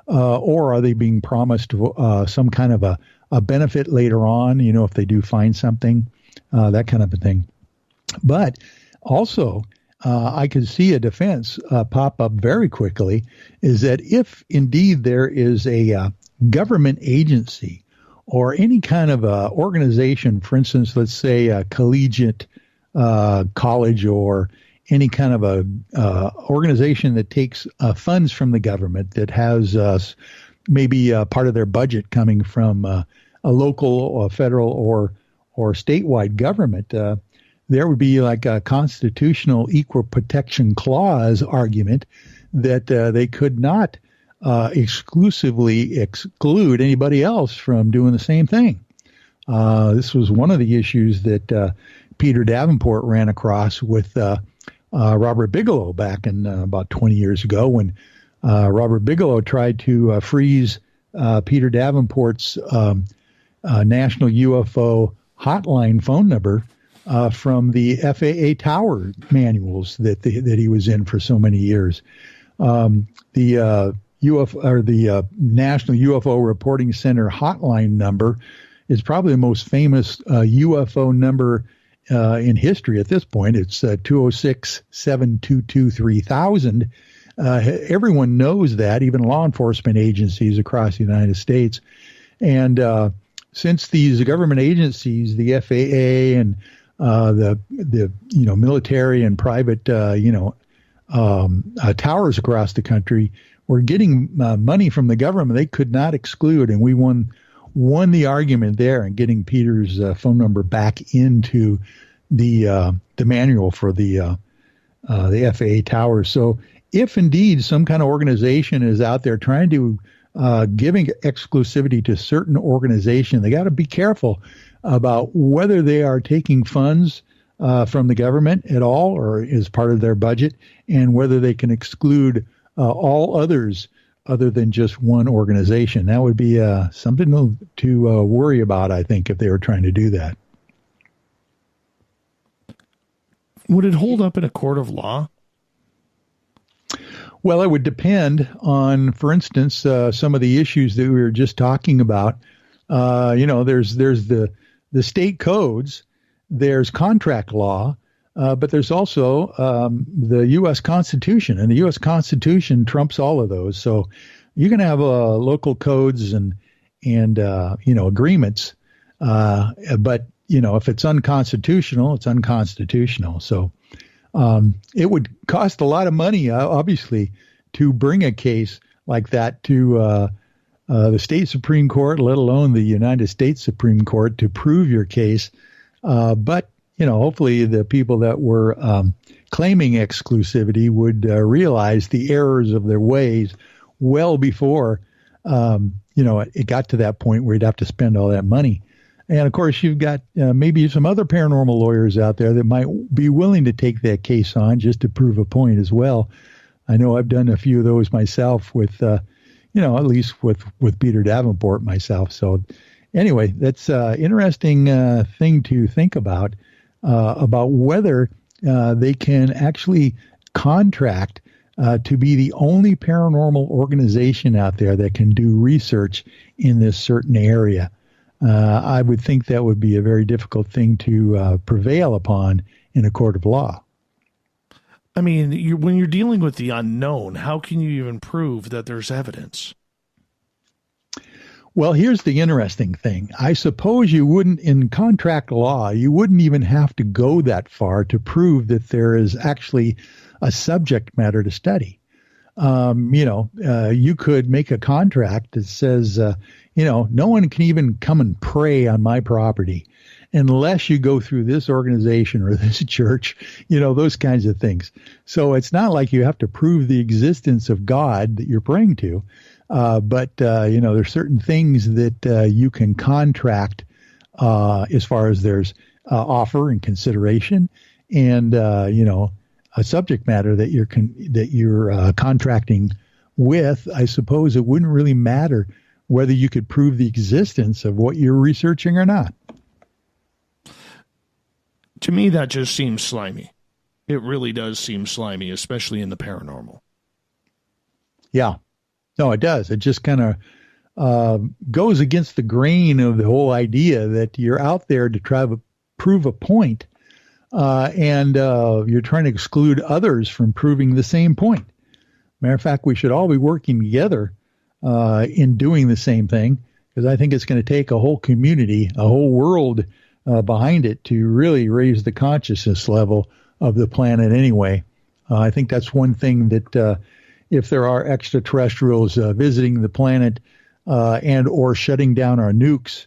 Or are they being promised some kind of a benefit later on, if they do find something, that kind of a thing. But also, I could see a defense pop up very quickly, is that if indeed there is a government agency or any kind of organization, for instance, let's say a collegiate college or any kind of a organization that takes funds from the government, that has maybe part of their budget coming from a local or federal or statewide government, there would be like a constitutional equal protection clause argument that they could not exclusively exclude anybody else from doing the same thing. This was one of the issues that Peter Davenport ran across with Robert Bigelow back in about 20 years ago, when Robert Bigelow tried to freeze Peter Davenport's National UFO Hotline phone number from the FAA tower manuals that he was in for so many years. The UFO or the National UFO Reporting Center hotline number is probably the most famous UFO number in history at this point. It's 206-722-3000. Everyone knows that, even law enforcement agencies across the United States. And since these government agencies, the FAA and the military and private towers across the country were getting money from the government, they could not exclude, and we won the argument there in getting Peter's phone number back into the manual for the FAA towers. So if indeed some kind of organization is out there trying to giving exclusivity to certain organization, they got to be careful about whether they are taking funds from the government at all or is part of their budget, and whether they can exclude all others other than just one organization. That would be something to worry about, I think, if they were trying to do that. Would it hold up in a court of law? Well, it would depend on, for instance, some of the issues that we were just talking about. There's the state codes, there's contract law, but there's also the U.S. Constitution, and the U.S. Constitution trumps all of those. So you can have local codes and agreements, but if it's unconstitutional, it's unconstitutional. So it would cost a lot of money, obviously, to bring a case like that to the state Supreme Court, let alone the United States Supreme Court, to prove your case. But hopefully the people that were claiming exclusivity would realize the errors of their ways well before, it got to that point where you'd have to spend all that money. And, of course, you've got maybe some other paranormal lawyers out there that might be willing to take that case on just to prove a point as well. I know I've done a few of those myself with, at least with Peter Davenport myself. So anyway, that's an interesting thing to think about whether they can actually contract to be the only paranormal organization out there that can do research in this certain area. I would think that would be a very difficult thing to prevail upon in a court of law. I mean, when you're dealing with the unknown, how can you even prove that there's evidence? Well, here's the interesting thing. I suppose you wouldn't, in contract law, you wouldn't even have to go that far to prove that there is actually a subject matter to study. You could make a contract that says, no one can even come and pray on my property unless you go through this organization or this church, those kinds of things. So it's not like you have to prove the existence of God that you're praying to. But there's certain things that you can contract as far as there's offer and consideration and, a subject matter that you're contracting with. I suppose it wouldn't really matter whether you could prove the existence of what you're researching or not. To me, that just seems slimy. It really does seem slimy, especially in the paranormal. Yeah. No, it does. It just kind of goes against the grain of the whole idea that you're out there to try to prove a point, and you're trying to exclude others from proving the same point. Matter of fact, we should all be working together in doing the same thing, because I think it's going to take a whole community, a whole world behind it to really raise the consciousness level of the planet anyway. I think that's one thing that if there are extraterrestrials visiting the planet and or shutting down our nukes,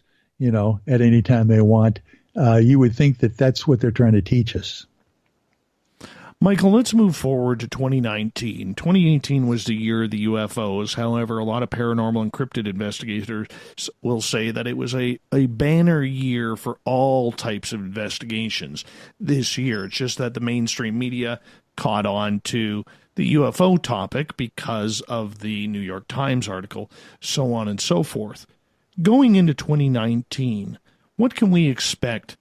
at any time they want, you would think that that's what they're trying to teach us. Michael, let's move forward to 2019. 2018 was the year of the UFOs. However, a lot of paranormal encrypted investigators will say that it was a banner year for all types of investigations this year. It's just that the mainstream media caught on to the UFO topic because of the New York Times article, so on and so forth. Going into 2019, what can we expect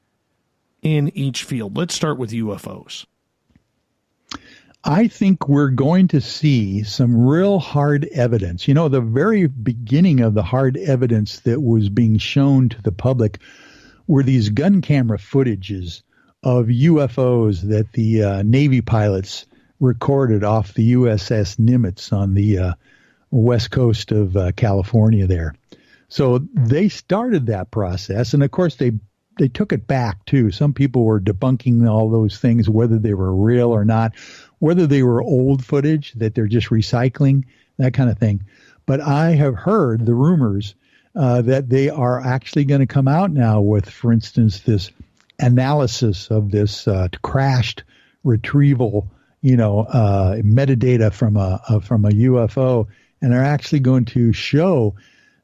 in each field? Let's start with UFOs. I think we're going to see some real hard evidence. The very beginning of the hard evidence that was being shown to the public were these gun camera footages of UFOs that the Navy pilots recorded off the USS Nimitz on the west coast of California there. So they started that process, and of course they took it back too. Some people were debunking all those things, whether they were real or not, whether they were old footage that they're just recycling, that kind of thing. But I have heard the rumors that they are actually going to come out now with, for instance, this analysis of this crashed retrieval, metadata from a UFO, and are actually going to show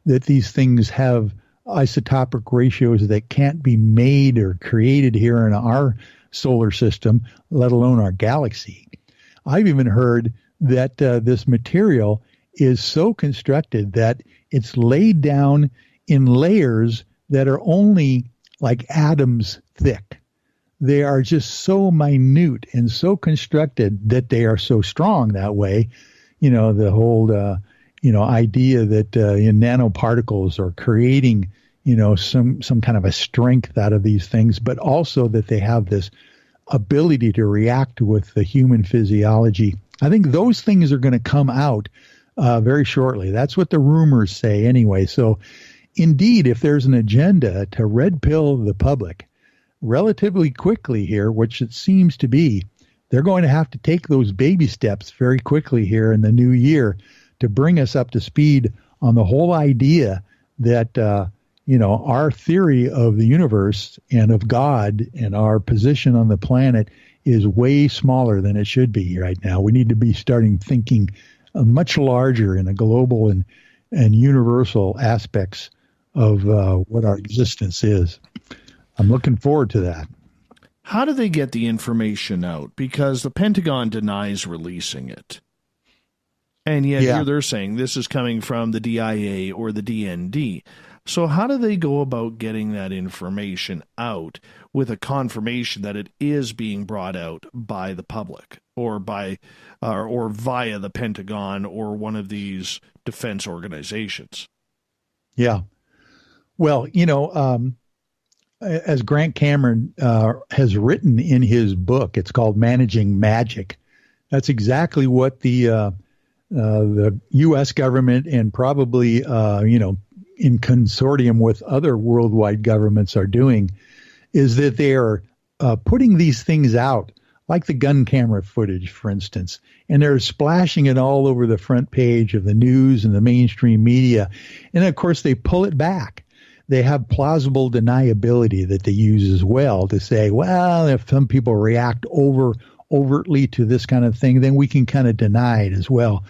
that these things have isotopic ratios that can't be made or created here in our solar system, let alone our galaxy. I've even heard that this material is so constructed that it's laid down in layers that are only like atoms thick. They are just so minute and so constructed that they are so strong that way. The whole, idea that in nanoparticles are creating, some kind of a strength out of these things, but also that they have this ability to react with the human physiology. I think those things are going to come out very shortly. That's what the rumors say anyway. So indeed, if there's an agenda to red pill the public relatively quickly here, which it seems to be, they're going to have to take those baby steps very quickly here in the new year to bring us up to speed on the whole idea that, our theory of the universe and of God and our position on the planet is way smaller than it should be right now. We need to be starting thinking much larger in a global and universal aspects of what our existence is. I'm looking forward to that. How do they get the information out? Because the Pentagon denies releasing it. And yet here they're saying this is coming from the DIA or the DND. So how do they go about getting that information out with a confirmation that it is being brought out by the public or by or via the Pentagon or one of these defense organizations? Yeah. Well, as Grant Cameron has written in his book, it's called Managing Magic. That's exactly what the U.S. government and probably, in consortium with other worldwide governments are doing, is that they are putting these things out, like the gun camera footage, for instance, and they're splashing it all over the front page of the news and the mainstream media. And, of course, they pull it back. They have plausible deniability that they use as well to say, well, if some people react overtly to this kind of thing, then we can kind of deny it as well.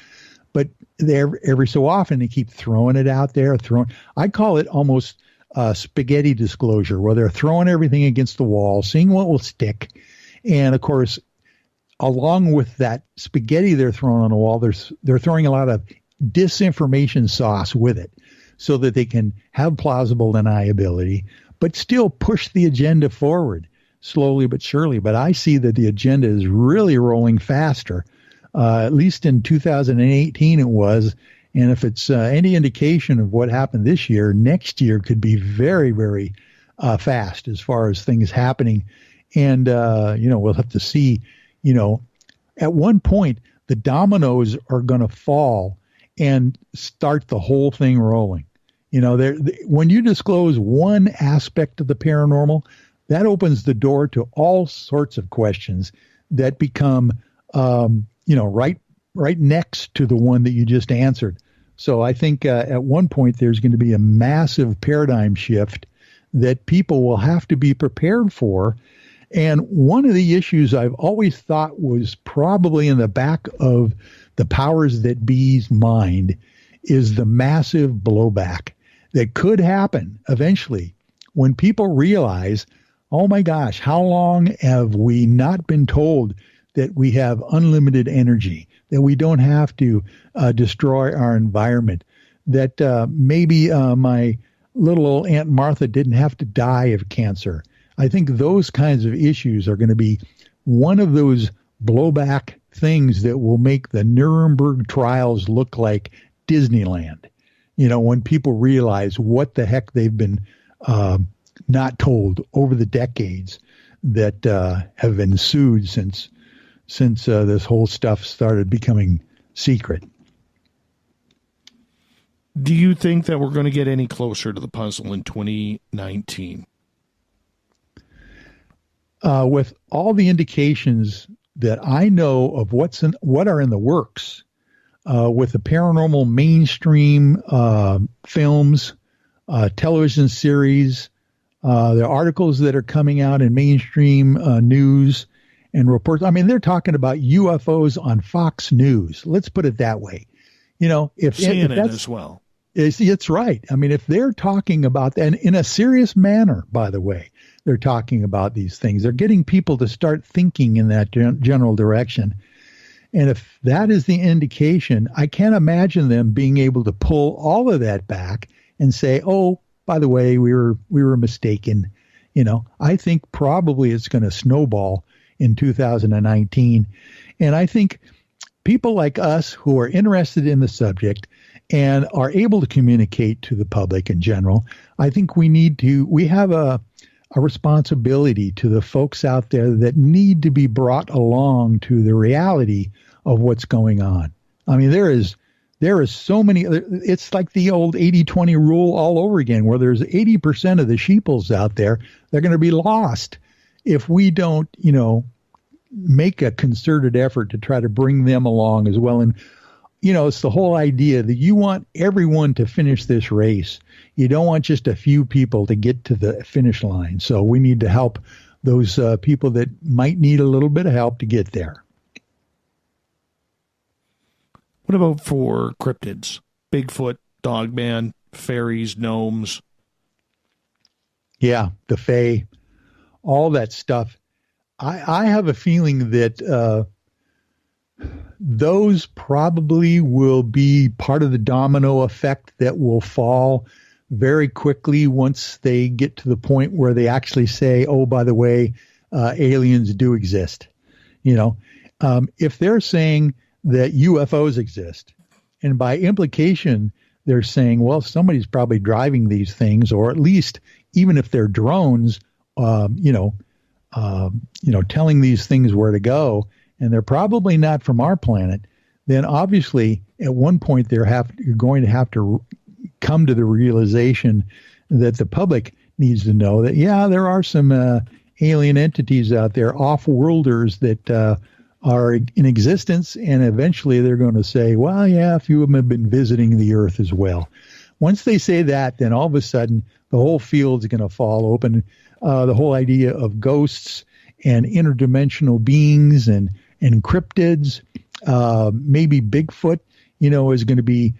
But every so often they keep throwing it out there. I call it almost spaghetti disclosure, where they're throwing everything against the wall, seeing what will stick. And, of course, along with that spaghetti they're throwing on the wall, they're throwing a lot of disinformation sauce with it so that they can have plausible deniability, but still push the agenda forward slowly but surely. But I see that the agenda is really rolling faster. At least in 2018 it was. And if it's any indication of what happened this year, next year could be very, very fast as far as things happening. And, we'll have to see, at one point, the dominoes are going to fall and start the whole thing rolling. When you disclose one aspect of the paranormal, that opens the door to all sorts of questions that become, right next to the one that you just answered. So I think at one point there's going to be a massive paradigm shift that people will have to be prepared for. And one of the issues I've always thought was probably in the back of the powers that be's mind is the massive blowback that could happen eventually when people realize, oh my gosh, how long have we not been told that we have unlimited energy, that we don't have to destroy our environment, that maybe my little old Aunt Martha didn't have to die of cancer. I think those kinds of issues are going to be one of those blowback things that will make the Nuremberg trials look like Disneyland. When people realize what the heck they've been not told over the decades, that have ensued since this whole stuff started becoming secret. Do you think that we're going to get any closer to the puzzle in 2019? With all the indications that I know of what are in the works, with the paranormal mainstream films, television series, the articles that are coming out in mainstream news and reports. I mean, they're talking about UFOs on Fox News. Let's put it that way. If CNN as well. It's right. I mean, if they're talking about that, and in a serious manner, by the way, they're talking about these things. They're getting people to start thinking in that general direction. And if that is the indication, I can't imagine them being able to pull all of that back and say, oh, by the way, we were mistaken. I think probably it's going to snowball in 2019. And I think people like us who are interested in the subject and are able to communicate to the public in general, I think we have a responsibility to the folks out there that need to be brought along to the reality of what's going on. I mean, there is so many, it's like the old 80-20 rule all over again, where there's 80% of the sheeples out there, they're going to be lost if we don't, make a concerted effort to try to bring them along as well. And, it's the whole idea that you want everyone to finish this race. You don't want just a few people to get to the finish line. So we need to help those people that might need a little bit of help to get there. What about for cryptids? Bigfoot, Dogman, fairies, gnomes? Yeah, the Fae, all that stuff. I have a feeling that those probably will be part of the domino effect that will fall very quickly once they get to the point where they actually say, oh, by the way, aliens do exist. If they're saying that UFOs exist, and by implication, they're saying, well, somebody's probably driving these things, or at least even if they're drones, telling these things where to go, and they're probably not from our planet, then obviously at one point you're going to have to come to the realization that the public needs to know that, yeah, there are some alien entities out there, off-worlders that are in existence, and eventually they're going to say, well, yeah, a few of them have been visiting the Earth as well. Once they say that, then all of a sudden the whole field's going to fall open. The whole idea of ghosts and interdimensional beings and cryptids, maybe Bigfoot, is going to be,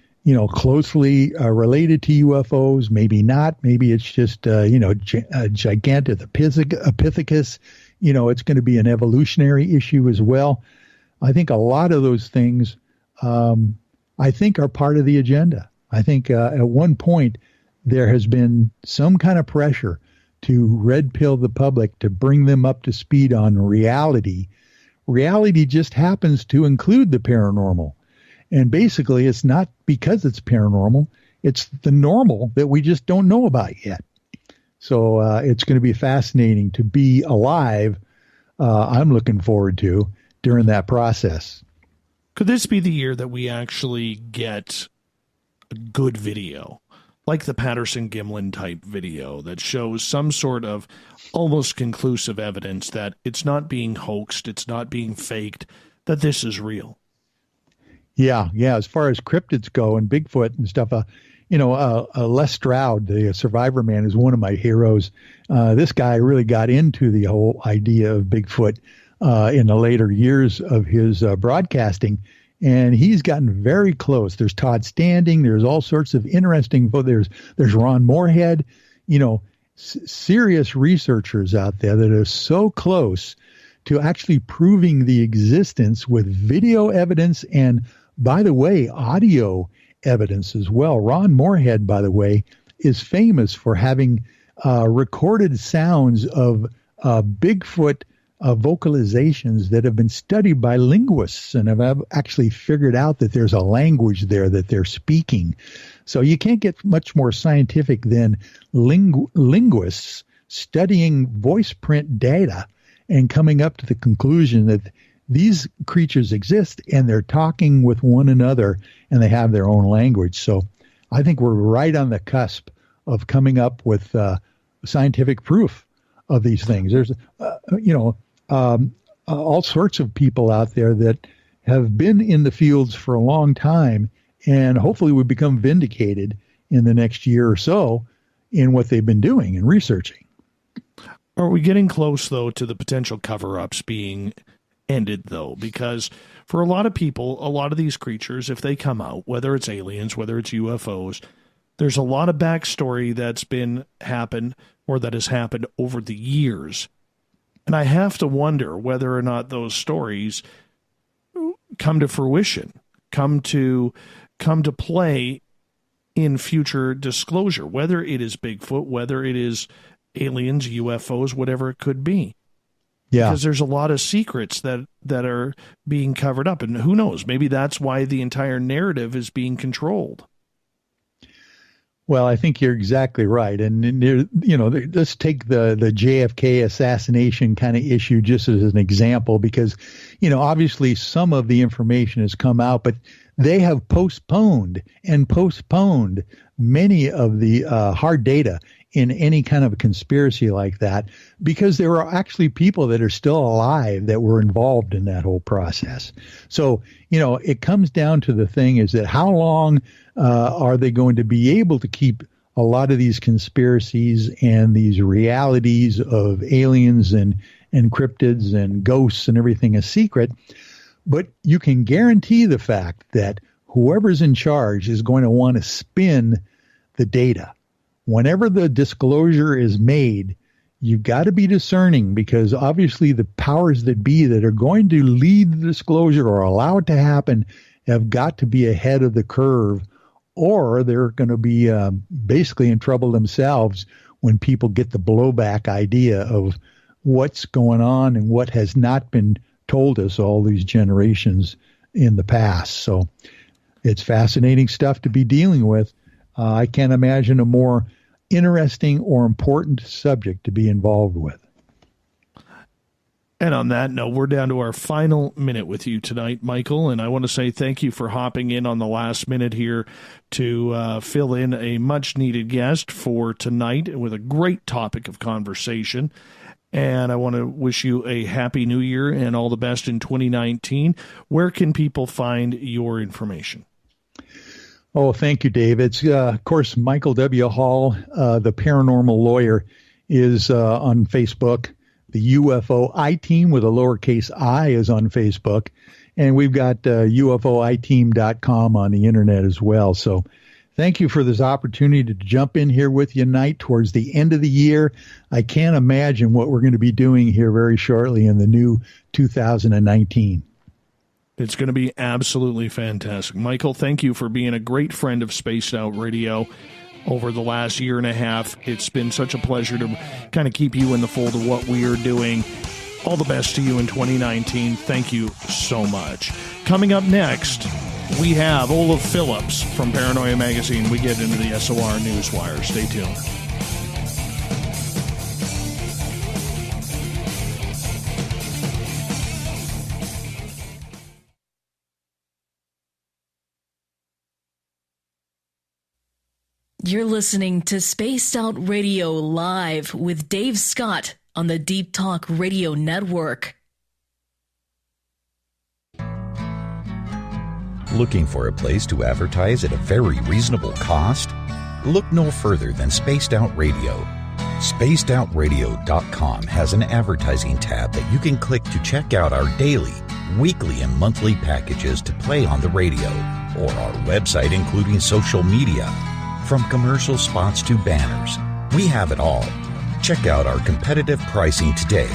closely related to UFOs, maybe not. Maybe it's just, a Gigantopithecus. It's going to be an evolutionary issue as well. I think a lot of those things, are part of the agenda. I think at one point there has been some kind of pressure to red pill the public to bring them up to speed on reality. Reality just happens to include the paranormal. And basically, it's not because it's paranormal. It's the normal that we just don't know about yet. So it's going to be fascinating to be alive. I'm looking forward to during that process. Could this be the year that we actually get a good video, like the Patterson-Gimlin type video that shows some sort of almost conclusive evidence that it's not being hoaxed, it's not being faked, that this is real? Yeah. As far as cryptids go and Bigfoot and stuff, Les Stroud, the Survivor Man, is one of my heroes. This guy really got into the whole idea of Bigfoot in the later years of his broadcasting, and he's gotten very close. There's Todd Standing. There's all sorts of interesting. There's Ron Moorhead. Serious researchers out there that are so close to actually proving the existence with video evidence and, by the way, audio evidence as well. Ron Moorhead, by the way, is famous for having recorded sounds of Bigfoot vocalizations that have been studied by linguists and have actually figured out that there's a language there that they're speaking. So you can't get much more scientific than linguists studying voice print data and coming up to the conclusion that these creatures exist and they're talking with one another and they have their own language. So I think we're right on the cusp of coming up with scientific proof of these things. There's, all sorts of people out there that have been in the fields for a long time and hopefully will become vindicated in the next year or so in what they've been doing and researching. Are we getting close, though, to the potential cover-ups being ended, though? Because for a lot of people, a lot of these creatures, if they come out, whether it's aliens, whether it's UFOs, there's a lot of backstory that's been happened or that has happened over the years. And I have to wonder whether or not those stories come to fruition, come to play in future disclosure, whether it is Bigfoot, whether it is aliens, UFOs, whatever it could be. Yeah. Because there's a lot of secrets that are being covered up. And who knows, maybe that's why the entire narrative is being controlled. Well, I think you're exactly right. And let's take the JFK assassination kind of issue just as an example, because, obviously some of the information has come out, but they have postponed many of the hard data in any kind of a conspiracy like that, because there are actually people that are still alive that were involved in that whole process. So, it comes down to the thing is that how long are they going to be able to keep a lot of these conspiracies and these realities of aliens and cryptids and ghosts and everything a secret? But you can guarantee the fact that whoever's in charge is going to want to spin the data. Whenever the disclosure is made, you've got to be discerning, because obviously the powers that be that are going to lead the disclosure or allow it to happen have got to be ahead of the curve, or they're going to be basically in trouble themselves when people get the blowback idea of what's going on and what has not been told us all these generations in the past. So it's fascinating stuff to be dealing with. I can't imagine a more interesting or important subject to be involved with. And on that note, we're down to our final minute with you tonight, Michael, and I want to say thank you for hopping in on the last minute here to fill in a much-needed guest for tonight with a great topic of conversation. And I want to wish you a happy new year and all the best in 2019. Where can people find your information? Oh, thank you, Dave. It's, of course, Michael W. Hall, the Paranormal Lawyer, is on Facebook. The UFO I-Team with a lowercase I is on Facebook. And we've got UFOIteam.com on the internet as well. So thank you for this opportunity to jump in here with you tonight towards the end of the year. I can't imagine what we're going to be doing here very shortly in the new 2019. It's going to be absolutely fantastic. Michael, thank you for being a great friend of Spaced Out Radio over the last year and a half. It's been such a pleasure to kind of keep you in the fold of what we are doing. All the best to you in 2019. Thank you so much. Coming up next, we have Olaf Phillips from Paranoia Magazine. We get into the SOR Newswire. Stay tuned. You're listening to Spaced Out Radio Live with Dave Scott on the Deep Talk Radio Network. Looking for a place to advertise at a very reasonable cost? Look no further than Spaced Out Radio. SpacedOutRadio.com has an advertising tab that you can click to check out our daily, weekly, and monthly packages to play on the radio, or our website including social media. From commercial spots to banners, we have it all. Check out our competitive pricing today.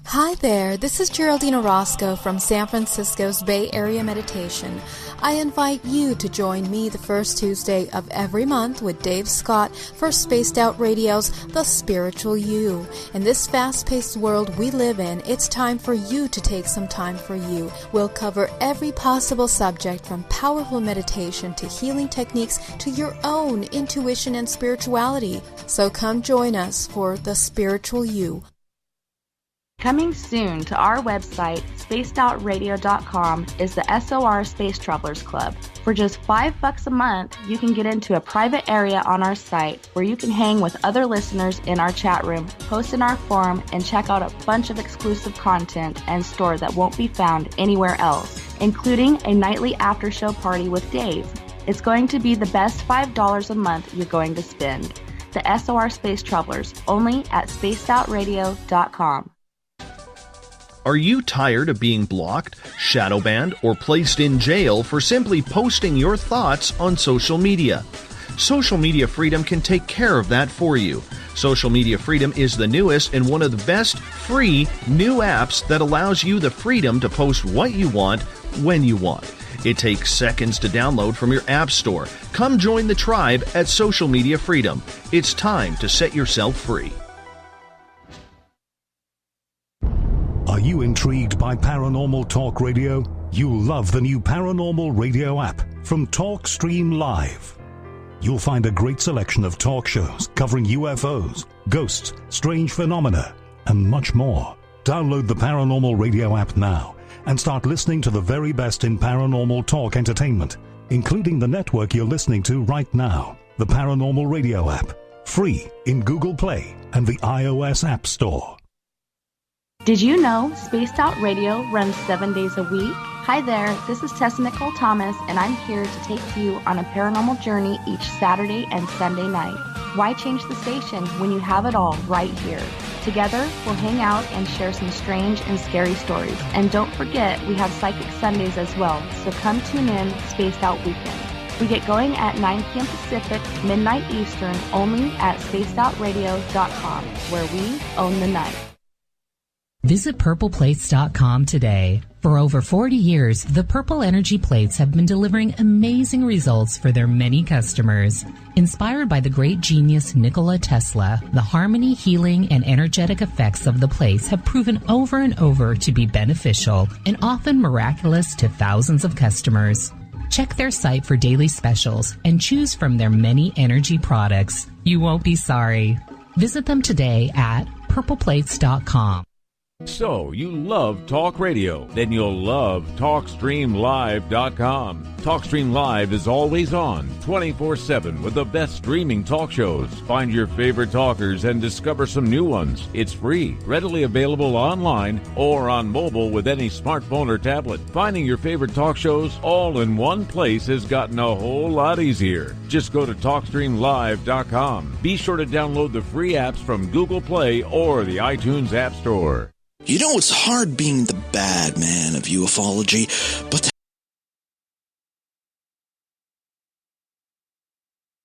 Hi there, this is Geraldine Orozco from San Francisco's Bay Area Meditation. I invite you to join me the first Tuesday of every month with Dave Scott for Spaced Out Radio's The Spiritual You. In this fast-paced world we live in, it's time for you to take some time for you. We'll cover every possible subject from powerful meditation to healing techniques to your own intuition and spirituality. So come join us for The Spiritual You. Coming soon to our website, spacedoutradio.com, is the SOR Space Travelers Club. For just $5 a month, you can get into a private area on our site where you can hang with other listeners in our chat room, post in our forum, and check out a bunch of exclusive content and store that won't be found anywhere else, including a nightly after-show party with Dave. It's going to be the best $5 a month you're going to spend. The SOR Space Travelers, only at spacedoutradio.com. Are you tired of being blocked, shadow banned, or placed in jail for simply posting your thoughts on social media? Social Media Freedom can take care of that for you. Social Media Freedom is the newest and one of the best free new apps that allows you the freedom to post what you want, when you want. It takes seconds to download from your app store. Come join the tribe at Social Media Freedom. It's time to set yourself free. Are you intrigued by Paranormal Talk Radio? You'll love the new Paranormal Radio app from TalkStream Live. You'll find a great selection of talk shows covering UFOs, ghosts, strange phenomena, and much more. Download the Paranormal Radio app now and start listening to the very best in paranormal talk entertainment, including the network you're listening to right now, the Paranormal Radio app, free in Google Play and the iOS App Store. Did you know Spaced Out Radio runs 7 days a week? Hi there, this is Tessa Nicole Thomas, and I'm here to take you on a paranormal journey each Saturday and Sunday night. Why change the station when you have it all right here? Together, we'll hang out and share some strange and scary stories. And don't forget, we have Psychic Sundays as well, so come tune in Spaced Out Weekend. We get going at 9 p.m. Pacific, midnight Eastern, only at spacedoutradio.com, where we own the night. Visit purpleplates.com today. For over 40 years, the Purple Energy Plates have been delivering amazing results for their many customers. Inspired by the great genius Nikola Tesla, the harmony, healing, and energetic effects of the plates have proven over and over to be beneficial and often miraculous to thousands of customers. Check their site for daily specials and choose from their many energy products. You won't be sorry. Visit them today at purpleplates.com. So, you love talk radio? Then you'll love TalkStreamLive.com. TalkStream Live is always on, 24/7 with the best streaming talk shows. Find your favorite talkers and discover some new ones. It's free, readily available online or on mobile with any smartphone or tablet. Finding your favorite talk shows all in one place has gotten a whole lot easier. Just go to TalkStreamLive.com. Be sure to download the free apps from Google Play or the iTunes App Store. You know, it's hard being the bad man of ufology, but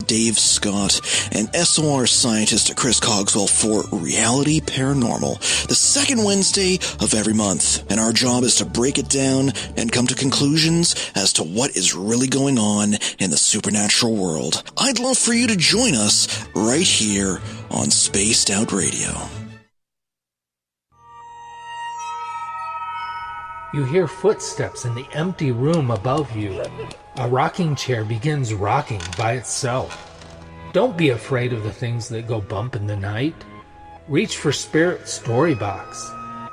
Dave Scott and SOR scientist Chris Cogswell for Reality Paranormal, the second Wednesday of every month. And our job is to break it down and come to conclusions as to what is really going on in the supernatural world. I'd love for you to join us right here on Spaced Out Radio. You hear footsteps in the empty room above you. A rocking chair begins rocking by itself. Don't be afraid of the things that go bump in the night. Reach for Spirit Storybox,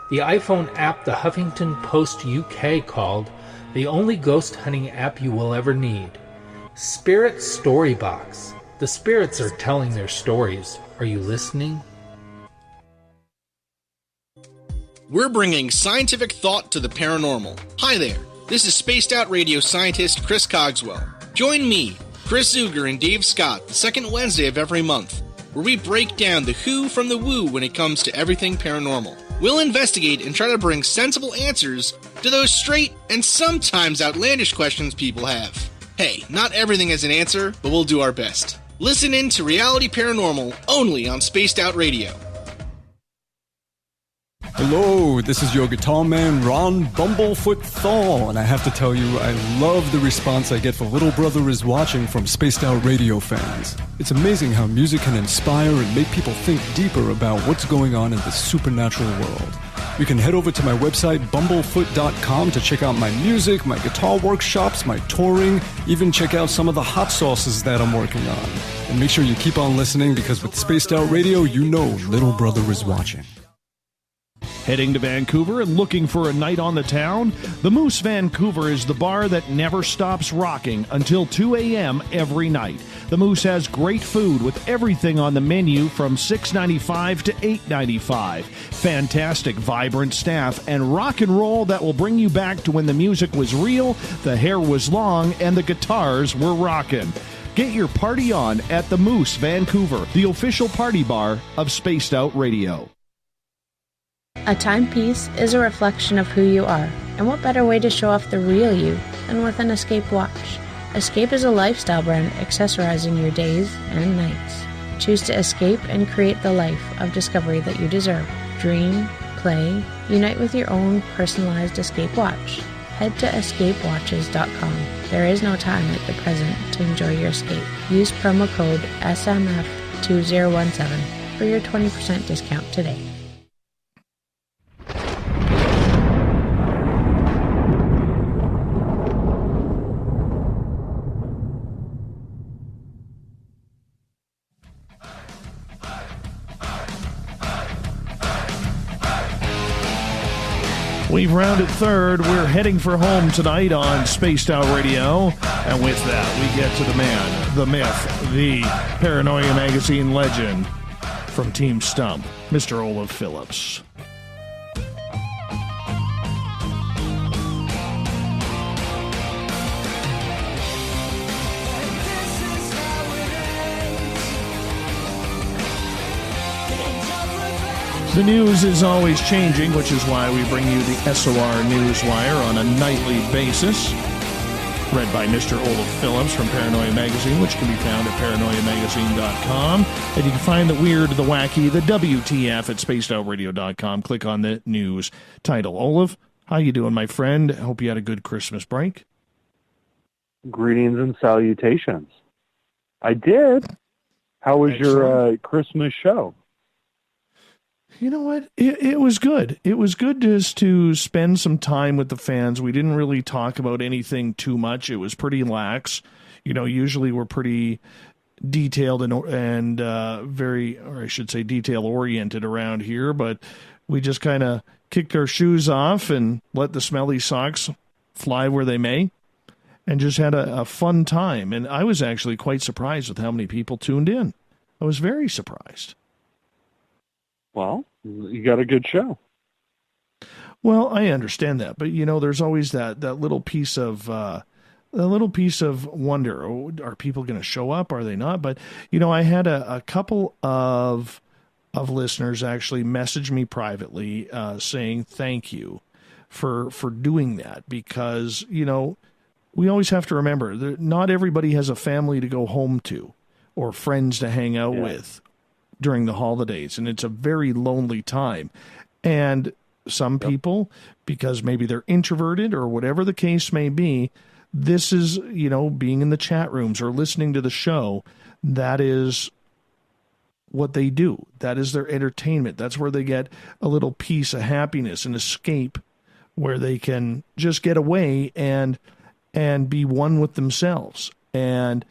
the iPhone app the Huffington Post UK called the only ghost hunting app you will ever need. Spirit Storybox. The spirits are telling their stories. Are you listening? We're bringing scientific thought to the paranormal. Hi there, this is Spaced Out Radio scientist Chris Cogswell. Join me, Chris Zuger, and Dave Scott the second Wednesday of every month, where we break down the who from the woo when it comes to everything paranormal. We'll investigate and try to bring sensible answers to those straight and sometimes outlandish questions people have. Hey, not everything has an answer, but we'll do our best. Listen in to Reality Paranormal only on Spaced Out Radio. Hello, this is your guitar man, Ron Bumblefoot Thaw, and I have to tell you, I love the response I get for Little Brother is Watching from Spaced Out Radio fans. It's amazing how music can inspire and make people think deeper about what's going on in the supernatural world. You can head over to my website, bumblefoot.com, to check out my music, my guitar workshops, my touring, even check out some of the hot sauces that I'm working on. And make sure you keep on listening, because with Spaced Out Radio, you know Little Brother is watching. Heading to Vancouver and looking for a night on the town? The Moose Vancouver is the bar that never stops rocking until 2 a.m. every night. The Moose has great food with everything on the menu from $6.95 to $8.95. Fantastic, vibrant staff and rock and roll that will bring you back to when the music was real, the hair was long, and the guitars were rocking. Get your party on at the Moose Vancouver, the official party bar of Spaced Out Radio. A timepiece is a reflection of who you are, and what better way to show off the real you than with an Escape watch? Escape is a lifestyle brand accessorizing your days and nights. Choose to escape and create the life of discovery that you deserve. Dream, play, unite with your own personalized Escape watch. Head to escapewatches.com. There is no time like the present to enjoy your escape. Use promo code SMF2017 for your 20% discount today. We've rounded third. We're heading for home tonight on Spaced Out Radio. And with that, we get to the man, the myth, the Paranoia Magazine legend from Team Stump, Mr. Olaf Phillips. The news is always changing, which is why we bring you the SOR Newswire on a nightly basis. Read by Mr. Olaf Phillips from Paranoia Magazine, which can be found at paranoiamagazine.com. And you can find the weird, the wacky, the WTF at spacedoutradio.com. Click on the news title. Olaf, how you doing, my friend? Hope you had a good Christmas break. Greetings and salutations. I did. How was your Christmas show? You know what? It was good. It was good just to spend some time with the fans. We didn't really talk about anything too much. It was pretty lax. You know, usually we're pretty detailed and very, or I should say detail-oriented around here, but we just kind of kicked our shoes off and let the smelly socks fly where they may and just had a fun time. And I was actually quite surprised with how many people tuned in. I was very surprised. Well, you got a good show. Well, I understand that, but you know, there's always that little piece of wonder. Oh, are people going to show up? Are they not? But you know, I had a couple of listeners actually message me privately saying thank you for doing that, because you know, we always have to remember that not everybody has a family to go home to or friends to hang out with during the holidays, and it's a very lonely time. And some people, because maybe they're introverted or whatever the case may be, this is, you know, being in the chat rooms or listening to the show, that is what they do. That is their entertainment. That's where they get a little piece of happiness and escape, where they can just get away and be one with themselves. And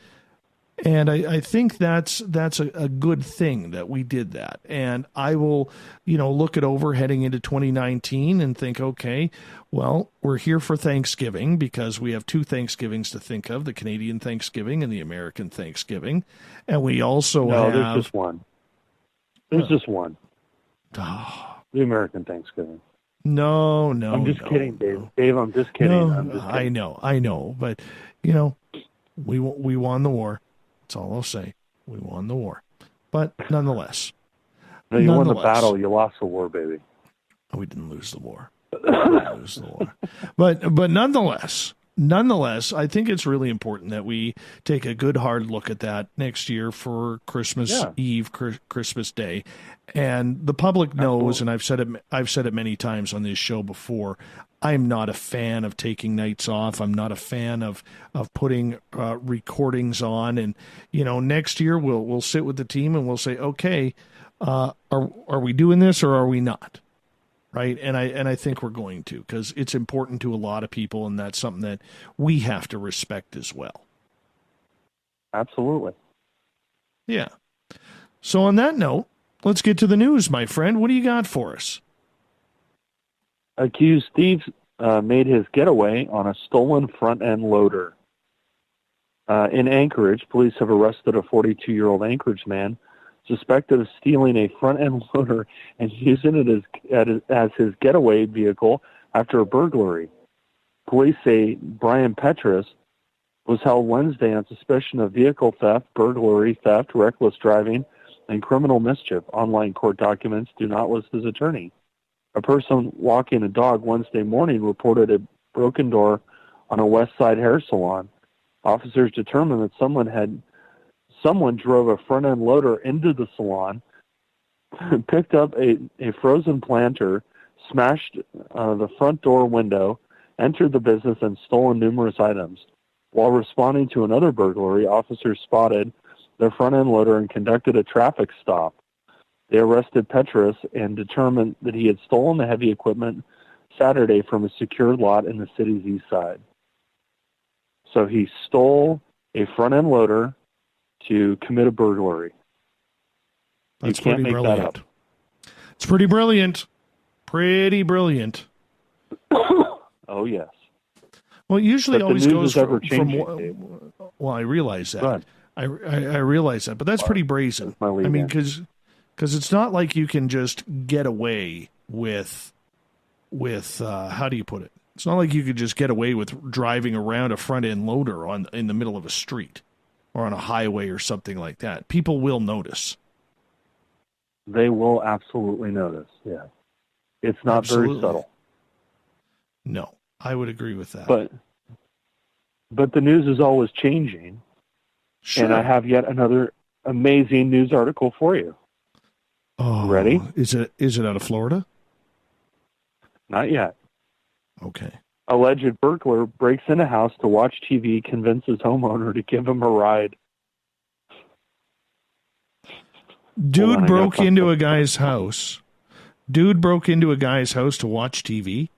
I think that's a good thing that we did that. And I will, you know, look it over heading into 2019 and think, okay, well, we're here for Thanksgiving because we have two Thanksgivings to think of, the Canadian Thanksgiving and the American Thanksgiving. And we also have... No, there's just one. There's just one. The American Thanksgiving. No. I'm just kidding, Dave. Dave, I'm just kidding. No, I'm just kidding. I know. But, you know, we won the war. That's all I'll say. We won the war. But nonetheless. No, you won the battle. You lost the war, baby. We didn't lose the war. But nonetheless, nonetheless, I think it's really important that we take a good hard look at that next year for Christmas Eve, Christmas Day, and the public knows. And I've said it many times on this show before. I'm not a fan of taking nights off. I'm not a fan of putting recordings on. And next year we'll sit with the team and we'll say, okay, are we doing this or are we not? Right. And I think we're going to, because it's important to a lot of people, and that's something that we have to respect as well. Absolutely. Yeah. So on that note, let's get to the news, my friend. What do you got for us? Accused thief made his getaway on a stolen front-end loader. In Anchorage, police have arrested a 42-year-old Anchorage man suspected of stealing a front-end loader and using it as his getaway vehicle after a burglary. Police say Brian Petrus was held Wednesday on suspicion of vehicle theft, burglary, theft, reckless driving, and criminal mischief. Online court documents do not list his attorney. A person walking a dog Wednesday morning reported a broken door on a West Side hair salon. Officers determined that someone drove a front-end loader into the salon, picked up a frozen planter, smashed the front door window, entered the business, and stolen numerous items. While responding to another burglary, officers spotted the front-end loader and conducted a traffic stop. They arrested Petrus and determined that he had stolen the heavy equipment Saturday from a secured lot in the city's east side. So he stole a front-end loader to commit a burglary. That's you can't pretty make brilliant. that up. It's pretty brilliant. Pretty brilliant. Oh, yes. Well, it usually always goes from well, I realize that. I realize that, but that's pretty brazen. I mean, because it's not like you can just get away with how do you put it? It's not like you could just get away with driving around a front-end loader in the middle of a street or on a highway or something like that. People will notice. They will absolutely notice, yeah. It's not very subtle. No, I would agree with that. But the news is always changing. Sure. And I have yet another amazing news article for you. Oh, ready? Is it out of Florida? Not yet. Okay. Alleged burglar breaks in a house to watch TV, convinces homeowner to give him a ride. Dude broke into a guy's house. Dude broke into a guy's house to watch TV?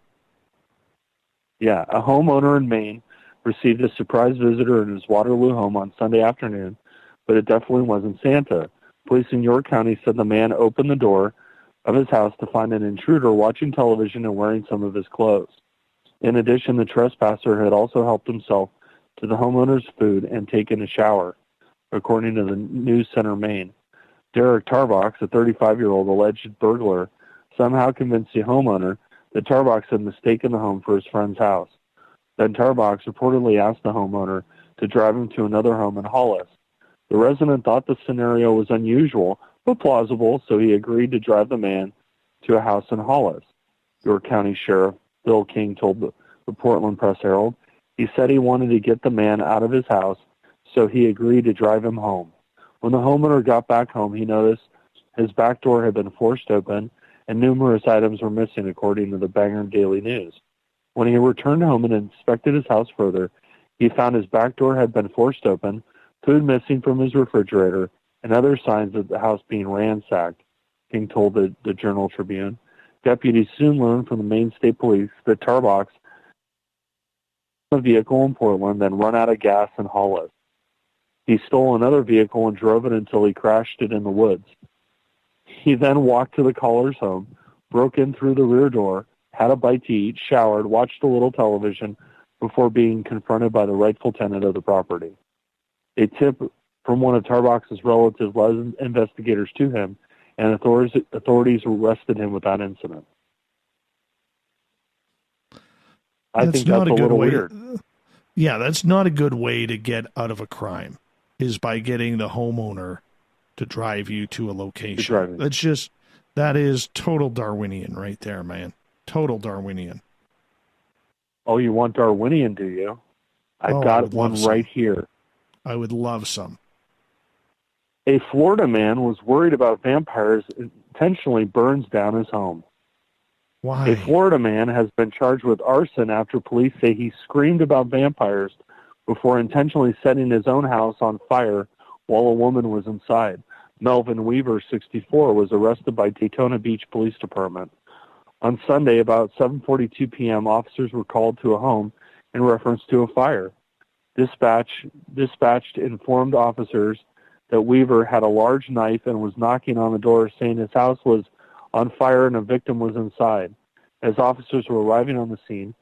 Yeah, a homeowner in Maine received a surprise visitor in his Waterloo home on Sunday afternoon, but it definitely wasn't Santa. Police in York County said the man opened the door of his house to find an intruder watching television and wearing some of his clothes. In addition, the trespasser had also helped himself to the homeowner's food and taken a shower, according to the News Center Maine. Derek Tarbox, a 35-year-old alleged burglar, somehow convinced the homeowner that Tarbox had mistaken the home for his friend's house. Then Tarbox reportedly asked the homeowner to drive him to another home in Hollis. The resident thought the scenario was unusual but plausible, so he agreed to drive the man to a house in Hollis. York County Sheriff Bill King told the Portland Press-Herald he said he wanted to get the man out of his house, so he agreed to drive him home. When the homeowner got back home, he noticed his back door had been forced open and numerous items were missing, according to the Bangor Daily News. When he returned home and inspected his house further, he found his back door had been forced open, food missing from his refrigerator, and other signs of the house being ransacked, King told the Journal Tribune. Deputies soon learned from the Maine State Police that Tarbox a vehicle in Portland, then run out of gas in Hollis. He stole another vehicle and drove it until he crashed it in the woods. He then walked to the caller's home, broke in through the rear door, had a bite to eat, showered, watched a little television before being confronted by the rightful tenant of the property. A tip from one of Tarbox's relatives led investigators to him, and authorities arrested him without incident. I think that's a little weird. Yeah, that's not a good way to get out of a crime, is by getting the homeowner to drive you to a location. That is total Darwinian right there, man. Total Darwinian. Oh, you want Darwinian, do you? I've got one right here. I would love some. A Florida man was worried about vampires and intentionally burns down his home. Why? A Florida man has been charged with arson after police say he screamed about vampires before intentionally setting his own house on fire while a woman was inside. Melvin Weaver, 64, was arrested by Daytona Beach Police Department. On Sunday, about 7:42 p.m., officers were called to a home in reference to a fire. Dispatched informed officers that Weaver had a large knife and was knocking on the door saying his house was on fire and a victim was inside. As officers were arriving on the scene,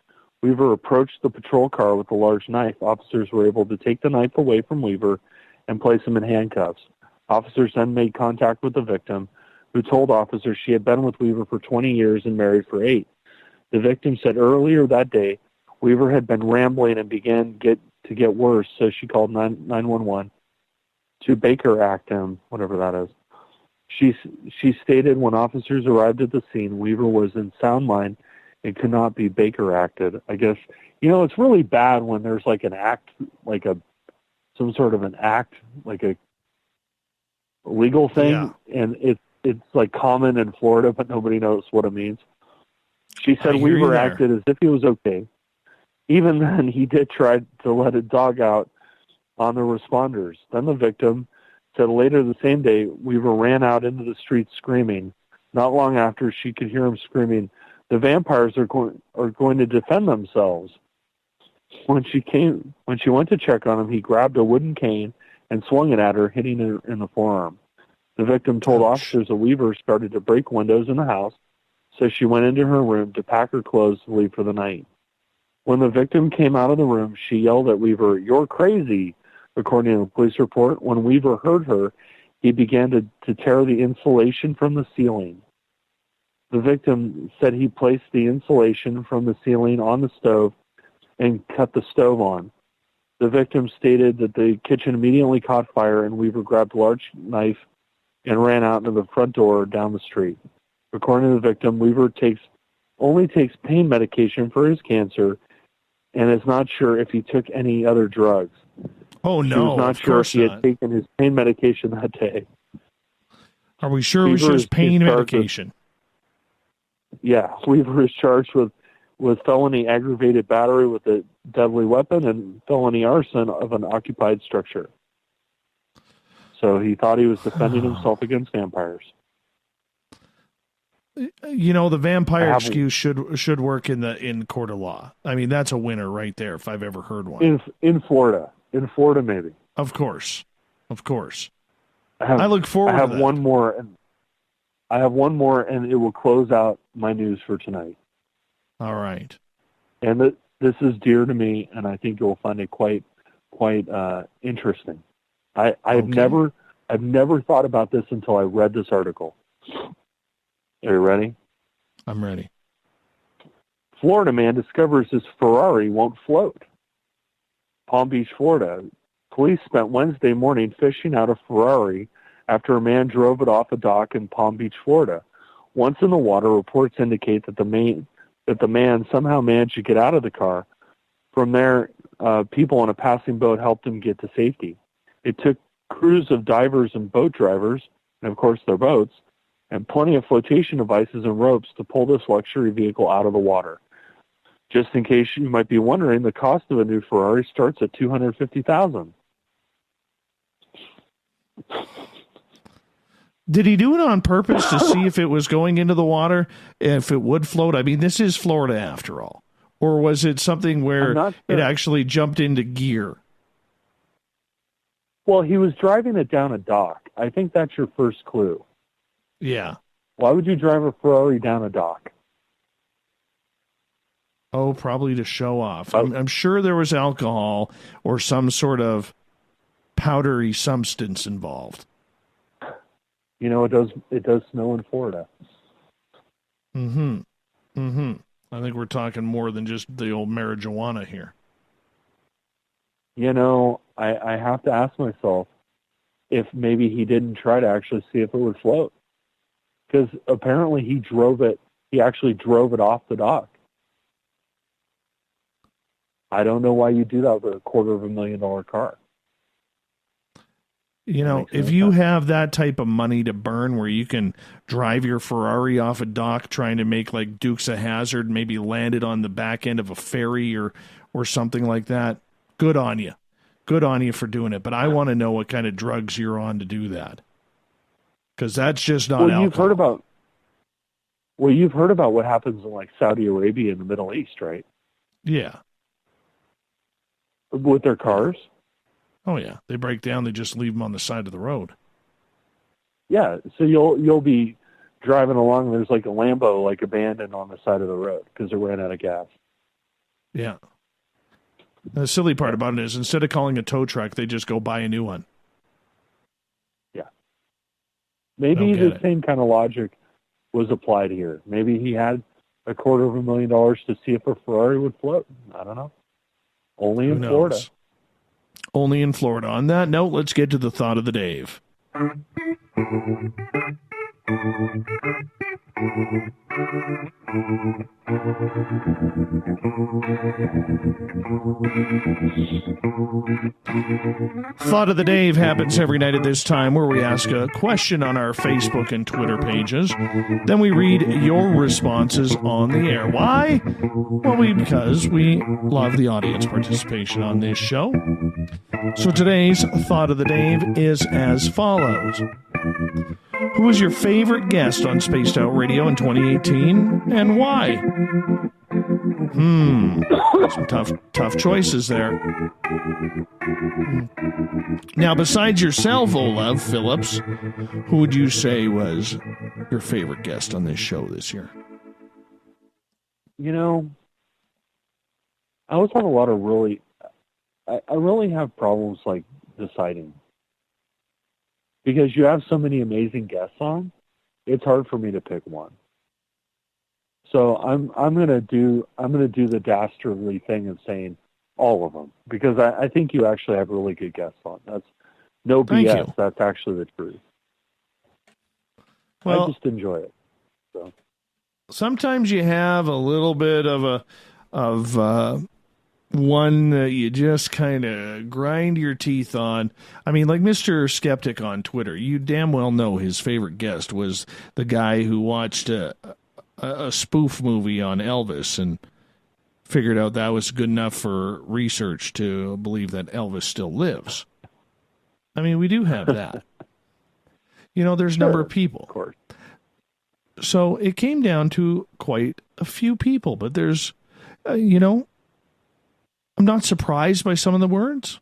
Weaver approached the patrol car with a large knife. Officers were able to take the knife away from Weaver and place him in handcuffs. Officers then made contact with the victim, who told officers she had been with Weaver for 20 years and married for 8. The victim said earlier that day Weaver had been rambling and began to get worse, so she called 911 to Baker Act him, whatever that is. She stated when officers arrived at the scene, Weaver was in sound mind and could not be Baker acted. I guess, it's really bad when there's like an act, like some sort of an act, like a legal thing, and it's like common in Florida, but nobody knows what it means. She said Weaver acted as if he was okay. Even then, he did try to let a dog out on the responders. Then the victim said later the same day, Weaver ran out into the street screaming. Not long after, she could hear him screaming, "The vampires are going to defend themselves." When she went to check on him, he grabbed a wooden cane and swung it at her, hitting her in the forearm. The victim told officers that Weaver started to break windows in the house, so she went into her room to pack her clothes to leave for the night. When the victim came out of the room, she yelled at Weaver, "You're crazy," according to the police report. When Weaver heard her, he began to tear the insulation from the ceiling. The victim said he placed the insulation from the ceiling on the stove and cut the stove on. The victim stated that the kitchen immediately caught fire and Weaver grabbed a large knife and ran out into the front door down the street. According to the victim, Weaver only takes pain medication for his cancer and is not sure if he took any other drugs. Oh, no. She was not sure if he had taken his pain medication that day. Are we sure it was just pain medication? Yeah, Weaver is charged with felony aggravated battery with a deadly weapon and felony arson of an occupied structure. So he thought he was defending himself against vampires. The vampire excuse should work in court of law. I mean, that's a winner right there if I've ever heard one. In Florida. In Florida, maybe. Of course. I look forward to that. I have one more, and it will close out my news for tonight. All right. And this is dear to me, and I think you'll find it quite interesting. I've never thought about this until I read this article. Are you ready? I'm ready. Florida man discovers his Ferrari won't float. Palm Beach, Florida. Police spent Wednesday morning fishing out a Ferrari after a man drove it off a dock in Palm Beach, Florida. Once in the water, reports indicate that the man somehow managed to get out of the car. From there, people on a passing boat helped him get to safety. It took crews of divers and boat drivers, and of course their boats, and plenty of flotation devices and ropes to pull this luxury vehicle out of the water. Just in case you might be wondering, the cost of a new Ferrari starts at $250,000. Did he do it on purpose to see if it was going into the water, if it would float? I mean, this is Florida after all. Or was it something where it actually jumped into gear? Well, he was driving it down a dock. I think that's your first clue. Yeah. Why would you drive a Ferrari down a dock? Oh, probably to show off. I'm sure there was alcohol or some sort of powdery substance involved. It does snow in Florida. I think we're talking more than just the old marijuana here. I have to ask myself if maybe he didn't try to actually see if it would float. Because apparently he actually drove it off the dock. I don't know why you do that with a $250,000 car. You know, if you have that type of money to burn where you can drive your Ferrari off a dock trying to make like Dukes of Hazzard, maybe land it on the back end of a ferry or something like that, good on you. Good on you for doing it. But I want to know what kind of drugs you're on to do that. Because that's just not alcohol. You've heard about what happens in like Saudi Arabia and the Middle East, right? Yeah. With their cars? Oh, yeah. They break down. They just leave them on the side of the road. Yeah. So you'll be driving along and there's like a Lambo like abandoned on the side of the road because they ran out of gas. Yeah. The silly part about it is instead of calling a tow truck, they just go buy a new one. Yeah. Maybe the same kind of logic was applied here. Maybe he had $250,000 to see if a Ferrari would float. I don't know. Only in Florida. Only in Florida. On that note, let's get to the thought of the Dave. Thought of the Dave happens every night at this time where we ask a question on our Facebook and Twitter pages. Then we read your responses on the air. Why? Well, because we love the audience participation on this show. So today's Thought of the Dave is as follows. Who was your favorite guest on Spaced Out Radio in 2018 and why? Some tough choices there. Now, besides yourself, Olaf Phillips, who would you say was your favorite guest on this show this year? You know, I always have a lot of I really have problems like deciding. Because you have so many amazing guests on, it's hard for me to pick one. So I'm gonna do the dastardly thing of saying all of them because I think you actually have really good guests on. That's no BS. That's actually the truth. Well, I just enjoy it. So sometimes you have a little bit of one that you just kind of grind your teeth on. I mean, like Mr. Skeptic on Twitter, you damn well know his favorite guest was the guy who watched a spoof movie on Elvis and figured out that was good enough for research to believe that Elvis still lives. I mean, we do have that. You know, there's a number of people. Of course. So it came down to quite a few people, but there's, I'm not surprised by some of the words.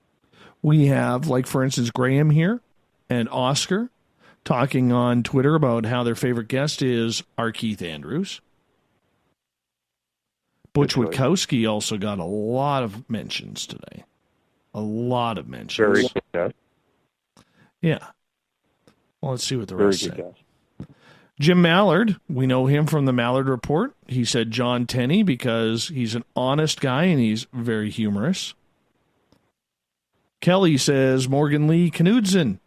We have, like, for instance, Graham here and Oscar talking on Twitter about how their favorite guest is our Keith Andrews. Butch Witkowski also got a lot of mentions today. A lot of mentions. Very good guest. Yeah. Well, let's see what the rest say. Jim Mallard, we know him from the Mallard Report. He said John Tenney because he's an honest guy and he's very humorous. Kelly says Morgan Lee Knudsen.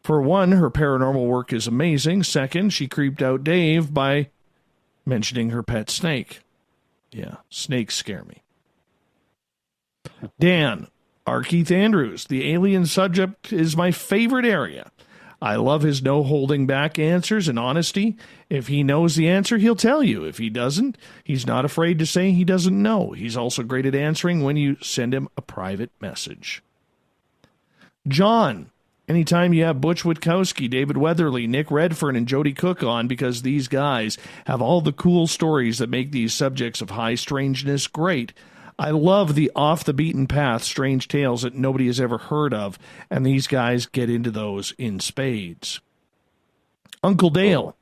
For one, her paranormal work is amazing. Second, she creeped out Dave by mentioning her pet snake. Yeah, snakes scare me. Dan, our Keith Andrews. The alien subject is my favorite area. I love his no holding back answers and honesty. If he knows the answer, he'll tell you. If he doesn't, he's not afraid to say he doesn't know. He's also great at answering when you send him a private message. John, anytime you have Butch Witkowski, David Weatherly, Nick Redfern, and Jody Cook on, because these guys have all the cool stories that make these subjects of high strangeness great. I love the off-the-beaten-path strange tales that nobody has ever heard of, and these guys get into those in spades. Uncle Dale.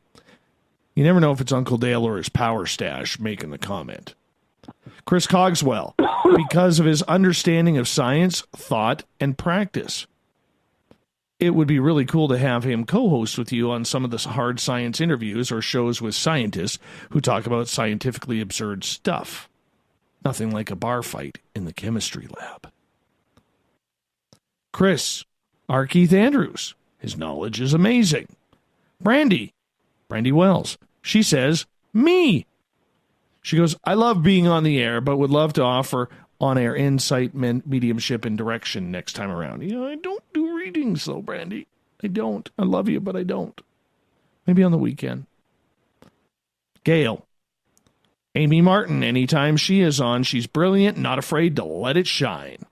You never know if it's Uncle Dale or his power stash making the comment. Chris Cogswell, because of his understanding of science, thought, and practice. It would be really cool to have him co-host with you on some of the hard science interviews or shows with scientists who talk about scientifically absurd stuff. Nothing like a bar fight in the chemistry lab. Chris, our Keith Andrews. His knowledge is amazing. Brandy Wells. She says, me. She goes, I love being on the air, but would love to offer on-air insight, mediumship, and direction next time around. I don't do readings, though, Brandy. I don't. I love you, but I don't. Maybe on the weekend. Gail. Amy Martin, anytime she is on, she's brilliant, not afraid to let it shine.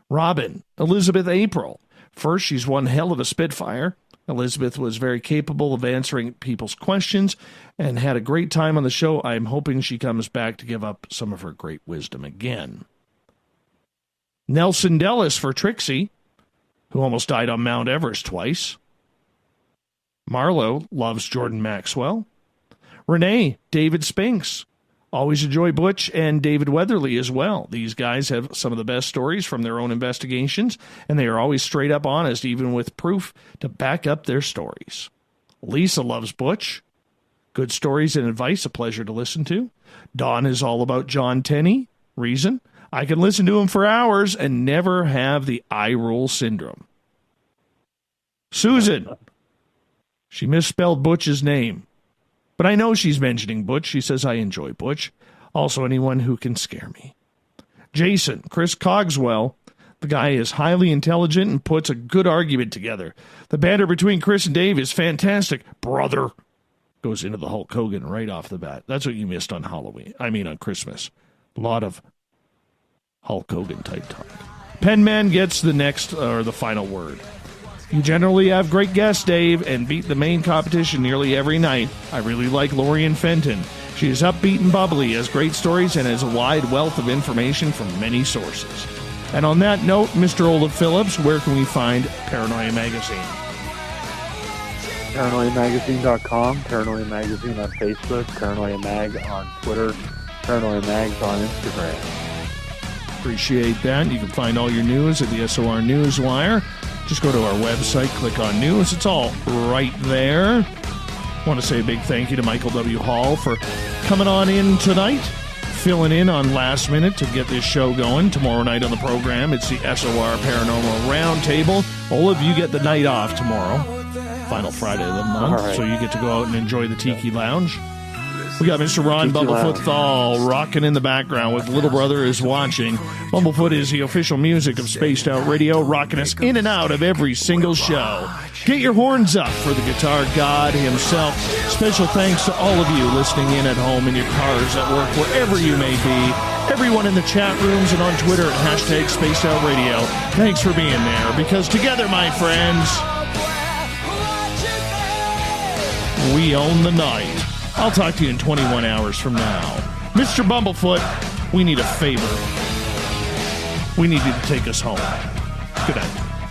Robin. Elizabeth April. First, she's one hell of a spitfire. Elizabeth was very capable of answering people's questions and had a great time on the show. I'm hoping she comes back to give up some of her great wisdom again. Nelson Dellis for Trixie, who almost died on Mount Everest twice. Marlo loves Jordan Maxwell. Renee, David Spinks. Always enjoy Butch and David Weatherly as well. These guys have some of the best stories from their own investigations, and they are always straight up honest, even with proof to back up their stories. Lisa loves Butch. Good stories and advice, a pleasure to listen to. Dawn is all about John Tenney. Reason? I can listen to him for hours and never have the eye roll syndrome. Susan. She misspelled Butch's name. But I know she's mentioning Butch. She says, I enjoy Butch. Also, anyone who can scare me. Jason, Chris Cogswell. The guy is highly intelligent and puts a good argument together. The banter between Chris and Dave is fantastic. Brother. Goes into the Hulk Hogan right off the bat. That's what you missed on Halloween. I mean, on Christmas. A lot of Hulk Hogan type talk. Penman gets the next or the final word. You generally have great guests, Dave, and beat the main competition nearly every night. I really like Lorian Fenton. She is upbeat and bubbly, has great stories, and has a wide wealth of information from many sources. And on that note, Mr. Olaf Phillips, where can we find Paranoia Magazine? ParanoiaMagazine.com, Paranoia Magazine on Facebook, Paranoia Mag on Twitter, Paranoia Mags on Instagram. Appreciate that. You can find all your news at the SOR Newswire. Just go to our website, click on news. It's all right there. I want to say a big thank you to Michael W. Hall for coming on in tonight, filling in on last minute to get this show going. Tomorrow night on the program, it's the SOR Paranormal Roundtable. Olaf, you get the night off tomorrow, final Friday of the month, right. So you get to go out and enjoy the Tiki Lounge. We got Mr. Ron Bumblefoot Thal rocking in the background with Little Brother is Watching. Bumblefoot is the official music of Spaced Out Radio, rocking us in and out of every single show. Get your horns up for the guitar god himself. Special thanks to all of you listening in at home, in your cars, at work, wherever you may be. Everyone in the chat rooms and on Twitter at hashtag Spaced Out Radio. Thanks for being there, because together, my friends, we own the night. I'll talk to you in 21 hours from now. Mr. Bumblefoot, we need a favor. We need you to take us home. Good night.